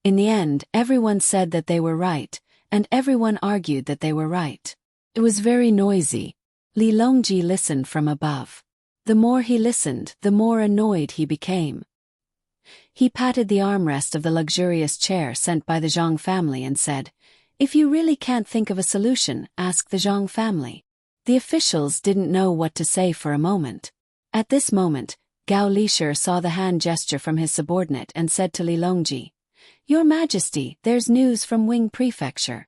In the end, everyone said that they were right, and everyone argued that they were right. It was very noisy. Li Longji listened from above. The more he listened, the more annoyed he became. He patted the armrest of the luxurious chair sent by the Zhang family and said, "If you really can't think of a solution, ask the Zhang family." The officials didn't know what to say for a moment. At this moment, Gao Lishir saw the hand gesture from his subordinate and said to Li Longji, "Your Majesty, there's news from Wing Prefecture."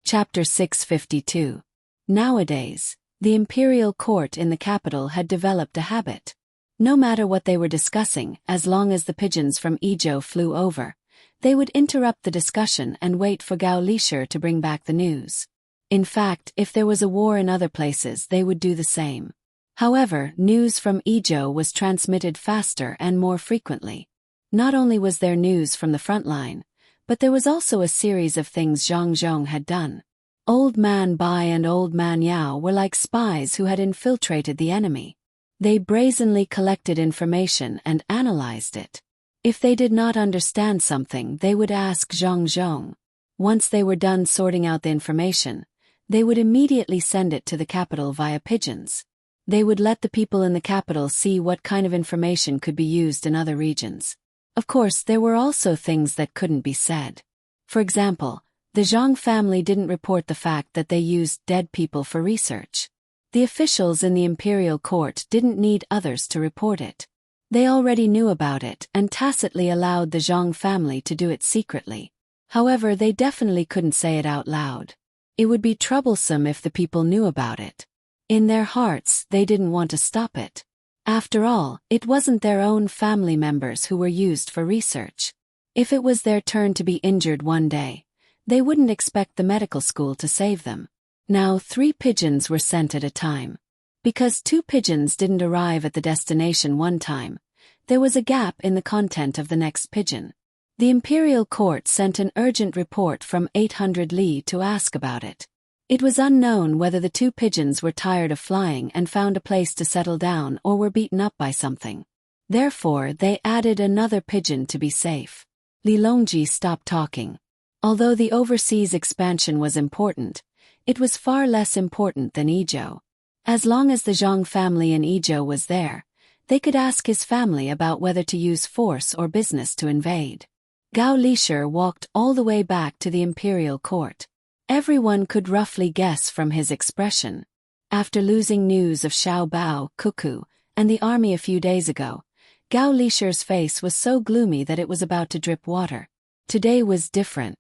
Chapter 652. Nowadays, the imperial court in the capital had developed a habit. No matter what they were discussing, as long as the pigeons from Izhou flew over, they would interrupt the discussion and wait for Gao Lishir to bring back the news. In fact, if there was a war in other places, they would do the same. However, news from Izhou was transmitted faster and more frequently. Not only was there news from the front line, but there was also a series of things Zhang Zhong had done. Old Man Bai and Old Man Yao were like spies who had infiltrated the enemy. They brazenly collected information and analyzed it. If they did not understand something, they would ask Zhang Zhong. Once they were done sorting out the information, they would immediately send it to the capital via pigeons. They would let the people in the capital see what kind of information could be used in other regions. Of course, there were also things that couldn't be said. For example, the Zhang family didn't report the fact that they used dead people for research. The officials in the imperial court didn't need others to report it. They already knew about it and tacitly allowed the Zhang family to do it secretly. However, they definitely couldn't say it out loud. It would be troublesome if the people knew about it. In their hearts, they didn't want to stop it. After all, it wasn't their own family members who were used for research. If it was their turn to be injured one day, they wouldn't expect the medical school to save them. Now 3 pigeons were sent at a time. Because 2 pigeons didn't arrive at the destination one time, there was a gap in the content of the next pigeon. The imperial court sent an urgent report from 800 Li to ask about it. It was unknown whether the 2 pigeons were tired of flying and found a place to settle down or were beaten up by something. Therefore, they added another pigeon to be safe. Li Longji stopped talking. Although the overseas expansion was important, it was far less important than Izhou. As long as the Zhang family in Izhou was there, they could ask his family about whether to use force or business to invade. Gao Lisher walked all the way back to the imperial court. Everyone could roughly guess from his expression. After losing news of Xiao Bao, Cuckoo, and the army a few days ago, Gao Lisher's face was so gloomy that it was about to drip water. Today was different.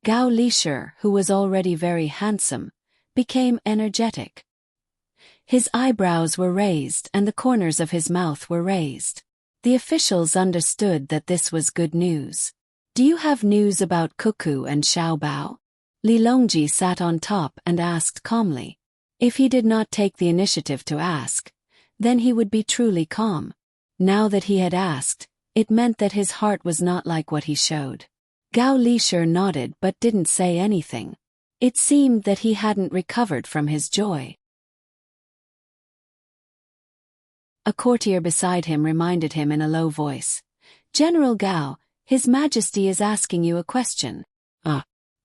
Gao Lisher, who was already very handsome, became energetic. His eyebrows were raised and the corners of his mouth were raised. The officials understood that this was good news. "Do you have news about Cuckoo and Xiao Bao?" Li Longji sat on top and asked calmly. If he did not take the initiative to ask, then he would be truly calm. Now that he had asked, it meant that his heart was not like what he showed. Gao Lisher nodded but didn't say anything. It seemed that he hadn't recovered from his joy. A courtier beside him reminded him in a low voice. "General Gao, His Majesty is asking you a question."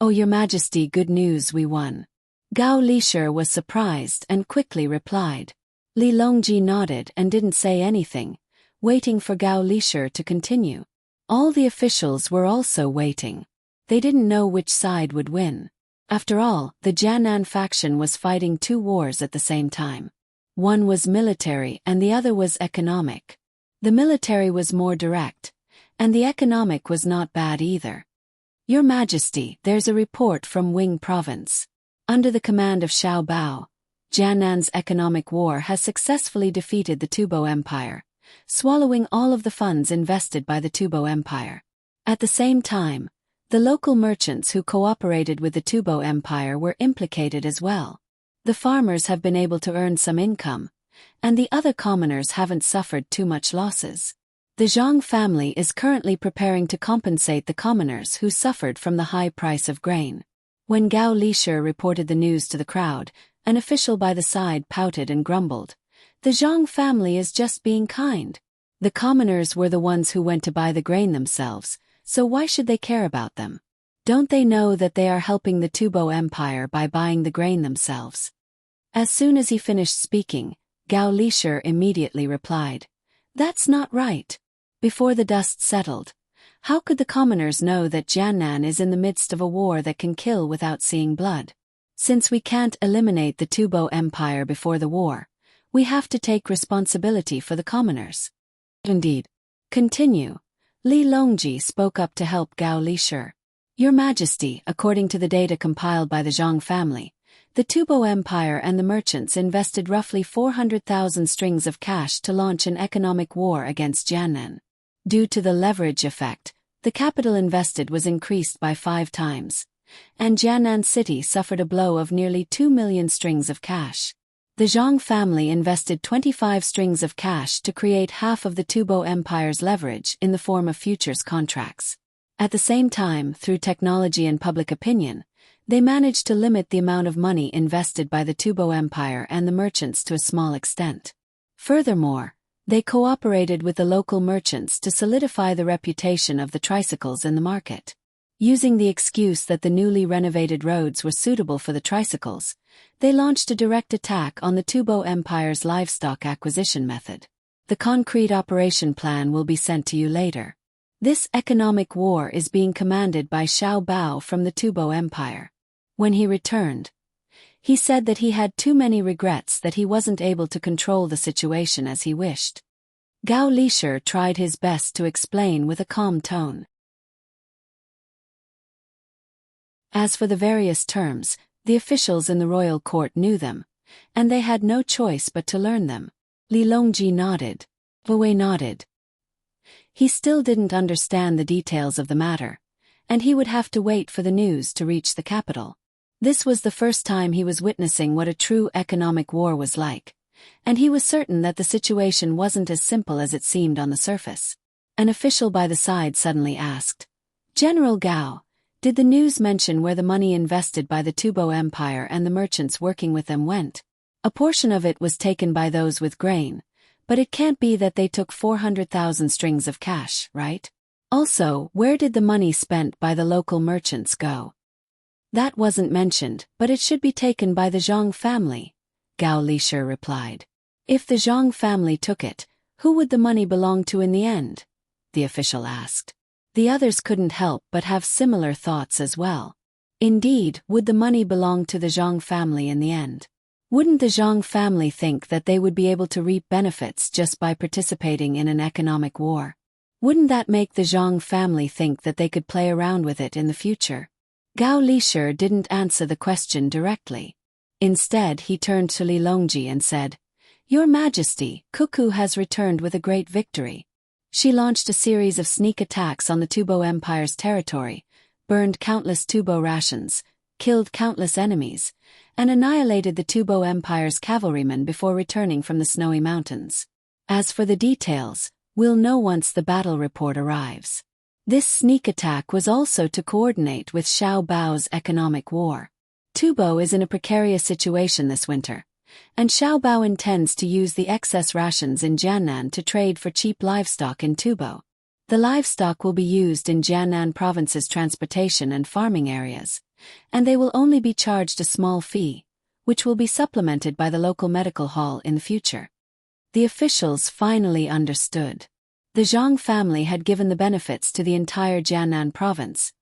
Oh, Your Majesty, good news, we won." Gao Lisher was surprised and quickly replied. Li Longji nodded and didn't say anything, waiting for Gao Lisher to continue. All the officials were also waiting. They didn't know which side would win. After all, the Jianan faction was fighting 2 wars at the same time. One was military and the other was economic. The military was more direct, and the economic was not bad either. "Your Majesty, there's a report from Wing Province. Under the command of Xiao Bao, Jianan's economic war has successfully defeated the Tubo Empire, swallowing all of the funds invested by the Tubo Empire. At the same time, the local merchants who cooperated with the Tubo Empire were implicated as well. The farmers have been able to earn some income, and the other commoners haven't suffered too much losses. The Zhang family is currently preparing to compensate the commoners who suffered from the high price of grain." When Gao Lisher reported the news to the crowd, an official by the side pouted and grumbled. "The Zhang family is just being kind. The commoners were the ones who went to buy the grain themselves, so why should they care about them? Don't they know that they are helping the Tubo Empire by buying the grain themselves?" As soon as he finished speaking, Gao Lisher immediately replied, "That's not right. Before the dust settled, how could the commoners know that Jianan is in the midst of a war that can kill without seeing blood? Since we can't eliminate the Tubo Empire before the war, we have to take responsibility for the commoners." "Indeed." "Continue." Li Longji spoke up to help Gao Lisher. "Your Majesty, according to the data compiled by the Zhang family, the Tubo Empire and the merchants invested roughly 400,000 strings of cash to launch an economic war against Jianan. Due to the leverage effect, the capital invested was increased by 5 times, and Jianan City suffered a blow of nearly 2 million strings of cash. The Zhang family invested 25 strings of cash to create half of the Tubo Empire's leverage in the form of futures contracts. At the same time, through technology and public opinion, they managed to limit the amount of money invested by the Tubo Empire and the merchants to a small extent. Furthermore, they cooperated with the local merchants to solidify the reputation of the tricycles in the market. Using the excuse that the newly renovated roads were suitable for the tricycles, they launched a direct attack on the Tubo Empire's livestock acquisition method. The concrete operation plan will be sent to you later. This economic war is being commanded by Xiao Bao from the Tubo Empire. When he returned, he said that he had too many regrets that he wasn't able to control the situation as he wished. Gao Lisher tried his best to explain with a calm tone. As for the various terms, the officials in the royal court knew them, and they had no choice but to learn them. Li Longji nodded. Wei nodded. He still didn't understand the details of the matter, and he would have to wait for the news to reach the capital. This was the first time he was witnessing what a true economic war was like, and he was certain that the situation wasn't as simple as it seemed on the surface. An official by the side suddenly asked, "General Gao, did the news mention where the money invested by the Tubo Empire and the merchants working with them went? A portion of it was taken by those with grain, but it can't be that they took 400,000 strings of cash, right? Also, where did the money spent by the local merchants go?" "That wasn't mentioned, but it should be taken by the Zhang family," Gao Lishir replied. "If the Zhang family took it, who would the money belong to in the end?" the official asked. The others couldn't help but have similar thoughts as well. Indeed, would the money belong to the Zhang family in the end? Wouldn't the Zhang family think that they would be able to reap benefits just by participating in an economic war? Wouldn't that make the Zhang family think that they could play around with it in the future? Gao Lishir didn't answer the question directly. Instead, he turned to Li Longji and said, "Your Majesty, Cuckoo has returned with a great victory. She launched a series of sneak attacks on the Tubo Empire's territory, burned countless Tubo rations, killed countless enemies, and annihilated the Tubo Empire's cavalrymen before returning from the snowy mountains. As for the details, we'll know once the battle report arrives." This sneak attack was also to coordinate with Xiao Bao's economic war. Tubo is in a precarious situation this winter, and Xiao Bao intends to use the excess rations in Jiannan to trade for cheap livestock in Tubo. The livestock will be used in Jiannan province's transportation and farming areas, and they will only be charged a small fee, which will be supplemented by the local medical hall in the future. The officials finally understood. The Zhang family had given the benefits to the entire Jiannan province,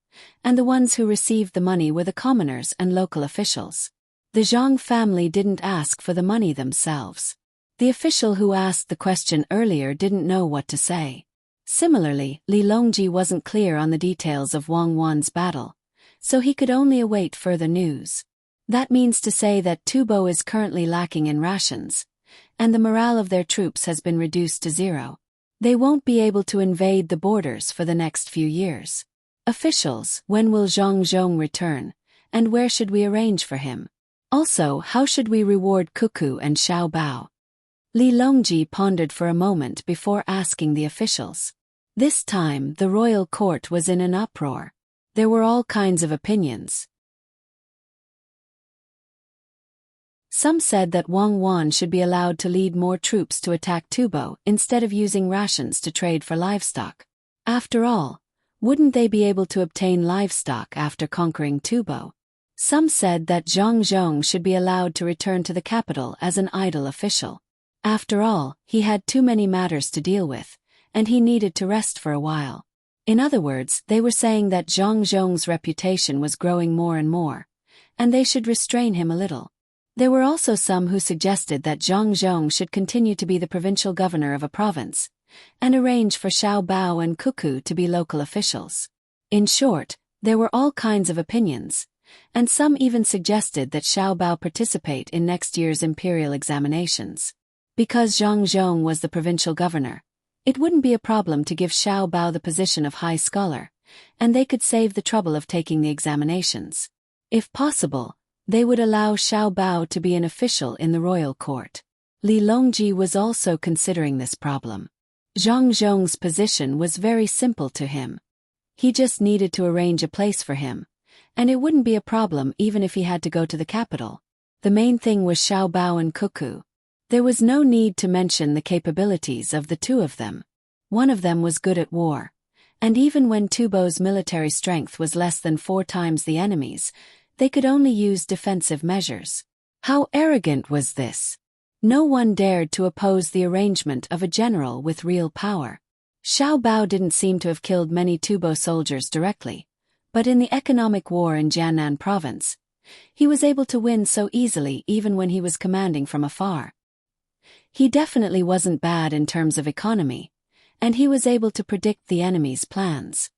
and the ones who received the money were the commoners and local officials. The Zhang family didn't ask for the money themselves. The official who asked the question earlier didn't know what to say. Similarly, Li Longji wasn't clear on the details of Wang Wan's battle, so he could only await further news. That means to say that Tubo is currently lacking in rations, and the morale of their troops has been reduced to zero. They won't be able to invade the borders for the next few years. Officials, when will Zhang Zhong return, and where should we arrange for him? Also, how should we reward Cuckoo and Xiao Bao? Li Longji pondered for a moment before asking the officials. This time, the royal court was in an uproar. There were all kinds of opinions. Some said that Wang Wan should be allowed to lead more troops to attack Tubo instead of using rations to trade for livestock. After all, wouldn't they be able to obtain livestock after conquering Tubo? Some said that Zhang Zhong should be allowed to return to the capital as an idle official. After all, he had too many matters to deal with, and he needed to rest for a while. In other words, they were saying that Zhang Zhong's reputation was growing more and more, and they should restrain him a little. There were also some who suggested that Zhang Zhong should continue to be the provincial governor of a province, and arrange for Xiao Bao and Cuckoo to be local officials. In short, there were all kinds of opinions, and some even suggested that Xiao Bao participate in next year's imperial examinations. Because Zhang Zhong was the provincial governor, it wouldn't be a problem to give Xiao Bao the position of high scholar, and they could save the trouble of taking the examinations. If possible, they would allow Xiao Bao to be an official in the royal court. Li Longji was also considering this problem. Zhang Zhong's position was very simple to him. He just needed to arrange a place for him, and it wouldn't be a problem even if he had to go to the capital. The main thing was Xiao Bao and Cuckoo. There was no need to mention the capabilities of the two of them. One of them was good at war, and even when Tubo's military strength was less than 4 times the enemy's, they could only use defensive measures. How arrogant was this? No one dared to oppose the arrangement of a general with real power. Xiao Bao didn't seem to have killed many Tubo soldiers directly, but in the economic war in Jiannan province, he was able to win so easily even when he was commanding from afar. He definitely wasn't bad in terms of economy, and he was able to predict the enemy's plans.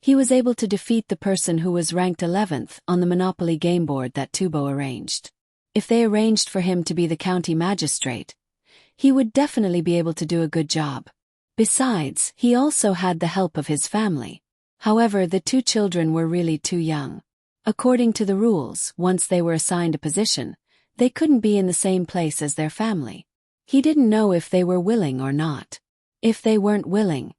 He was able to defeat the person who was ranked 11th on the Monopoly game board that Tubo arranged. If they arranged for him to be the county magistrate, he would definitely be able to do a good job. Besides, he also had the help of his family. However, the two children were really too young. According to the rules, once they were assigned a position, they couldn't be in the same place as their family. He didn't know if they were willing or not. If they weren't willing,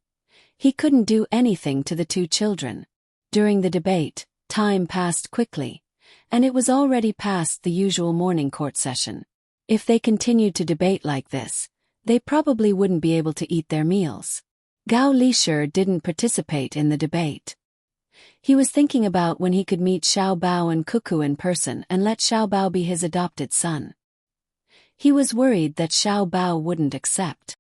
he couldn't do anything to the two children. During the debate, time passed quickly, and it was already past the usual morning court session. If they continued to debate like this, they probably wouldn't be able to eat their meals. Gao Lishir didn't participate in the debate. He was thinking about when he could meet Xiao Bao and Cuckoo in person and let Xiao Bao be his adopted son. He was worried that Xiao Bao wouldn't accept.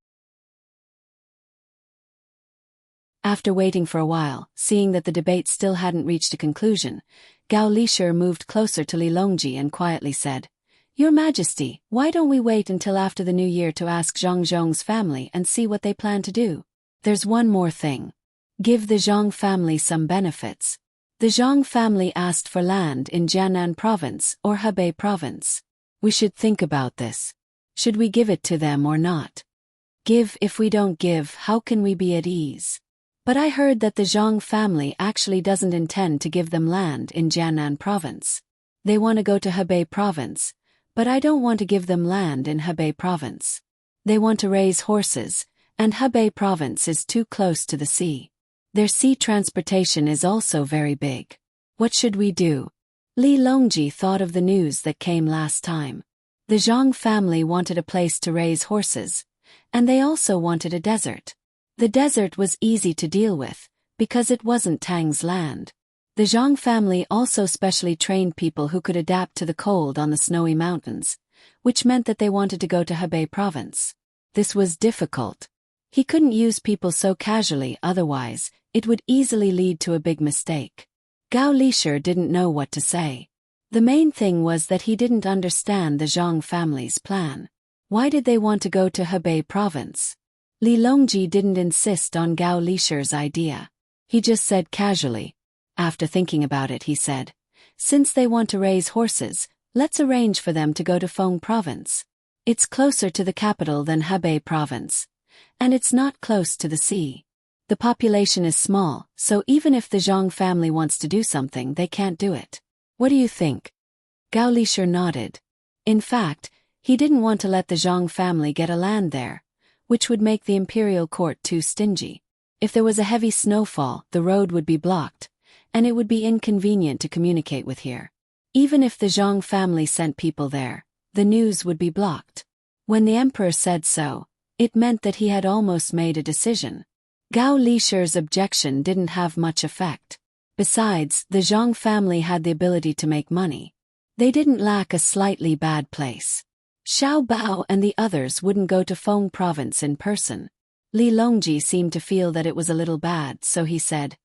After waiting for a while, seeing that the debate still hadn't reached a conclusion, Gao Lishir moved closer to Li Longji and quietly said, "Your Majesty, why don't we wait until after the new year to ask Zhang Zhong's family and see what they plan to do? There's one more thing. Give the Zhang family some benefits." The Zhang family asked for land in Jiangnan province or Hebei province. We should think about this. Should we give it to them or not? Give. If we don't give, how can we be at ease? But I heard that the Zhang family actually doesn't intend to give them land in Jiangnan province. They want to go to Hebei province, but I don't want to give them land in Hebei province. They want to raise horses, and Hebei province is too close to the sea. Their sea transportation is also very big. What should we do? Li Longji thought of the news that came last time. The Zhang family wanted a place to raise horses, and they also wanted a desert. The desert was easy to deal with, because it wasn't Tang's land. The Zhang family also specially trained people who could adapt to the cold on the snowy mountains, which meant that they wanted to go to Hebei province. This was difficult. He couldn't use people so casually, otherwise, it would easily lead to a big mistake. Gao Lishir didn't know what to say. The main thing was that he didn't understand the Zhang family's plan. Why did they want to go to Hebei province? Li Longji didn't insist on Gao Lishir's idea. He just said casually. After thinking about it, he said, "Since they want to raise horses, let's arrange for them to go to Feng province. It's closer to the capital than Hebei province, and it's not close to the sea. The population is small, so even if the Zhang family wants to do something, they can't do it. What do you think?" Gao Lishir nodded. In fact, he didn't want to let the Zhang family get a land there, which would make the imperial court too stingy. If there was a heavy snowfall, the road would be blocked, and it would be inconvenient to communicate with here. Even if the Zhang family sent people there, the news would be blocked. When the emperor said so, it meant that he had almost made a decision. Gao Lishir's objection didn't have much effect. Besides, the Zhang family had the ability to make money. They didn't lack a slightly bad place. Xiao Bao and the others wouldn't go to Feng province in person. Li Longji seemed to feel that it was a little bad, so he said,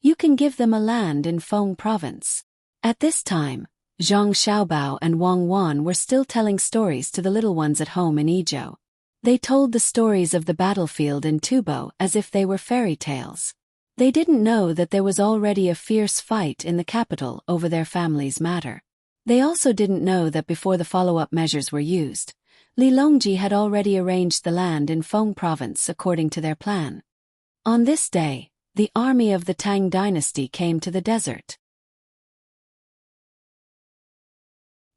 "You can give them a land in Feng province." At this time, Zhang Xiaobao and Wang Wan were still telling stories to the little ones at home in Izhou. They told the stories of the battlefield in Tubo as if they were fairy tales. They didn't know that there was already a fierce fight in the capital over their family's matter. They also didn't know that before the follow-up measures were used, Li Longji had already arranged the land in Feng province according to their plan. On this day, the army of the Tang dynasty came to the desert.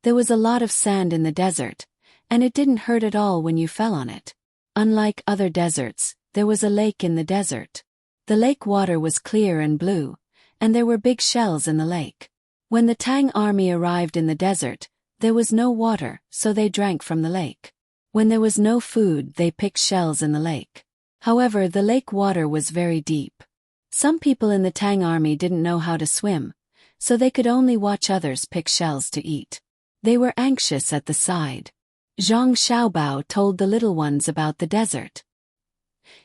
There was a lot of sand in the desert, and it didn't hurt at all when you fell on it. Unlike other deserts, there was a lake in the desert. The lake water was clear and blue, and there were big shells in the lake. When the Tang army arrived in the desert, there was no water, so they drank from the lake. When there was no food, they picked shells in the lake. However, the lake water was very deep. Some people in the Tang army didn't know how to swim, so they could only watch others pick shells to eat. They were anxious at the side. Zhang Xiaobao told the little ones about the desert.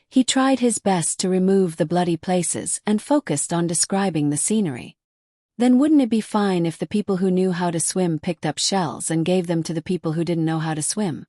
He tried his best to remove the bloody places and focused on describing the scenery. Then wouldn't it be fine if the people who knew how to swim picked up shells and gave them to the people who didn't know how to swim?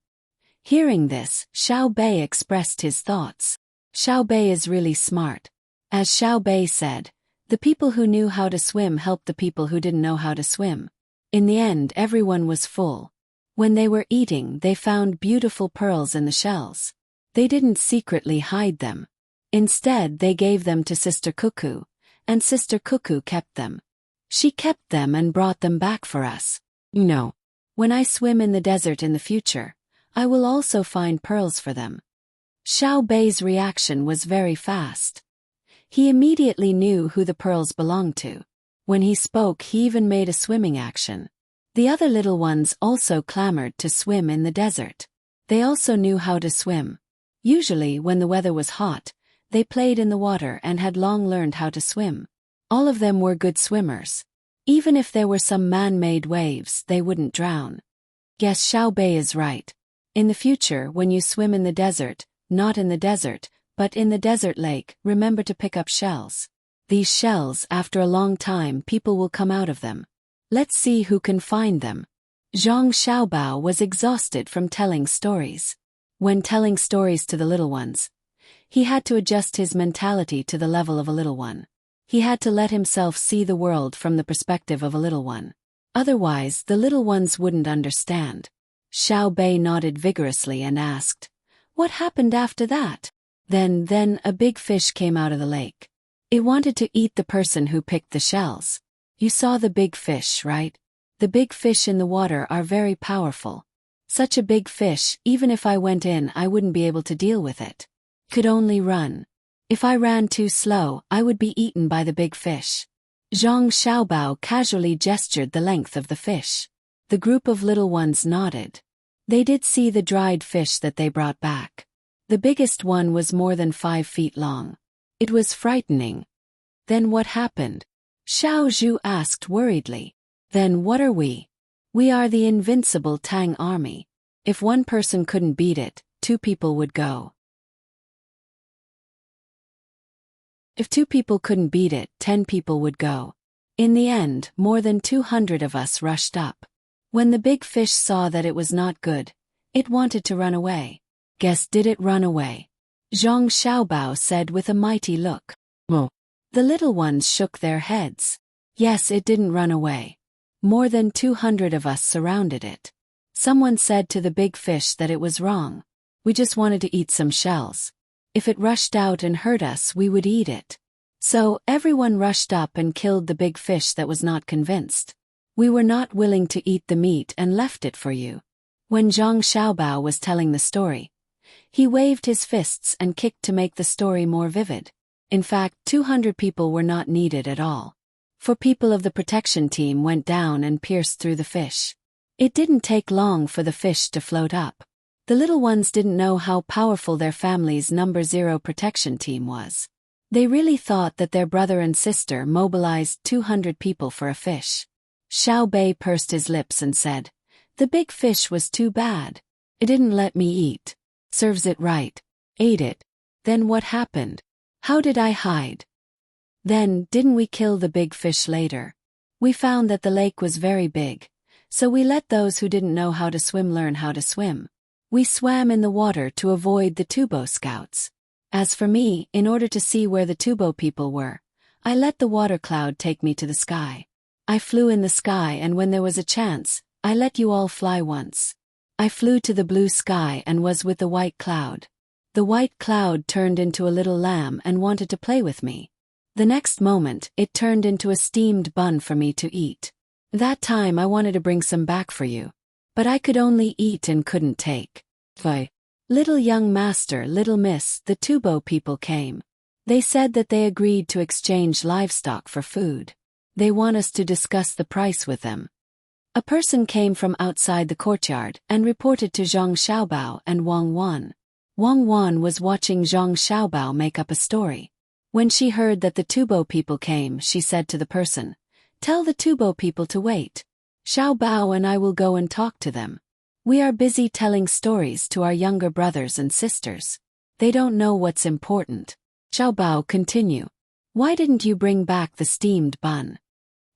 Hearing this, Xiao Bei expressed his thoughts. Xiao Bei is really smart. As Xiao Bei said, the people who knew how to swim helped the people who didn't know how to swim. In the end, everyone was full. When they were eating, they found beautiful pearls in the shells. They didn't secretly hide them. Instead, they gave them to Sister Cuckoo, and Sister Cuckoo kept them. She kept them and brought them back for us. No. When I swim in the desert in the future, I will also find pearls for them. Xiao Bei's reaction was very fast. He immediately knew who the pearls belonged to. When he spoke, he even made a swimming action. The other little ones also clamored to swim in the desert. They also knew how to swim. Usually, when the weather was hot, they played in the water and had long learned how to swim. All of them were good swimmers. Even if there were some man-made waves, they wouldn't drown. Yes, Xiao Bei is right. In the future, when you swim in the desert, not in the desert, but in the desert lake, remember to pick up shells. These shells, after a long time, people will come out of them. Let's see who can find them. Zhang Xiaobao was exhausted from telling stories. When telling stories to the little ones, he had to adjust his mentality to the level of a little one. He had to let himself see the world from the perspective of a little one. Otherwise, the little ones wouldn't understand. Xiao Bei nodded vigorously and asked, "What happened after that?" Then a big fish came out of the lake. It wanted to eat the person who picked the shells. You saw the big fish, right? The big fish in the water are very powerful. Such a big fish, even if I went in, I wouldn't be able to deal with it. Could only run. If I ran too slow, I would be eaten by the big fish. Zhang Xiaobao casually gestured the length of the fish. The group of little ones nodded. They did see the dried fish that they brought back. The biggest one was more than 5 feet long. It was frightening. Then what happened? Xiao Zhu asked worriedly. Then what are we? We are the invincible Tang army. If one person couldn't beat it, 2 people would go. If 2 people couldn't beat it, 10 people would go. In the end, more than 200 of us rushed up. When the big fish saw that it was not good, it wanted to run away. Guess did it run away? Zhang Xiaobao said with a mighty look. Oh. The little ones shook their heads. Yes, it didn't run away. More than 200 of us surrounded it. Someone said to the big fish that it was wrong. We just wanted to eat some shells. If it rushed out and hurt us, we would eat it. So, everyone rushed up and killed the big fish that was not convinced. We were not willing to eat the meat and left it for you. When Zhang Xiaobao was telling the story, he waved his fists and kicked to make the story more vivid. In fact, 200 people were not needed at all. 4 people of the protection team went down and pierced through the fish. It didn't take long for the fish to float up. The little ones didn't know how powerful their family's number 0 protection team was. They really thought that their brother and sister mobilized 200 people for a fish. Xiao Bei pursed his lips and said, "The big fish was too bad. It didn't let me eat. Serves it right. Ate it. Then what happened? How did I hide? Then, didn't we kill the big fish later? We found that the lake was very big, so we let those who didn't know how to swim learn how to swim. We swam in the water to avoid the Tubo scouts. As for me, in order to see where the Tubo people were, I let the water cloud take me to the sky. I flew in the sky, and when there was a chance, I let you all fly once. I flew to the blue sky and was with the white cloud. The white cloud turned into a little lamb and wanted to play with me. The next moment, it turned into a steamed bun for me to eat. That time I wanted to bring some back for you. But I could only eat and couldn't take. Why? Little young master, little miss, the Tubo people came. They said that they agreed to exchange livestock for food. They want us to discuss the price with them. A person came from outside the courtyard and reported to Zhang Xiaobao and Wang Wan. Wang Wan was watching Zhang Xiaobao make up a story. When she heard that the Tubo people came, she said to the person, "Tell the Tubo people to wait. Xiaobao and I will go and talk to them. We are busy telling stories to our younger brothers and sisters. They don't know what's important." Xiaobao continue. "Why didn't you bring back the steamed bun?"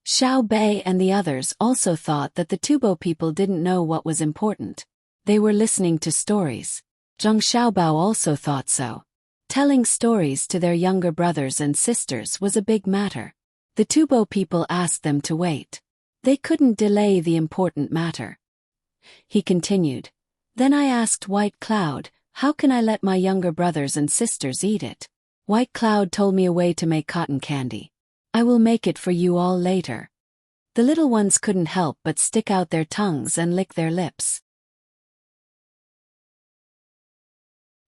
Xiao Bei and the others also thought that the Tubo people didn't know what was important. They were listening to stories. Zhang Xiaobao also thought so. Telling stories to their younger brothers and sisters was a big matter. The Tubo people asked them to wait. They couldn't delay the important matter. He continued. Then I asked White Cloud, how can I let my younger brothers and sisters eat it? White Cloud told me a way to make cotton candy. I will make it for you all later. The little ones couldn't help but stick out their tongues and lick their lips.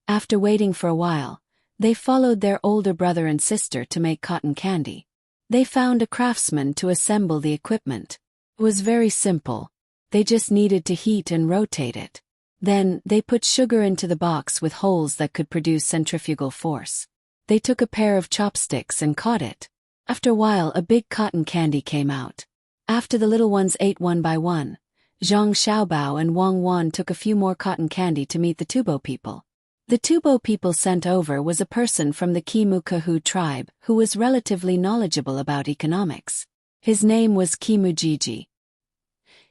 After waiting for a while, they followed their older brother and sister to make cotton candy. They found a craftsman to assemble the equipment. It was very simple. They just needed to heat and rotate it. Then, they put sugar into the box with holes that could produce centrifugal force. They took a pair of chopsticks and caught it. After a while, a big cotton candy came out. After the little ones ate one by one, Zhang Xiaobao and Wang Wan took a few more cotton candy to meet the Tubo people. The Tubo people sent over was a person from the Kimukahu tribe who was relatively knowledgeable about economics. His name was Kimujiji.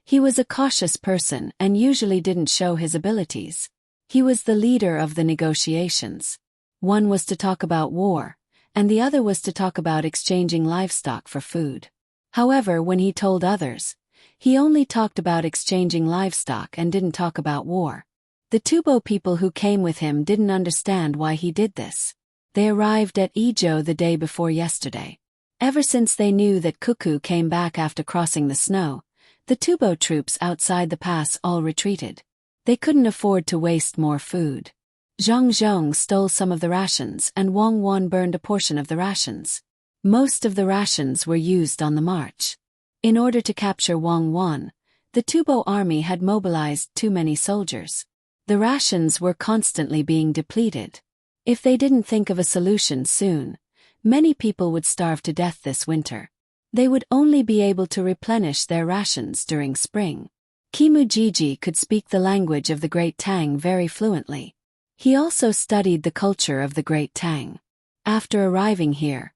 He was a cautious person and usually didn't show his abilities. He was the leader of the negotiations. One was to talk about war, and the other was to talk about exchanging livestock for food. However, when he told others, he only talked about exchanging livestock and didn't talk about war. The Tubo people who came with him didn't understand why he did this. They arrived at Ijo the day before yesterday. Ever since they knew that Cuckoo came back after crossing the snow, the Tubo troops outside the pass all retreated. They couldn't afford to waste more food. Zhang Zhong stole some of the rations and Wang Wan burned a portion of the rations. Most of the rations were used on the march. In order to capture Wang Wan, the Tubo army had mobilized too many soldiers. The rations were constantly being depleted. If they didn't think of a solution soon, many people would starve to death this winter. They would only be able to replenish their rations during spring. Kimujiji could speak the language of the Great Tang very fluently. He also studied the culture of the Great Tang. After arriving here,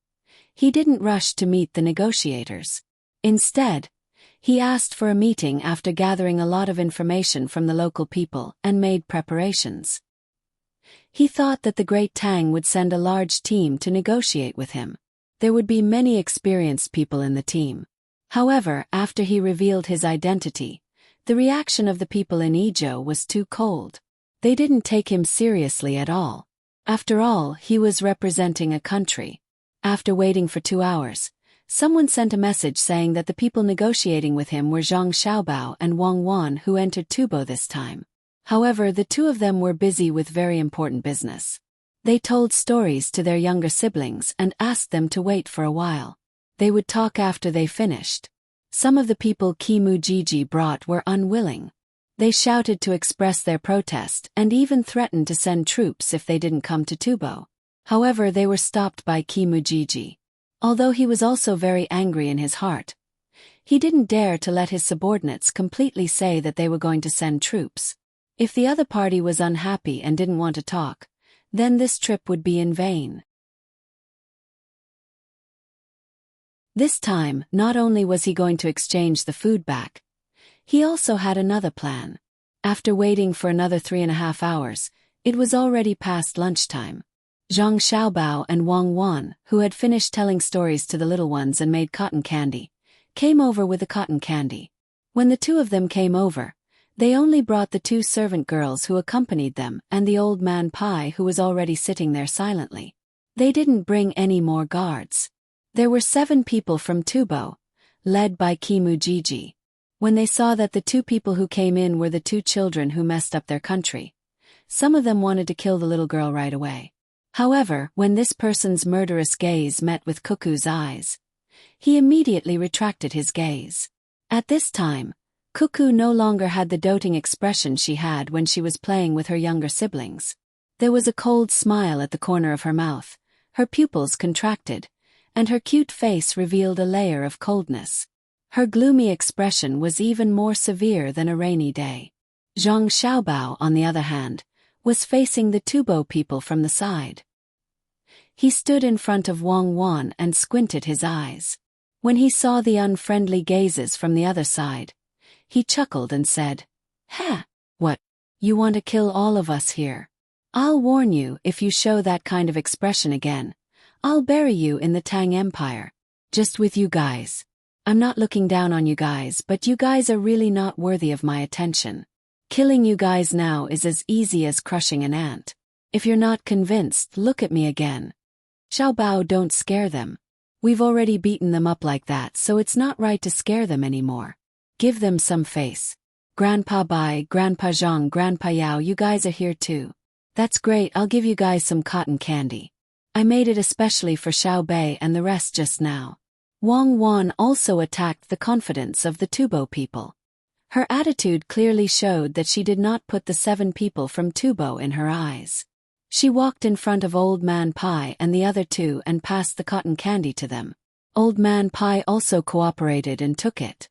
he didn't rush to meet the negotiators. Instead, he asked for a meeting after gathering a lot of information from the local people and made preparations. He thought that the Great Tang would send a large team to negotiate with him. There would be many experienced people in the team. However, after he revealed his identity, the reaction of the people in Ijo was too cold. They didn't take him seriously at all. After all, he was representing a country. After waiting for 2 hours, someone sent a message saying that the people negotiating with him were Zhang Xiaobao and Wang Wan who entered Tubo this time. However, the two of them were busy with very important business. They told stories to their younger siblings and asked them to wait for a while. They would talk after they finished. Some of the people Kimujiji brought were unwilling. They shouted to express their protest and even threatened to send troops if they didn't come to Tubo. However, they were stopped by Kimujiji. Although he was also very angry in his heart, he didn't dare to let his subordinates completely say that they were going to send troops. If the other party was unhappy and didn't want to talk, then this trip would be in vain. This time, not only was he going to exchange the food back, he also had another plan. After waiting for another 3.5 hours, it was already past lunchtime. Zhang Xiaobao and Wang Wan, who had finished telling stories to the little ones and made cotton candy, came over with the cotton candy. When the two of them came over, they only brought the 2 servant girls who accompanied them and the old man Pai who was already sitting there silently. They didn't bring any more guards. There were 7 people from Tubo, led by Kimujiji. When they saw that the 2 people who came in were the 2 children who messed up their country, some of them wanted to kill the little girl right away. However, when this person's murderous gaze met with Cuckoo's eyes, he immediately retracted his gaze. At this time, Cuckoo no longer had the doting expression she had when she was playing with her younger siblings. There was a cold smile at the corner of her mouth, her pupils contracted, and her cute face revealed a layer of coldness. Her gloomy expression was even more severe than a rainy day. Zhang Xiaobao, on the other hand, was facing the Tubo people from the side. He stood in front of Wang Wan and squinted his eyes. When he saw the unfriendly gazes from the other side, he chuckled and said, "Heh, what? You want to kill all of us here? I'll warn you, if you show that kind of expression again, I'll bury you in the Tang Empire. Just with you guys. I'm not looking down on you guys, but you guys are really not worthy of my attention. Killing you guys now is as easy as crushing an ant. If you're not convinced, look at me again. Xiao Bao, don't scare them. We've already beaten them up like that, so it's not right to scare them anymore. Give them some face. Grandpa Bai, Grandpa Zhang, Grandpa Yao, you guys are here too. That's great, I'll give you guys some cotton candy. I made it especially for Xiao Bei and the rest just now. Wang Wan also attacked the confidence of the Tubo people. Her attitude clearly showed that she did not put the 7 people from Tubo in her eyes. She walked in front of Old Man Pai and the other 2 and passed the cotton candy to them. Old Man Pai also cooperated and took it.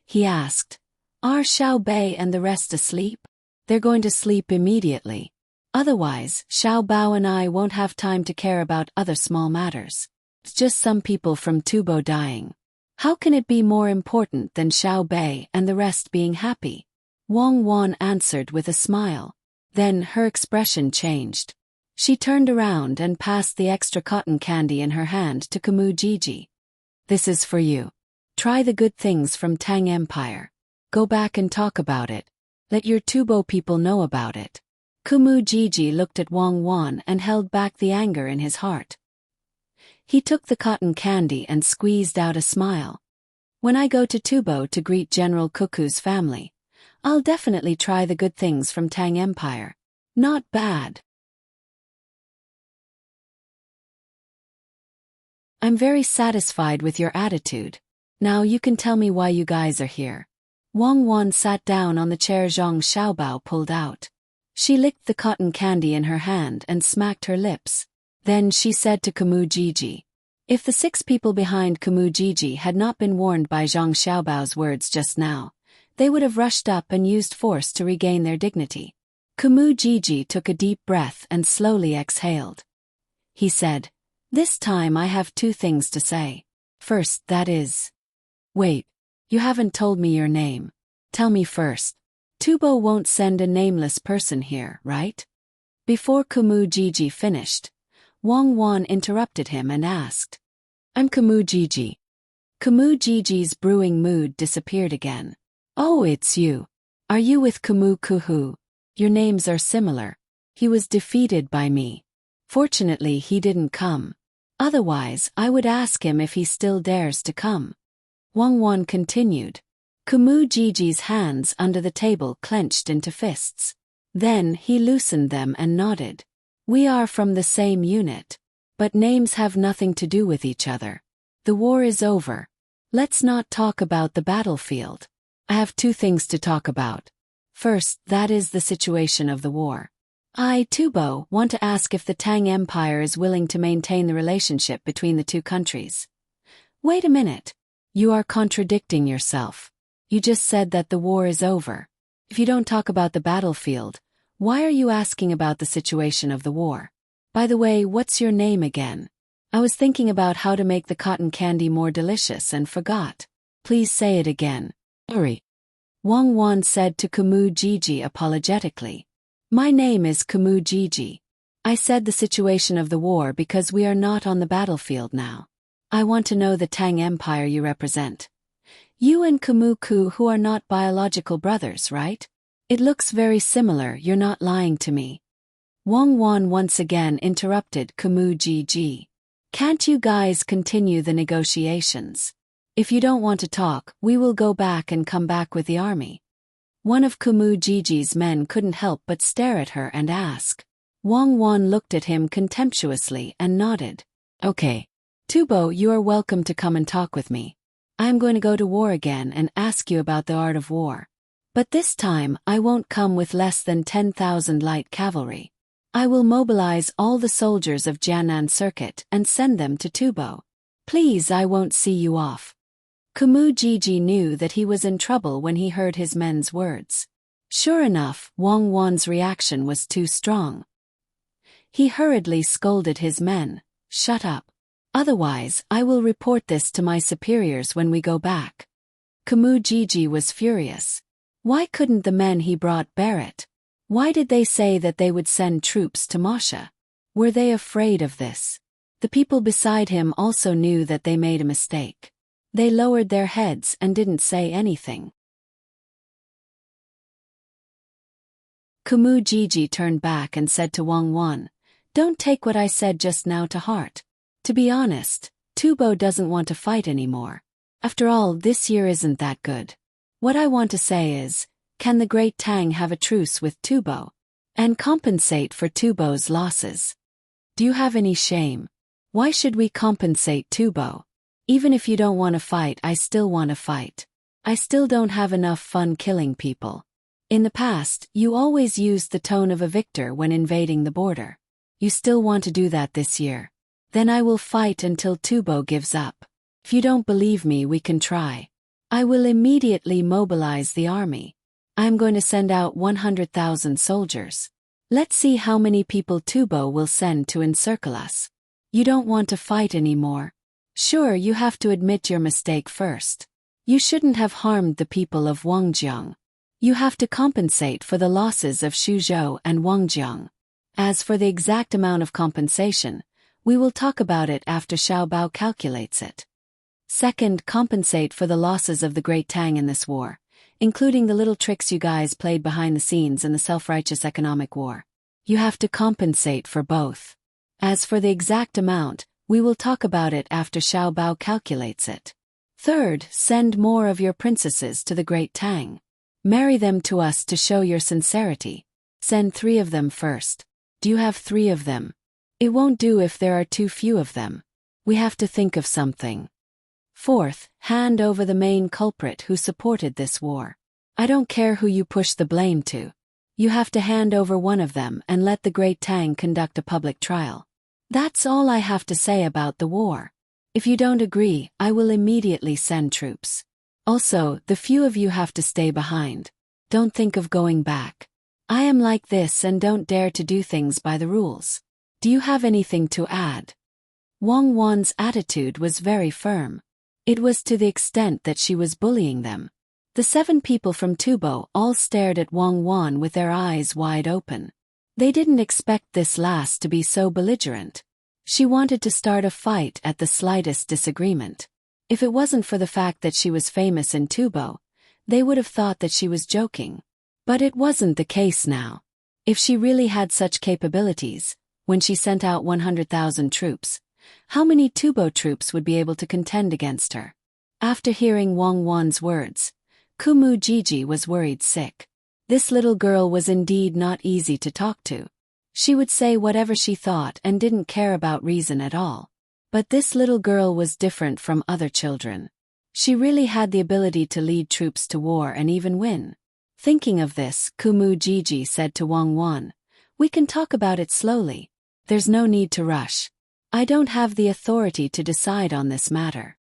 He asked, "Are Xiao Bei and the rest asleep?" "They're going to sleep immediately. Otherwise, Xiao Bao and I won't have time to care about other small matters. It's just some people from Tubo dying. How can it be more important than Xiao Bei and the rest being happy?" Wang Wan answered with a smile. Then her expression changed. She turned around and passed the extra cotton candy in her hand to Kumu Gigi. "This is for you. Try the good things from Tang Empire. Go back and talk about it. Let your Tubo people know about it." Kumu Gigi looked at Wang Wan and held back the anger in his heart. He took the cotton candy and squeezed out a smile. "When I go to Tubo to greet General Cuckoo's family, I'll definitely try the good things from Tang Empire. Not bad. I'm very satisfied with your attitude. Now you can tell me why you guys are here." Wang Wan sat down on the chair Zhang Xiaobao pulled out. She licked the cotton candy in her hand and smacked her lips. Then she said to Kumu Gigi, "If the 6 people behind Kumu Gigi had not been warned by Zhang Xiaobao's words just now, they would have rushed up and used force to regain their dignity." Kumu Gigi took a deep breath and slowly exhaled. He said, "This time I have 2 things to say. First, that is... Wait, you haven't told me your name. Tell me first. Tubo won't send a nameless person here, right?" Before Kumu Gigi finished, Wang Wan interrupted him and asked, "I'm Kumu Gigi." Kumu Gigi's brewing mood disappeared again. "Oh, it's you. Are you with Kumu Kuhu? Your names are similar. He was defeated by me. Fortunately, he didn't come. Otherwise, I would ask him if he still dares to come." Wang Wan continued. Kumu Gigi's hands under the table clenched into fists. Then he loosened them and nodded. "We are from the same unit. But names have nothing to do with each other. The war is over. Let's not talk about the battlefield. I have 2 things to talk about. First, that is the situation of the war. I, Tubo, want to ask if the Tang Empire is willing to maintain the relationship between the 2 countries." "Wait a minute. You are contradicting yourself. You just said that the war is over. If you don't talk about the battlefield, why are you asking about the situation of the war? By the way, what's your name again? I was thinking about how to make the cotton candy more delicious and forgot. Please say it again." "Sorry," Wang Wan said to Kumu Gigi apologetically. "My name is Kumu Gigi. I said the situation of the war because we are not on the battlefield now. I want to know the Tang Empire you represent. You and Kumu Ku, who are not biological brothers, right? It looks very similar, you're not lying to me." Wang Wan once again interrupted Kumu Gigi. "Can't you guys continue the negotiations? If you don't want to talk, we will go back and come back with the army." One of Kumu Gigi's men couldn't help but stare at her and ask. Wang Wan looked at him contemptuously and nodded. "Okay. Tubo, you are welcome to come and talk with me. I am going to go to war again and ask you about the art of war. But this time, I won't come with less than 10,000 light cavalry. I will mobilize all the soldiers of Jianan Circuit and send them to Tubo. Please, I won't see you off." Kumu Gigi knew that he was in trouble when he heard his men's words. Sure enough, Wang Wan's reaction was too strong. He hurriedly scolded his men, "Shut up. Otherwise, I will report this to my superiors when we go back." Kumu Gigi was furious. Why couldn't the men he brought bear it? Why did they say that they would send troops to Masha? Were they afraid of this? The people beside him also knew that they made a mistake. They lowered their heads and didn't say anything. Kumu Gigi turned back and said to Wang Wan, "Don't take what I said just now to heart. To be honest, Tubo doesn't want to fight anymore. After all, this year isn't that good. What I want to say is, can the great Tang have a truce with Tubo? And compensate for Tubo's losses? Do you have any shame? Why should we compensate Tubo? Even if you don't want to fight, I still want to fight. I still don't have enough fun killing people. In the past, you always used the tone of a victor when invading the border. You still want to do that this year? Then I will fight until Tubo gives up. If you don't believe me, we can try. I will immediately mobilize the army. I'm going to send out 100,000 soldiers. Let's see how many people Tubo will send to encircle us. You don't want to fight anymore? Sure, you have to admit your mistake first. You shouldn't have harmed the people of Wangjiang. You have to compensate for the losses of Shuzhou and Wangjiang. As for the exact amount of compensation, we will talk about it after Xiaobao calculates it. Second, compensate for the losses of the Great Tang in this war, including the little tricks you guys played behind the scenes in the self-righteous economic war. You have to compensate for both. As for the exact amount, we will talk about it after Xiaobao calculates it. Third, send more of your princesses to the Great Tang. Marry them to us to show your sincerity. Send 3 of them first. Do you have 3 of them? It won't do if there are too few of them. We have to think of something. Fourth, hand over the main culprit who supported this war. I don't care who you push the blame to. You have to hand over one of them and let the Great Tang conduct a public trial. That's all I have to say about the war. If you don't agree, I will immediately send troops. Also, the few of you have to stay behind. Don't think of going back. I am like this and don't dare to do things by the rules. Do you have anything to add? Wang Wan's attitude was very firm. It was to the extent that she was bullying them. The 7 people from Tubo all stared at Wang Wan with their eyes wide open. They didn't expect this last to be so belligerent. She wanted to start a fight at the slightest disagreement. If it wasn't for the fact that she was famous in Tubo, they would have thought that she was joking. But it wasn't the case now. If she really had such capabilities, when she sent out 100,000 troops, how many Tubo troops would be able to contend against her? After hearing Wang Wan's words, Kumu Gigi was worried sick. This little girl was indeed not easy to talk to. She would say whatever she thought and didn't care about reason at all. But this little girl was different from other children. She really had the ability to lead troops to war and even win. Thinking of this, Kumu Gigi said to Wang Wan, "We can talk about it slowly. There's no need to rush. I don't have the authority to decide on this matter.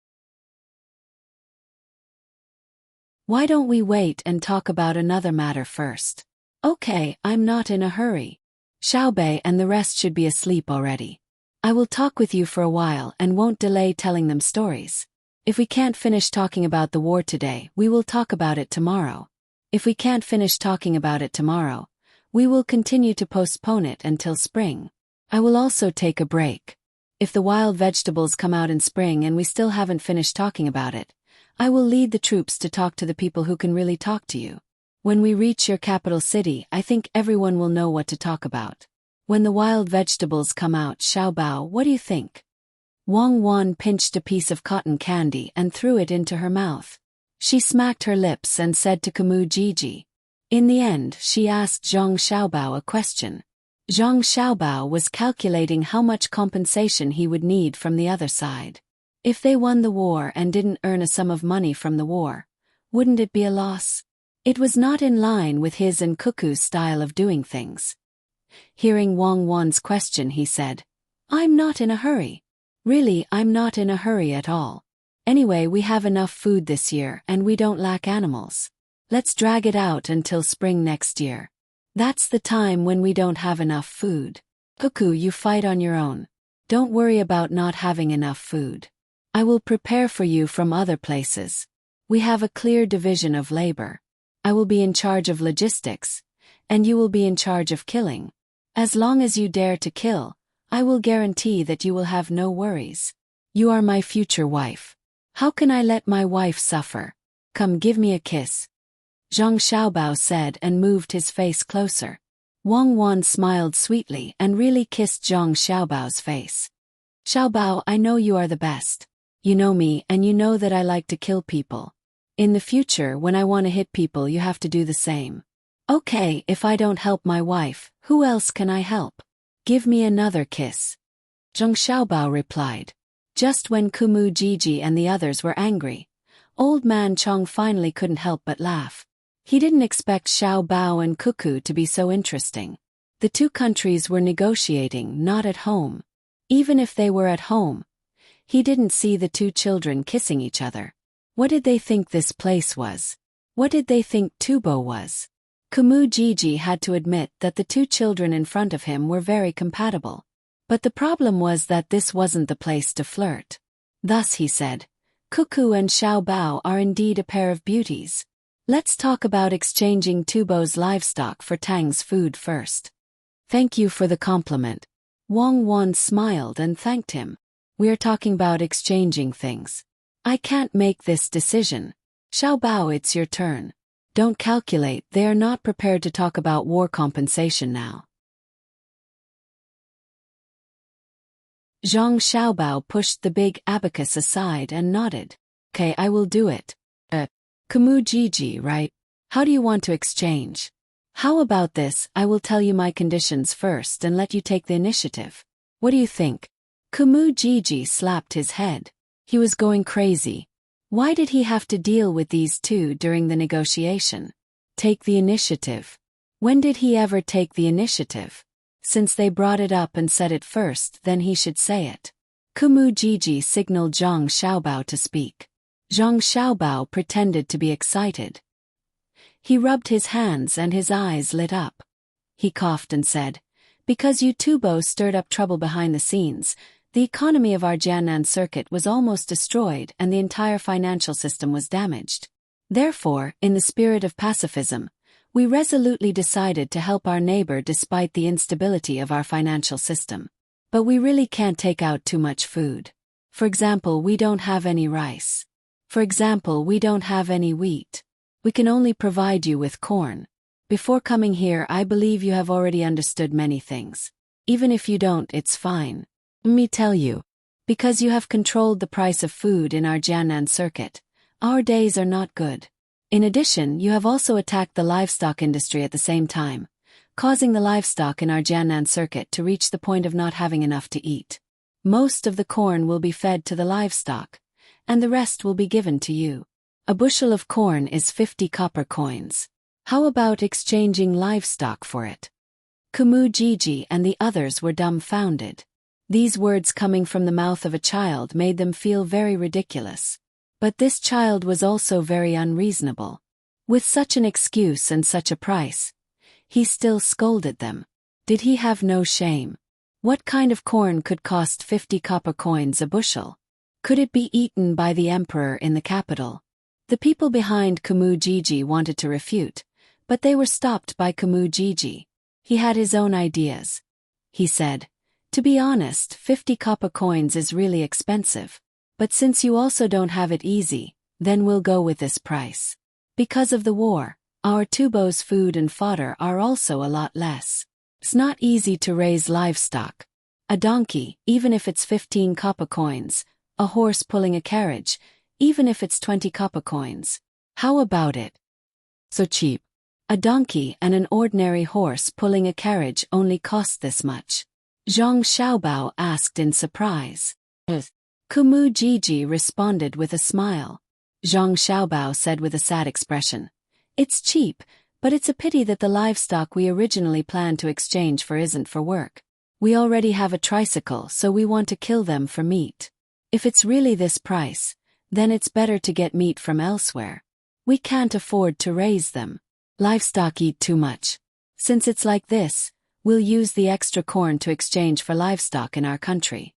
Why don't we wait and talk about another matter first?" "Okay, I'm not in a hurry. Xiaobei and the rest should be asleep already. I will talk with you for a while and won't delay telling them stories. If we can't finish talking about the war today, we will talk about it tomorrow. If we can't finish talking about it tomorrow, we will continue to postpone it until spring. I will also take a break. If the wild vegetables come out in spring and we still haven't finished talking about it, I will lead the troops to talk to the people who can really talk to you. When we reach your capital city, I think everyone will know what to talk about. When the wild vegetables come out, Xiaobao, what do you think?" Wang Wan pinched a piece of cotton candy and threw it into her mouth. She smacked her lips and said to Kumu Gigi. In the end, she asked Zhang Xiaobao a question. Zhang Xiaobao was calculating how much compensation he would need from the other side. If they won the war and didn't earn a sum of money from the war, wouldn't it be a loss? It was not in line with his and Kuku's style of doing things. Hearing Wang Wan's question, he said, "I'm not in a hurry. Really, I'm not in a hurry at all. Anyway, we have enough food this year and we don't lack animals. Let's drag it out until spring next year. That's the time when we don't have enough food. Kuku, you fight on your own. Don't worry about not having enough food. I will prepare for you from other places. We have a clear division of labor. I will be in charge of logistics, and you will be in charge of killing. As long as you dare to kill, I will guarantee that you will have no worries. You are my future wife. How can I let my wife suffer? Come, give me a kiss." Zhang Xiaobao said and moved his face closer. Wang Wan smiled sweetly and really kissed Zhang Xiaobao's face. Xiaobao, I know you are the best. You know me and you know that I like to kill people. In the future when I want to hit people you have to do the same. Okay, if I don't help my wife, who else can I help? Give me another kiss. Zhang Xiaobao replied. Just when Kumu Jiji and the others were angry, Old Man Chong finally couldn't help but laugh. He didn't expect Xiaobao and Cuckoo to be so interesting. The two countries were negotiating, not at home. Even if they were at home, he didn't see the two children kissing each other. What did they think this place was? What did they think Tubo was? Kumu Jiji had to admit that the two children in front of him were very compatible. But the problem was that this wasn't the place to flirt. Thus he said, Cuckoo and Xiaobao are indeed a pair of beauties. Let's talk about exchanging Tubo's livestock for Tang's food first. Thank you for the compliment. Wang Wan smiled and thanked him. We're talking about exchanging things. I can't make this decision. Xiaobao, it's your turn. Don't calculate, they are not prepared to talk about war compensation now. Zhang Xiaobao pushed the big abacus aside and nodded. Okay, I will do it. Kumu Jiji, right? How do you want to exchange? How about this, I will tell you my conditions first and let you take the initiative. What do you think? Kumu Jiji slapped his head. He was going crazy. Why did he have to deal with these two during the negotiation? Take the initiative. When did he ever take the initiative? Since they brought it up and said it first, then he should say it. Kumu Jiji signaled Zhang Xiaobao to speak. Zhang Xiaobao pretended to be excited. He rubbed his hands and his eyes lit up. He coughed and said, because you Tubo stirred up trouble behind the scenes, the economy of our Jiannan circuit was almost destroyed and the entire financial system was damaged. Therefore, in the spirit of pacifism, we resolutely decided to help our neighbor despite the instability of our financial system. But we really can't take out too much food. For example, we don't have any rice. For example, we don't have any wheat. We can only provide you with corn. Before coming here, I believe you have already understood many things. Even if you don't, it's fine. Let me tell you. Because you have controlled the price of food in our Jiannan circuit, our days are not good. In addition, you have also attacked the livestock industry at the same time, causing the livestock in our Jiannan circuit to reach the point of not having enough to eat. Most of the corn will be fed to the livestock, and the rest will be given to you. A bushel of corn is 50 copper coins. How about exchanging livestock for it? Kumu Jiji and the others were dumbfounded. These words coming from the mouth of a child made them feel very ridiculous. But this child was also very unreasonable. With such an excuse and such a price, he still scolded them. Did he have no shame? What kind of corn could cost 50 copper coins a bushel? Could it be eaten by the emperor in the capital? The people behind Kumu Jiji wanted to refute, but they were stopped by Kumu Jiji. He had his own ideas. He said, to be honest, 50 copper coins is really expensive. But since you also don't have it easy, then we'll go with this price. Because of the war, our Tubo's food and fodder are also a lot less. It's not easy to raise livestock. A donkey, even if it's 15 copper coins, a horse pulling a carriage, even if it's 20 copper coins. How about it? So cheap. A donkey and an ordinary horse pulling a carriage only cost this much. Zhang Xiaobao asked in surprise. Kumu Jiji responded with a smile. Zhang Xiaobao said with a sad expression, it's cheap, but it's a pity that the livestock we originally planned to exchange for isn't for work. We already have a tricycle, so we want to kill them for meat. If it's really this price, then it's better to get meat from elsewhere. We can't afford to raise them. Livestock eat too much. Since it's like this, we'll use the extra corn to exchange for livestock in our country.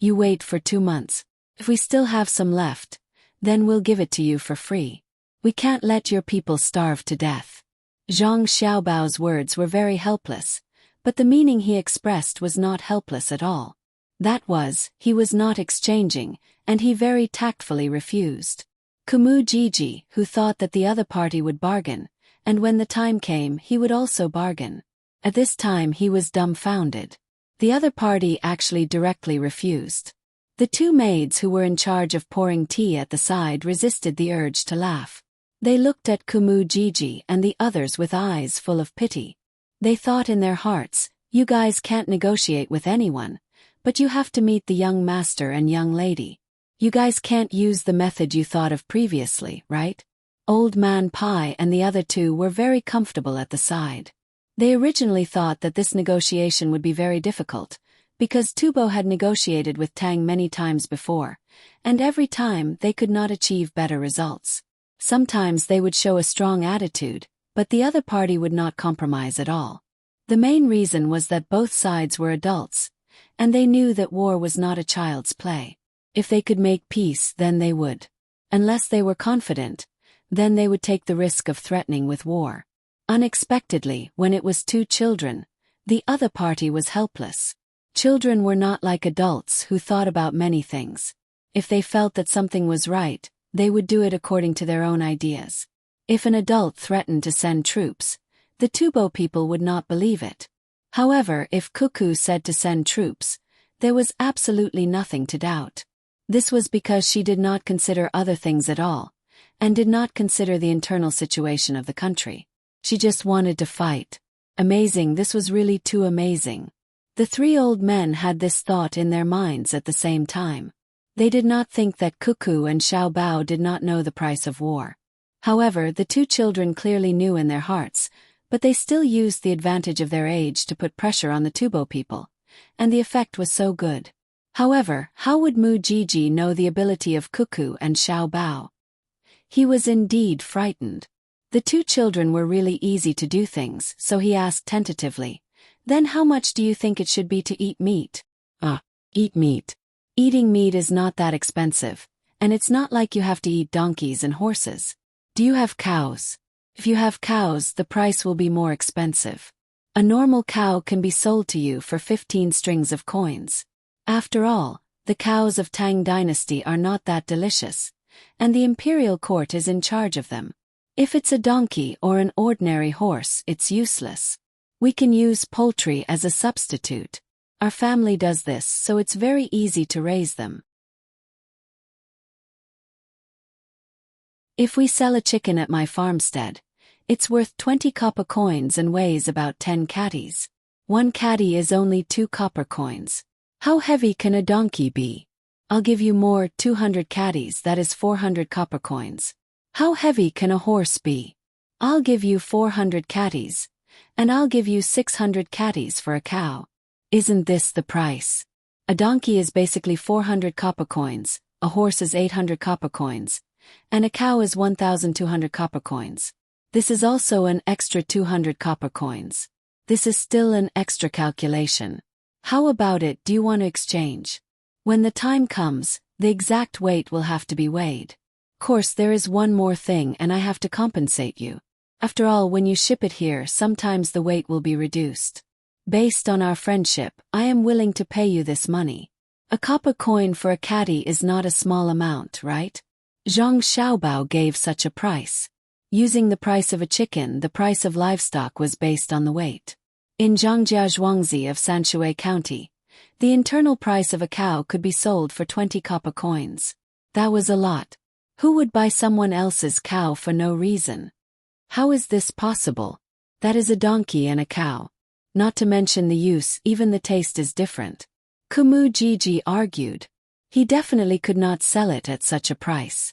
You wait for 2 months. If we still have some left, then we'll give it to you for free. We can't let your people starve to death. Zhang Xiaobao's words were very helpless, but the meaning he expressed was not helpless at all. That was, he was not exchanging, and he very tactfully refused. Kumu Jiji, who thought that the other party would bargain, and when the time came he would also bargain. At this time he was dumbfounded. The other party actually directly refused. The two maids who were in charge of pouring tea at the side resisted the urge to laugh. They looked at Kumu Gigi and the others with eyes full of pity. They thought in their hearts, "You guys can't negotiate with anyone, but you have to meet the young master and young lady. You guys can't use the method you thought of previously, right?" Old Man Pai and the other two were very comfortable at the side. They originally thought that this negotiation would be very difficult, because Tubo had negotiated with Tang many times before, and every time they could not achieve better results. Sometimes they would show a strong attitude, but the other party would not compromise at all. The main reason was that both sides were adults, and they knew that war was not a child's play. If they could make peace, then they would. Unless they were confident, then they would take the risk of threatening with war. Unexpectedly, when it was two children, the other party was helpless. Children were not like adults who thought about many things. If they felt that something was right, they would do it according to their own ideas. If an adult threatened to send troops, the Tubo people would not believe it. However, if Cuckoo said to send troops, there was absolutely nothing to doubt. This was because she did not consider other things at all, and did not consider the internal situation of the country. She just wanted to fight. Amazing, this was really too amazing. The three old men had this thought in their minds at the same time. They did not think that Cuckoo and Xiao Bao did not know the price of war. However, the two children clearly knew in their hearts, but they still used the advantage of their age to put pressure on the Tubo people, and the effect was so good. However, how would Mu Gigi know the ability of Cuckoo and Xiao Bao? He was indeed frightened. The two children were really easy to do things, so he asked tentatively, "Then how much do you think it should be to eat meat?" Eat meat. Eating meat is not that expensive, and it's not like you have to eat donkeys and horses. Do you have cows? If you have cows, the price will be more expensive. A normal cow can be sold to you for 15 strings of coins. After all, the cows of Tang dynasty are not that delicious, and the imperial court is in charge of them. If it's a donkey or an ordinary horse, it's useless. We can use poultry as a substitute. Our family does this, so it's very easy to raise them. If we sell a chicken at my farmstead, it's worth 20 copper coins and weighs about 10 catties. One catty is only 2 copper coins. How heavy can a donkey be? I'll give you more, 200 catties, that is 400 copper coins. How heavy can a horse be? I'll give you 400 catties, and I'll give you 600 catties for a cow. Isn't this the price? A donkey is basically 400 copper coins, a horse is 800 copper coins, and a cow is 1,200 copper coins. This is also an extra 200 copper coins. This is still an extra calculation. How about it, do you want to exchange? When the time comes, the exact weight will have to be weighed. Of course, there is one more thing, and I have to compensate you. After all, when you ship it here, sometimes the weight will be reduced. Based on our friendship, I am willing to pay you this money. A copper coin for a catty is not a small amount, right? Zhang Xiaobao gave such a price. Using the price of a chicken, the price of livestock was based on the weight. In Zhangjia Zhuangzi of Sanshui County, the internal price of a cow could be sold for 20 copper coins. That was a lot. Who would buy someone else's cow for no reason? How is this possible? That is a donkey and a cow. Not to mention the use, even the taste is different. Kumu Gigi argued. He definitely could not sell it at such a price.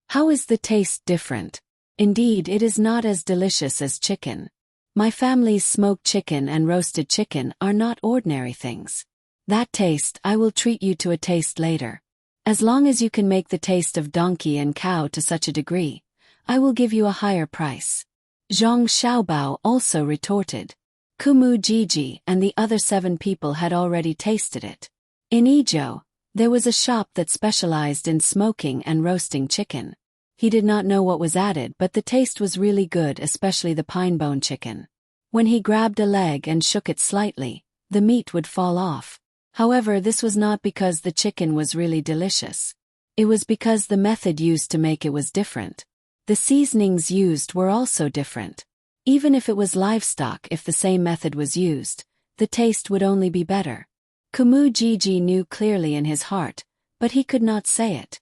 How is the taste different? Indeed, it is not as delicious as chicken. My family's smoked chicken and roasted chicken are not ordinary things. That taste, I will treat you to a taste later. As long as you can make the taste of donkey and cow to such a degree, I will give you a higher price. Zhang Xiaobao also retorted. Kumu Gigi and the other 7 people had already tasted it. In Izhou, there was a shop that specialized in smoking and roasting chicken. He did not know what was added, but the taste was really good, especially the pine bone chicken. When he grabbed a leg and shook it slightly, the meat would fall off. However, this was not because the chicken was really delicious. It was because the method used to make it was different. The seasonings used were also different. Even if it was livestock, if the same method was used, the taste would only be better. Kumujiji knew clearly in his heart, but he could not say it.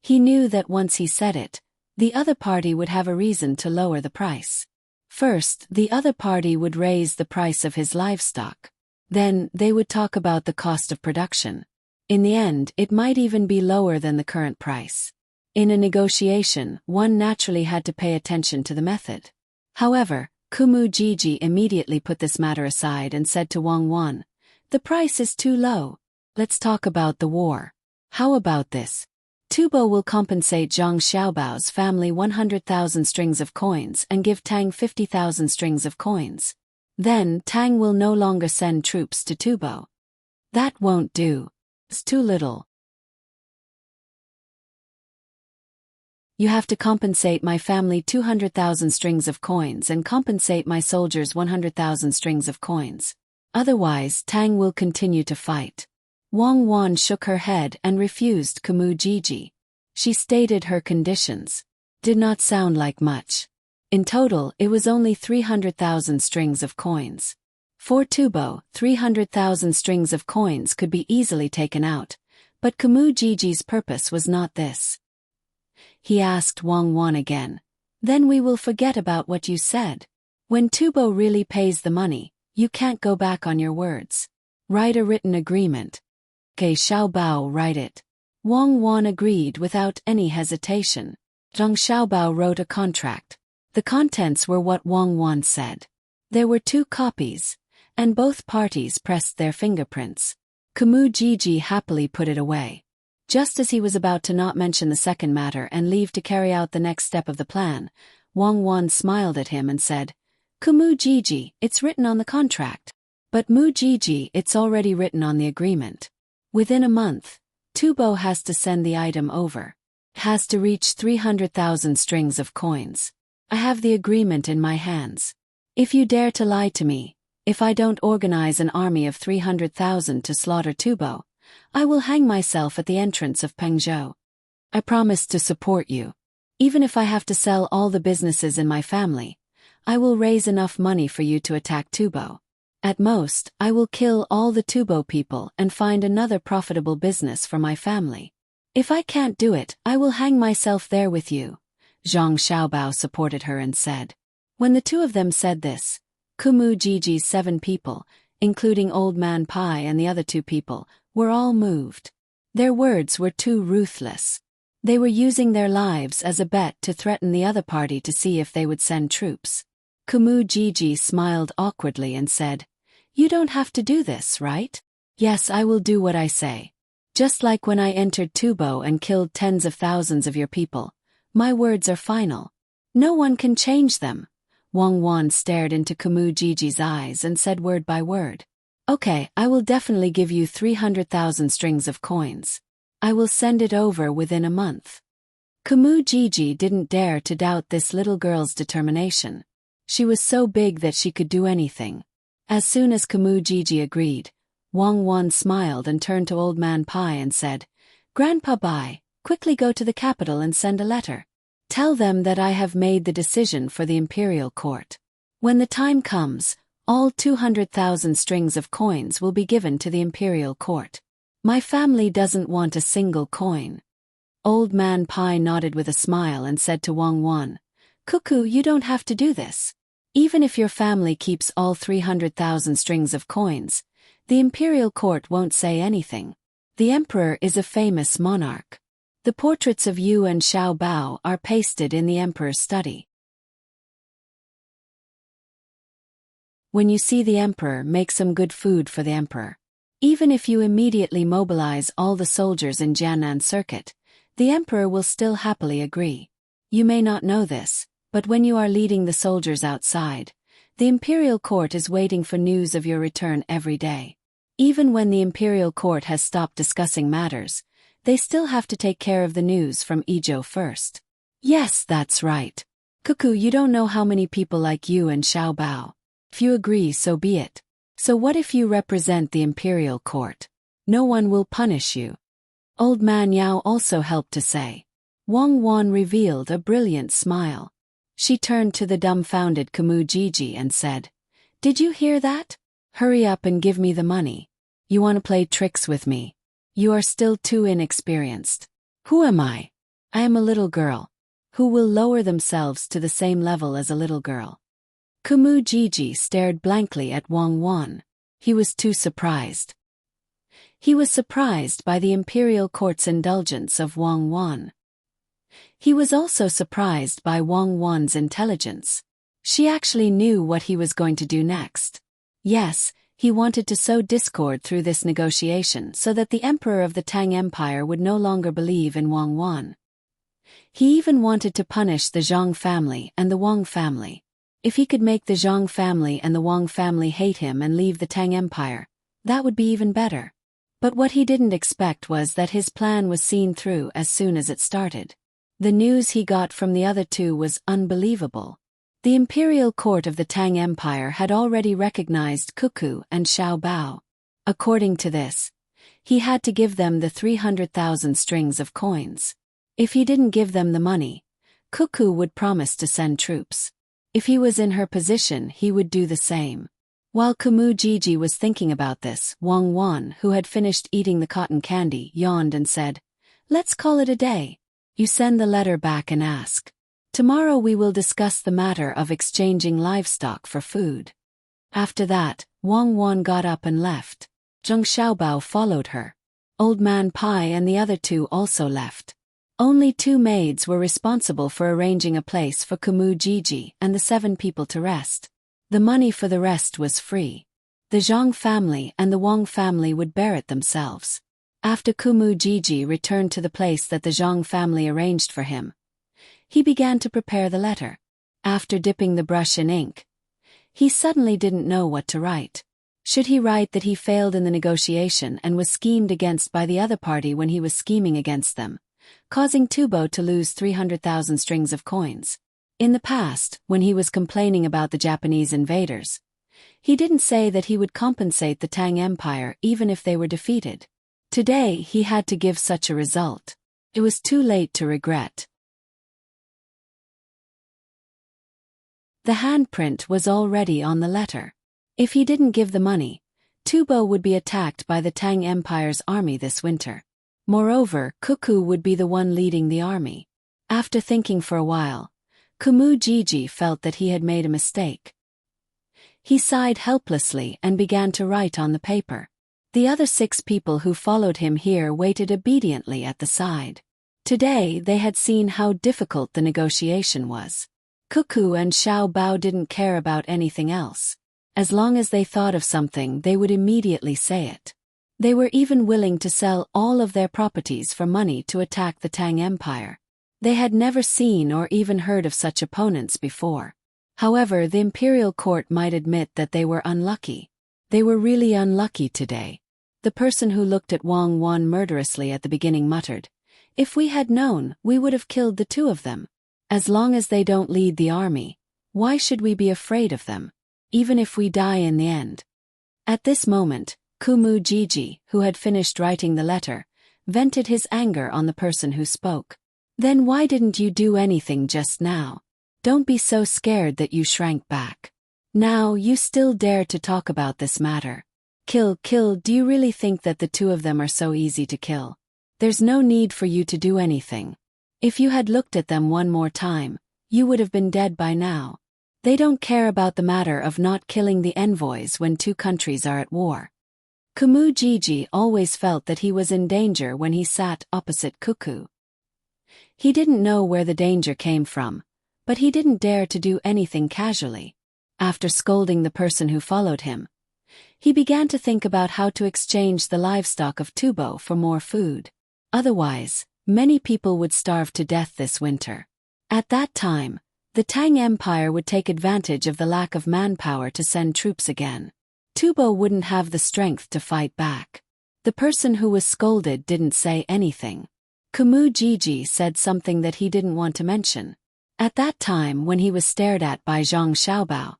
He knew that once he said it, the other party would have a reason to lower the price. First, the other party would raise the price of his livestock. Then, they would talk about the cost of production. In the end, it might even be lower than the current price. In a negotiation, one naturally had to pay attention to the method. However, Kumujiji immediately put this matter aside and said to Wang Wan, "The price is too low. Let's talk about the war. How about this? Tubo will compensate Zhang Xiaobao's family 100,000 strings of coins and give Tang 50,000 strings of coins. Then, Tang will no longer send troops to Tubo." "That won't do. It's too little. You have to compensate my family 200,000 strings of coins and compensate my soldiers 100,000 strings of coins. Otherwise, Tang will continue to fight." Wang Wan shook her head and refused Kumujiji. She stated her conditions. Did not sound like much. In total, it was only 300,000 strings of coins. For Tubo, 300,000 strings of coins could be easily taken out, but Kumujiji's purpose was not this. He asked Wang Wan again, "Then we will forget about what you said. When Tubo really pays the money, you can't go back on your words. Write a written agreement." "Okay, Xiaobao, write it." Wang Wan agreed without any hesitation. Zhang Xiaobao wrote a contract. The contents were what Wang Wan said. There were 2 copies, and both parties pressed their fingerprints. Kumujiji happily put it away. Just as he was about to not mention the second matter and leave to carry out the next step of the plan, Wang Wan smiled at him and said, "Kumujiji, it's written on the contract." "But Mujiji, it's already written on the agreement. Within a month, Tubo has to send the item over. It has to reach 300,000 strings of coins. I have the agreement in my hands. If you dare to lie to me, if I don't organize an army of 300,000 to slaughter Tubo, I will hang myself at the entrance of Pengzhou. I promise to support you. Even if I have to sell all the businesses in my family, I will raise enough money for you to attack Tubo. At most, I will kill all the Tubo people and find another profitable business for my family. If I can't do it, I will hang myself there with you." Zhang Xiaobao supported her and said. When the 2 of them said this, Kumujiji's 7 people, including Old Man Pai and the other 2 people, were all moved. Their words were too ruthless. They were using their lives as a bet to threaten the other party to see if they would send troops. Kumujiji smiled awkwardly and said, "You don't have to do this, right? Yes, I will do what I say. Just like when I entered Tubo and killed tens of thousands of your people, my words are final. No one can change them." Wang Wan stared into Kumujiji's eyes and said word by word, "Okay, I will definitely give you 300,000 strings of coins. I will send it over within a month." Kumujiji didn't dare to doubt this little girl's determination. She was so big that she could do anything. As soon as Kumujiji agreed, Wang Wan smiled and turned to Old Man Pai and said, "Grandpa Bai, quickly go to the capital and send a letter. Tell them that I have made the decision for the imperial court. When the time comes, all 200,000 strings of coins will be given to the imperial court. My family doesn't want a single coin." Old Man Pai nodded with a smile and said to Wang Wan, "Cuckoo, you don't have to do this. Even if your family keeps all 300,000 strings of coins, the imperial court won't say anything. The emperor is a famous monarch. The portraits of you and Xiao Bao are pasted in the emperor's study. When you see the emperor, make some good food for the emperor. Even if you immediately mobilize all the soldiers in Jianan Circuit, the emperor will still happily agree. You may not know this, but when you are leading the soldiers outside, the imperial court is waiting for news of your return every day. Even when the imperial court has stopped discussing matters, they still have to take care of the news from Izhou first." "Yes, that's right. Cuckoo, you don't know how many people like you and Xiao Bao. If you agree, so be it. So what if you represent the imperial court? No one will punish you." Old Man Yao also helped to say. Wang Wan revealed a brilliant smile. She turned to the dumbfounded Kamu Gigi and said, "Did you hear that? Hurry up and give me the money. You want to play tricks with me? You are still too inexperienced." "Who am I? I am a little girl. Who will lower themselves to the same level as a little girl?" Kamu Gigi stared blankly at Wang Wan. He was too surprised. He was surprised by the imperial court's indulgence of Wang Wan. He was also surprised by Wang Wan's intelligence. She actually knew what he was going to do next. Yes, he wanted to sow discord through this negotiation so that the emperor of the Tang Empire would no longer believe in Wang Wan. He even wanted to punish the Zhang family and the Wang family. If he could make the Zhang family and the Wang family hate him and leave the Tang Empire, that would be even better. But what he didn't expect was that his plan was seen through as soon as it started. The news he got from the other two was unbelievable. The imperial court of the Tang Empire had already recognized Cuckoo and Xiao Bao. According to this, he had to give them the 300,000 strings of coins. If he didn't give them the money, Cuckoo would promise to send troops. If he was in her position, he would do the same. While Kamu Gigi was thinking about this, Wang Wan, who had finished eating the cotton candy, yawned and said, "Let's call it a day. You send the letter back and ask. Tomorrow we will discuss the matter of exchanging livestock for food." After that, Wang Wan got up and left. Zhang Xiaobao followed her. Old Man Pai and the other two also left. Only 2 maids were responsible for arranging a place for Kamu Gigi and the 7 people to rest. The money for the rest was free. The Zhang family and the Wang family would bear it themselves. After Kamu Gigi returned to the place that the Zhang family arranged for him, he began to prepare the letter. After dipping the brush in ink, he suddenly didn't know what to write. Should he write that he failed in the negotiation and was schemed against by the other party when he was scheming against them, causing Tubo to lose 300,000 strings of coins? In the past, when he was complaining about the Japanese invaders, he didn't say that he would compensate the Tang Empire even if they were defeated. Today he had to give such a result. It was too late to regret. The handprint was already on the letter. If he didn't give the money, Tubo would be attacked by the Tang Empire's army this winter. Moreover, Cuckoo would be the one leading the army. After thinking for a while, Kamu Gigi felt that he had made a mistake. He sighed helplessly and began to write on the paper. The other 6 people who followed him here waited obediently at the side. Today they had seen how difficult the negotiation was. Cuckoo and Xiao Bao didn't care about anything else. As long as they thought of something, they would immediately say it. They were even willing to sell all of their properties for money to attack the Tang Empire. They had never seen or even heard of such opponents before. However, the imperial court might admit that they were unlucky. They were really unlucky today. The person who looked at Wang Wan murderously at the beginning muttered, "If we had known, we would have killed the 2 of them. As long as they don't lead the army, why should we be afraid of them? Even if we die in the end." At this moment, Kamu Gigi, who had finished writing the letter, vented his anger on the person who spoke. "Then why didn't you do anything just now? Don't be so scared that you shrank back. Now you still dare to talk about this matter. Kill, do you really think that the 2 of them are so easy to kill? There's no need for you to do anything. If you had looked at them one more time, you would have been dead by now. They don't care about the matter of not killing the envoys when 2 countries are at war." Kamu Gigi always felt that he was in danger when he sat opposite Cuckoo. He didn't know where the danger came from, but he didn't dare to do anything casually. After scolding the person who followed him, he began to think about how to exchange the livestock of Tubo for more food. Otherwise, many people would starve to death this winter. At that time, the Tang Empire would take advantage of the lack of manpower to send troops again. Tubo wouldn't have the strength to fight back. The person who was scolded didn't say anything. Kamu Gigi said something that he didn't want to mention. At that time, when he was stared at by Zhang Xiaobao,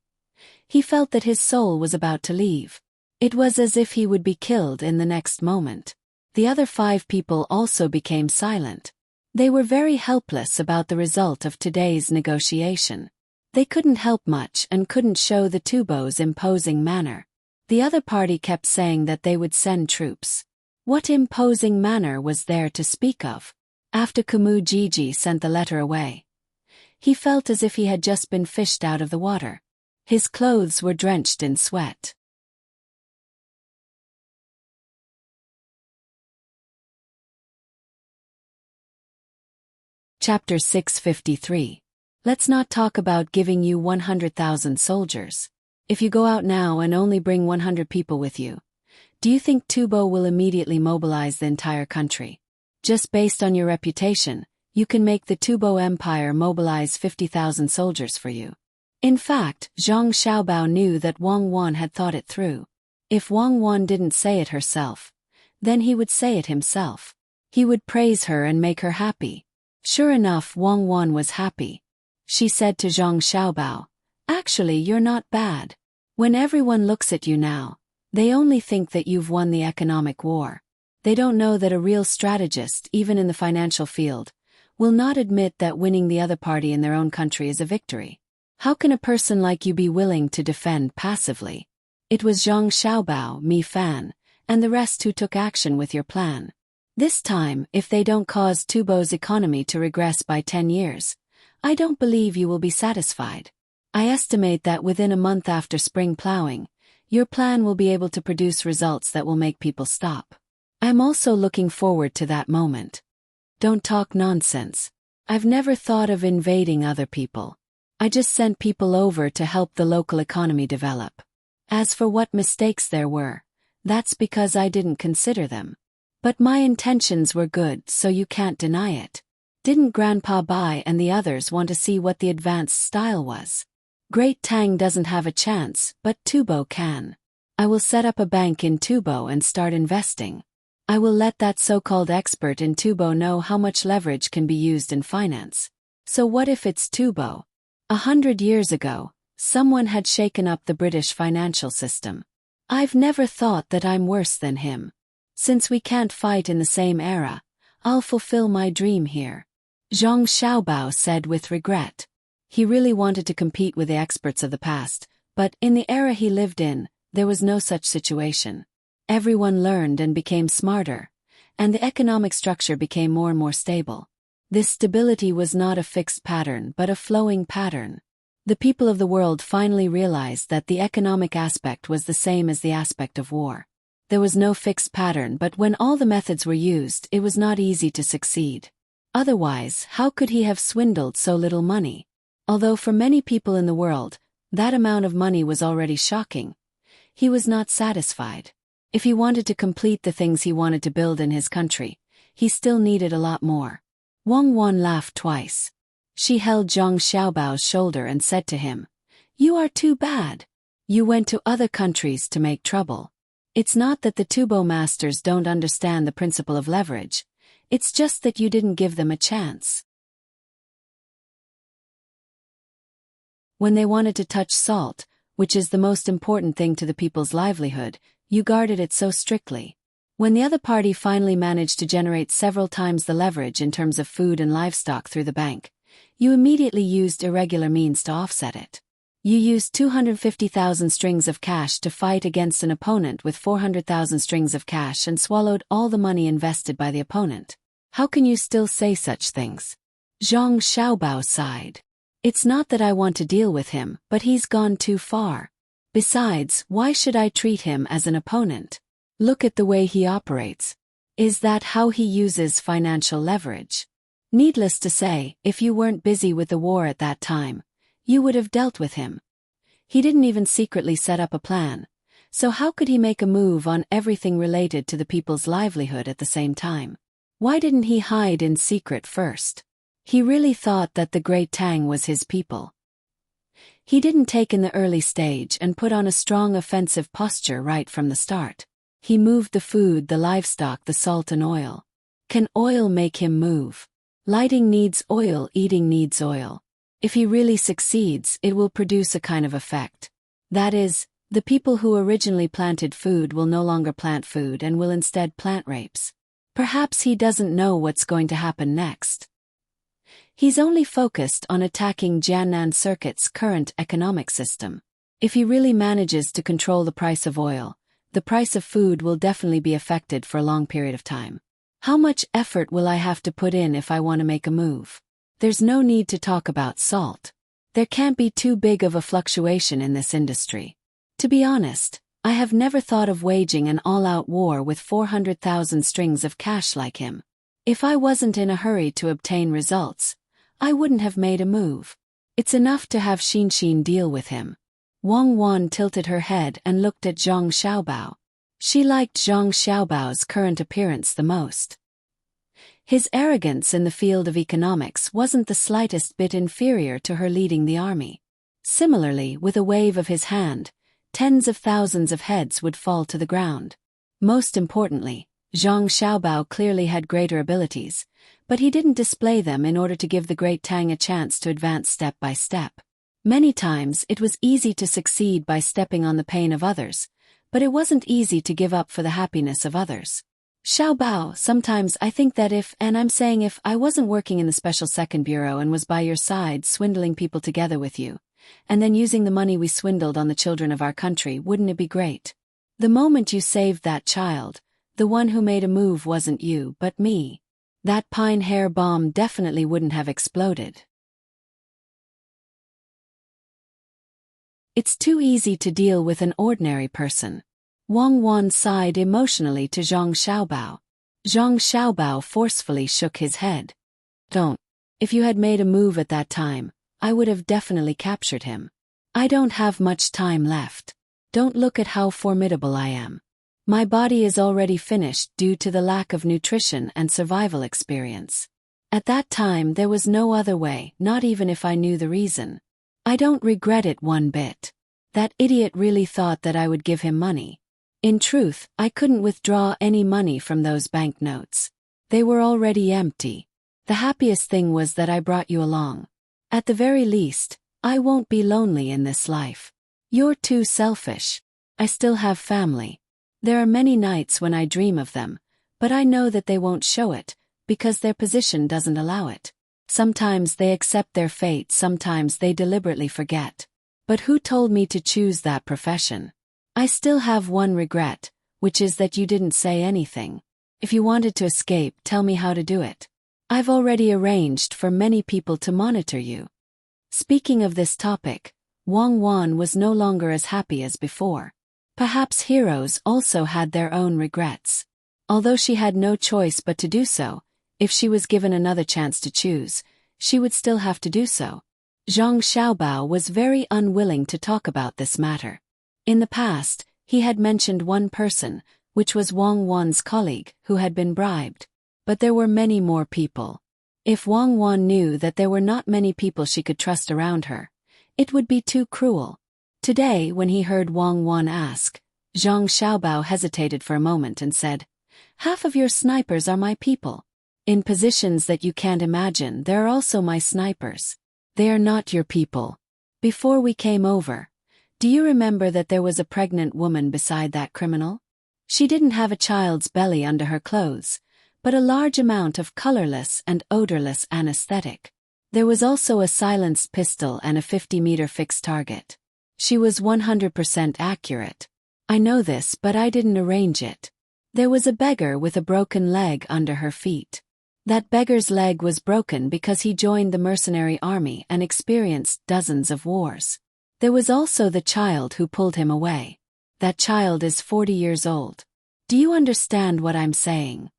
he felt that his soul was about to leave. It was as if he would be killed in the next moment. The other 5 people also became silent. They were very helpless about the result of today's negotiation. They couldn't help much and couldn't show the Tubo's imposing manner. The other party kept saying that they would send troops. What imposing manner was there to speak of? After Kumu Gigi sent the letter away, he felt as if he had just been fished out of the water. His clothes were drenched in sweat. Chapter 653. Let's not talk about giving you 100,000 soldiers. If you go out now and only bring 100 people with you, do you think Tubo will immediately mobilize the entire country? Just based on your reputation, you can make the Tubo Empire mobilize 50,000 soldiers for you. In fact, Zhang Xiaobao knew that Wang Wan had thought it through. If Wang Wan didn't say it herself, then he would say it himself. He would praise her and make her happy. Sure enough, Wang Wan was happy. She said to Zhang Xiaobao, "Actually, you're not bad. When everyone looks at you now, they only think that you've won the economic war. They don't know that a real strategist, even in the financial field, will not admit that winning the other party in their own country is a victory. How can a person like you be willing to defend passively?" It was Zhang Xiaobao, Mi Fan, and the rest who took action with your plan. This time, if they don't cause Tubo's economy to regress by 10 years, I don't believe you will be satisfied. I estimate that within a month after spring plowing, your plan will be able to produce results that will make people stop. I'm also looking forward to that moment. Don't talk nonsense. I've never thought of invading other people. I just sent people over to help the local economy develop. As for what mistakes there were, that's because I didn't consider them. But my intentions were good, so you can't deny it. Didn't Grandpa Bai and the others want to see what the advanced style was? Great Tang doesn't have a chance, but Tubo can. I will set up a bank in Tubo and start investing. I will let that so-called expert in Tubo know how much leverage can be used in finance. So what if it's Tubo? 100 years ago, someone had shaken up the British financial system. I've never thought that I'm worse than him. Since we can't fight in the same era, I'll fulfill my dream here. Zhang Xiaobao said with regret. He really wanted to compete with the experts of the past, but in the era he lived in, there was no such situation. Everyone learned and became smarter, and the economic structure became more and more stable. This stability was not a fixed pattern but a flowing pattern. The people of the world finally realized that the economic aspect was the same as the aspect of war. There was no fixed pattern, but when all the methods were used, it was not easy to succeed. Otherwise, how could he have swindled so little money? Although for many people in the world, that amount of money was already shocking, he was not satisfied. If he wanted to complete the things he wanted to build in his country, he still needed a lot more. Wang Wan laughed twice. She held Zhang Xiaobao's shoulder and said to him, "You are too bad. You went to other countries to make trouble. It's not that the Tubo masters don't understand the principle of leverage, it's just that you didn't give them a chance. When they wanted to touch salt, which is the most important thing to the people's livelihood, you guarded it so strictly. When the other party finally managed to generate several times the leverage in terms of food and livestock through the bank, you immediately used irregular means to offset it. You used 250,000 strings of cash to fight against an opponent with 400,000 strings of cash and swallowed all the money invested by the opponent. How can you still say such things?" Zhang Xiaobao sighed. "It's not that I want to deal with him, but he's gone too far. Besides, why should I treat him as an opponent? Look at the way he operates. Is that how he uses financial leverage? Needless to say, if you weren't busy with the war at that time, you would have dealt with him. He didn't even secretly set up a plan, so how could he make a move on everything related to the people's livelihood at the same time? Why didn't he hide in secret first? He really thought that the Great Tang was his people. He didn't take in the early stage and put on a strong offensive posture right from the start. He moved the food, the livestock, the salt and oil. Can oil make him move? Lighting needs oil, eating needs oil. If he really succeeds, it will produce a kind of effect. That is, the people who originally planted food will no longer plant food and will instead plant rapes. Perhaps he doesn't know what's going to happen next. He's only focused on attacking Jiannan Circuit's current economic system. If he really manages to control the price of oil, the price of food will definitely be affected for a long period of time. How much effort will I have to put in if I want to make a move? There's no need to talk about salt. There can't be too big of a fluctuation in this industry. To be honest, I have never thought of waging an all-out war with 400,000 strings of cash like him. If I wasn't in a hurry to obtain results, I wouldn't have made a move. It's enough to have Xin deal with him. Wang Wan tilted her head and looked at Zhang Xiaobao. She liked Zhang Xiaobao's current appearance the most. His arrogance in the field of economics wasn't the slightest bit inferior to her leading the army. Similarly, with a wave of his hand, tens of thousands of heads would fall to the ground. Most importantly, Zhang Xiaobao clearly had greater abilities, but he didn't display them in order to give the great Tang a chance to advance step by step. Many times it was easy to succeed by stepping on the pain of others, but it wasn't easy to give up for the happiness of others. Xiaobao, sometimes I think that if I wasn't working in the Special Second Bureau and was by your side swindling people together with you, and then using the money we swindled on the children of our country, wouldn't it be great? The moment you saved that child, the one who made a move wasn't you but me. That pine hair bomb definitely wouldn't have exploded. It's too easy to deal with an ordinary person. Wang Wan sighed emotionally to Zhang Xiaobao. Zhang Xiaobao forcefully shook his head. Don't. If you had made a move at that time, I would have definitely captured him. I don't have much time left. Don't look at how formidable I am. My body is already finished due to the lack of nutrition and survival experience. At that time there was no other way, not even if I knew the reason. I don't regret it one bit. That idiot really thought that I would give him money. In truth, I couldn't withdraw any money from those banknotes. They were already empty. The happiest thing was that I brought you along. At the very least, I won't be lonely in this life. You're too selfish. I still have family. There are many nights when I dream of them, but I know that they won't show it, because their position doesn't allow it. Sometimes they accept their fate, sometimes they deliberately forget. But who told me to choose that profession? I still have one regret, which is that you didn't say anything. If you wanted to escape, tell me how to do it. I've already arranged for many people to monitor you. Speaking of this topic, Wang Wan was no longer as happy as before. Perhaps heroes also had their own regrets. Although she had no choice but to do so, if she was given another chance to choose, she would still have to do so. Zhang Xiaobao was very unwilling to talk about this matter. In the past, he had mentioned one person, which was Wang Wan's colleague, who had been bribed. But there were many more people. If Wang Wan knew that there were not many people she could trust around her, it would be too cruel. Today, when he heard Wang Wan ask, Zhang Xiaobao hesitated for a moment and said, "Half of your snipers are my people. In positions that you can't imagine, there are also my snipers. They are not your people. Before we came over, do you remember that there was a pregnant woman beside that criminal? She didn't have a child's belly under her clothes, but a large amount of colorless and odorless anesthetic. There was also a silenced pistol and a 50-meter fixed target. She was 100% accurate. I know this, but I didn't arrange it. There was a beggar with a broken leg under her feet. That beggar's leg was broken because he joined the mercenary army and experienced dozens of wars. There was also the child who pulled him away. That child is 40 years old. Do you understand what I'm saying?"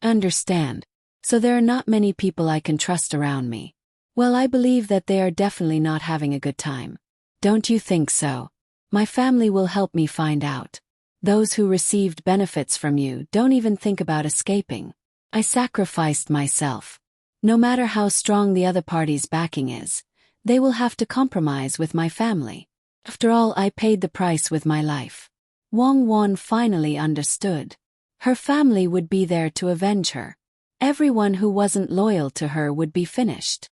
"Understand. So there are not many people I can trust around me. Well, I believe that they are definitely not having a good time. Don't you think so? My family will help me find out. Those who received benefits from you don't even think about escaping. I sacrificed myself. No matter how strong the other party's backing is, they will have to compromise with my family. After all, I paid the price with my life." Wang Wan finally understood. Her family would be there to avenge her. Everyone who wasn't loyal to her would be finished.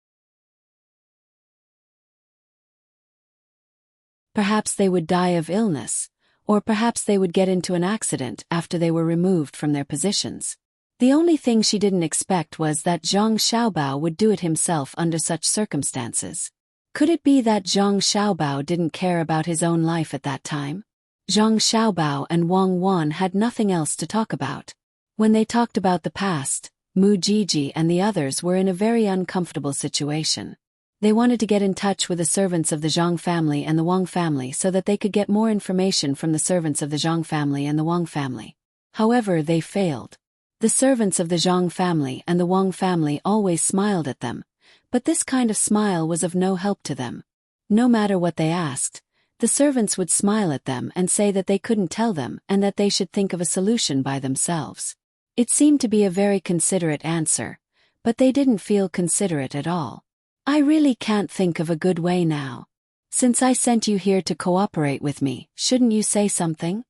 Perhaps they would die of illness, or perhaps they would get into an accident after they were removed from their positions. The only thing she didn't expect was that Zhang Xiaobao would do it himself under such circumstances. Could it be that Zhang Xiaobao didn't care about his own life at that time? Zhang Xiaobao and Wang Wan had nothing else to talk about. When they talked about the past, Mu Jiji and the others were in a very uncomfortable situation. They wanted to get in touch with the servants of the Zhang family and the Wang family so that they could get more information from the servants of the Zhang family and the Wang family. However, they failed. The servants of the Zhang family and the Wang family always smiled at them, but this kind of smile was of no help to them. No matter what they asked, the servants would smile at them and say that they couldn't tell them and that they should think of a solution by themselves. It seemed to be a very considerate answer, but they didn't feel considerate at all. I really can't think of a good way now. Since I sent you here to cooperate with me, shouldn't you say something?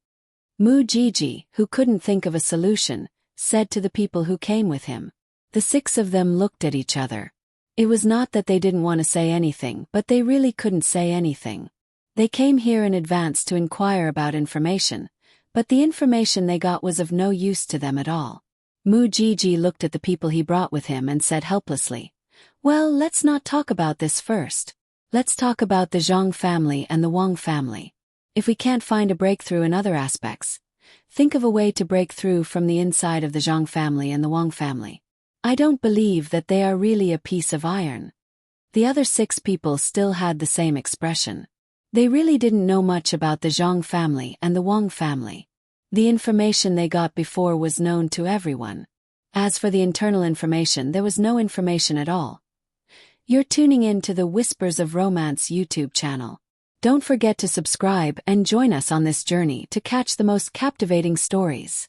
Mu Jiji, who couldn't think of a solution, said to the people who came with him. The 6 of them looked at each other. It was not that they didn't want to say anything, but they really couldn't say anything. They came here in advance to inquire about information, but the information they got was of no use to them at all. Mu Jiji looked at the people he brought with him and said helplessly, "Well, let's not talk about this first. Let's talk about the Zhang family and the Wang family. If we can't find a breakthrough in other aspects, think of a way to break through from the inside of the Zhang family and the Wang family. I don't believe that they are really a piece of iron." The other 6 people still had the same expression. They really didn't know much about the Zhang family and the Wang family. The information they got before was known to everyone. As for the internal information, there was no information at all. You're tuning in to the Whispers of Romance YouTube channel. Don't forget to subscribe and join us on this journey to catch the most captivating stories.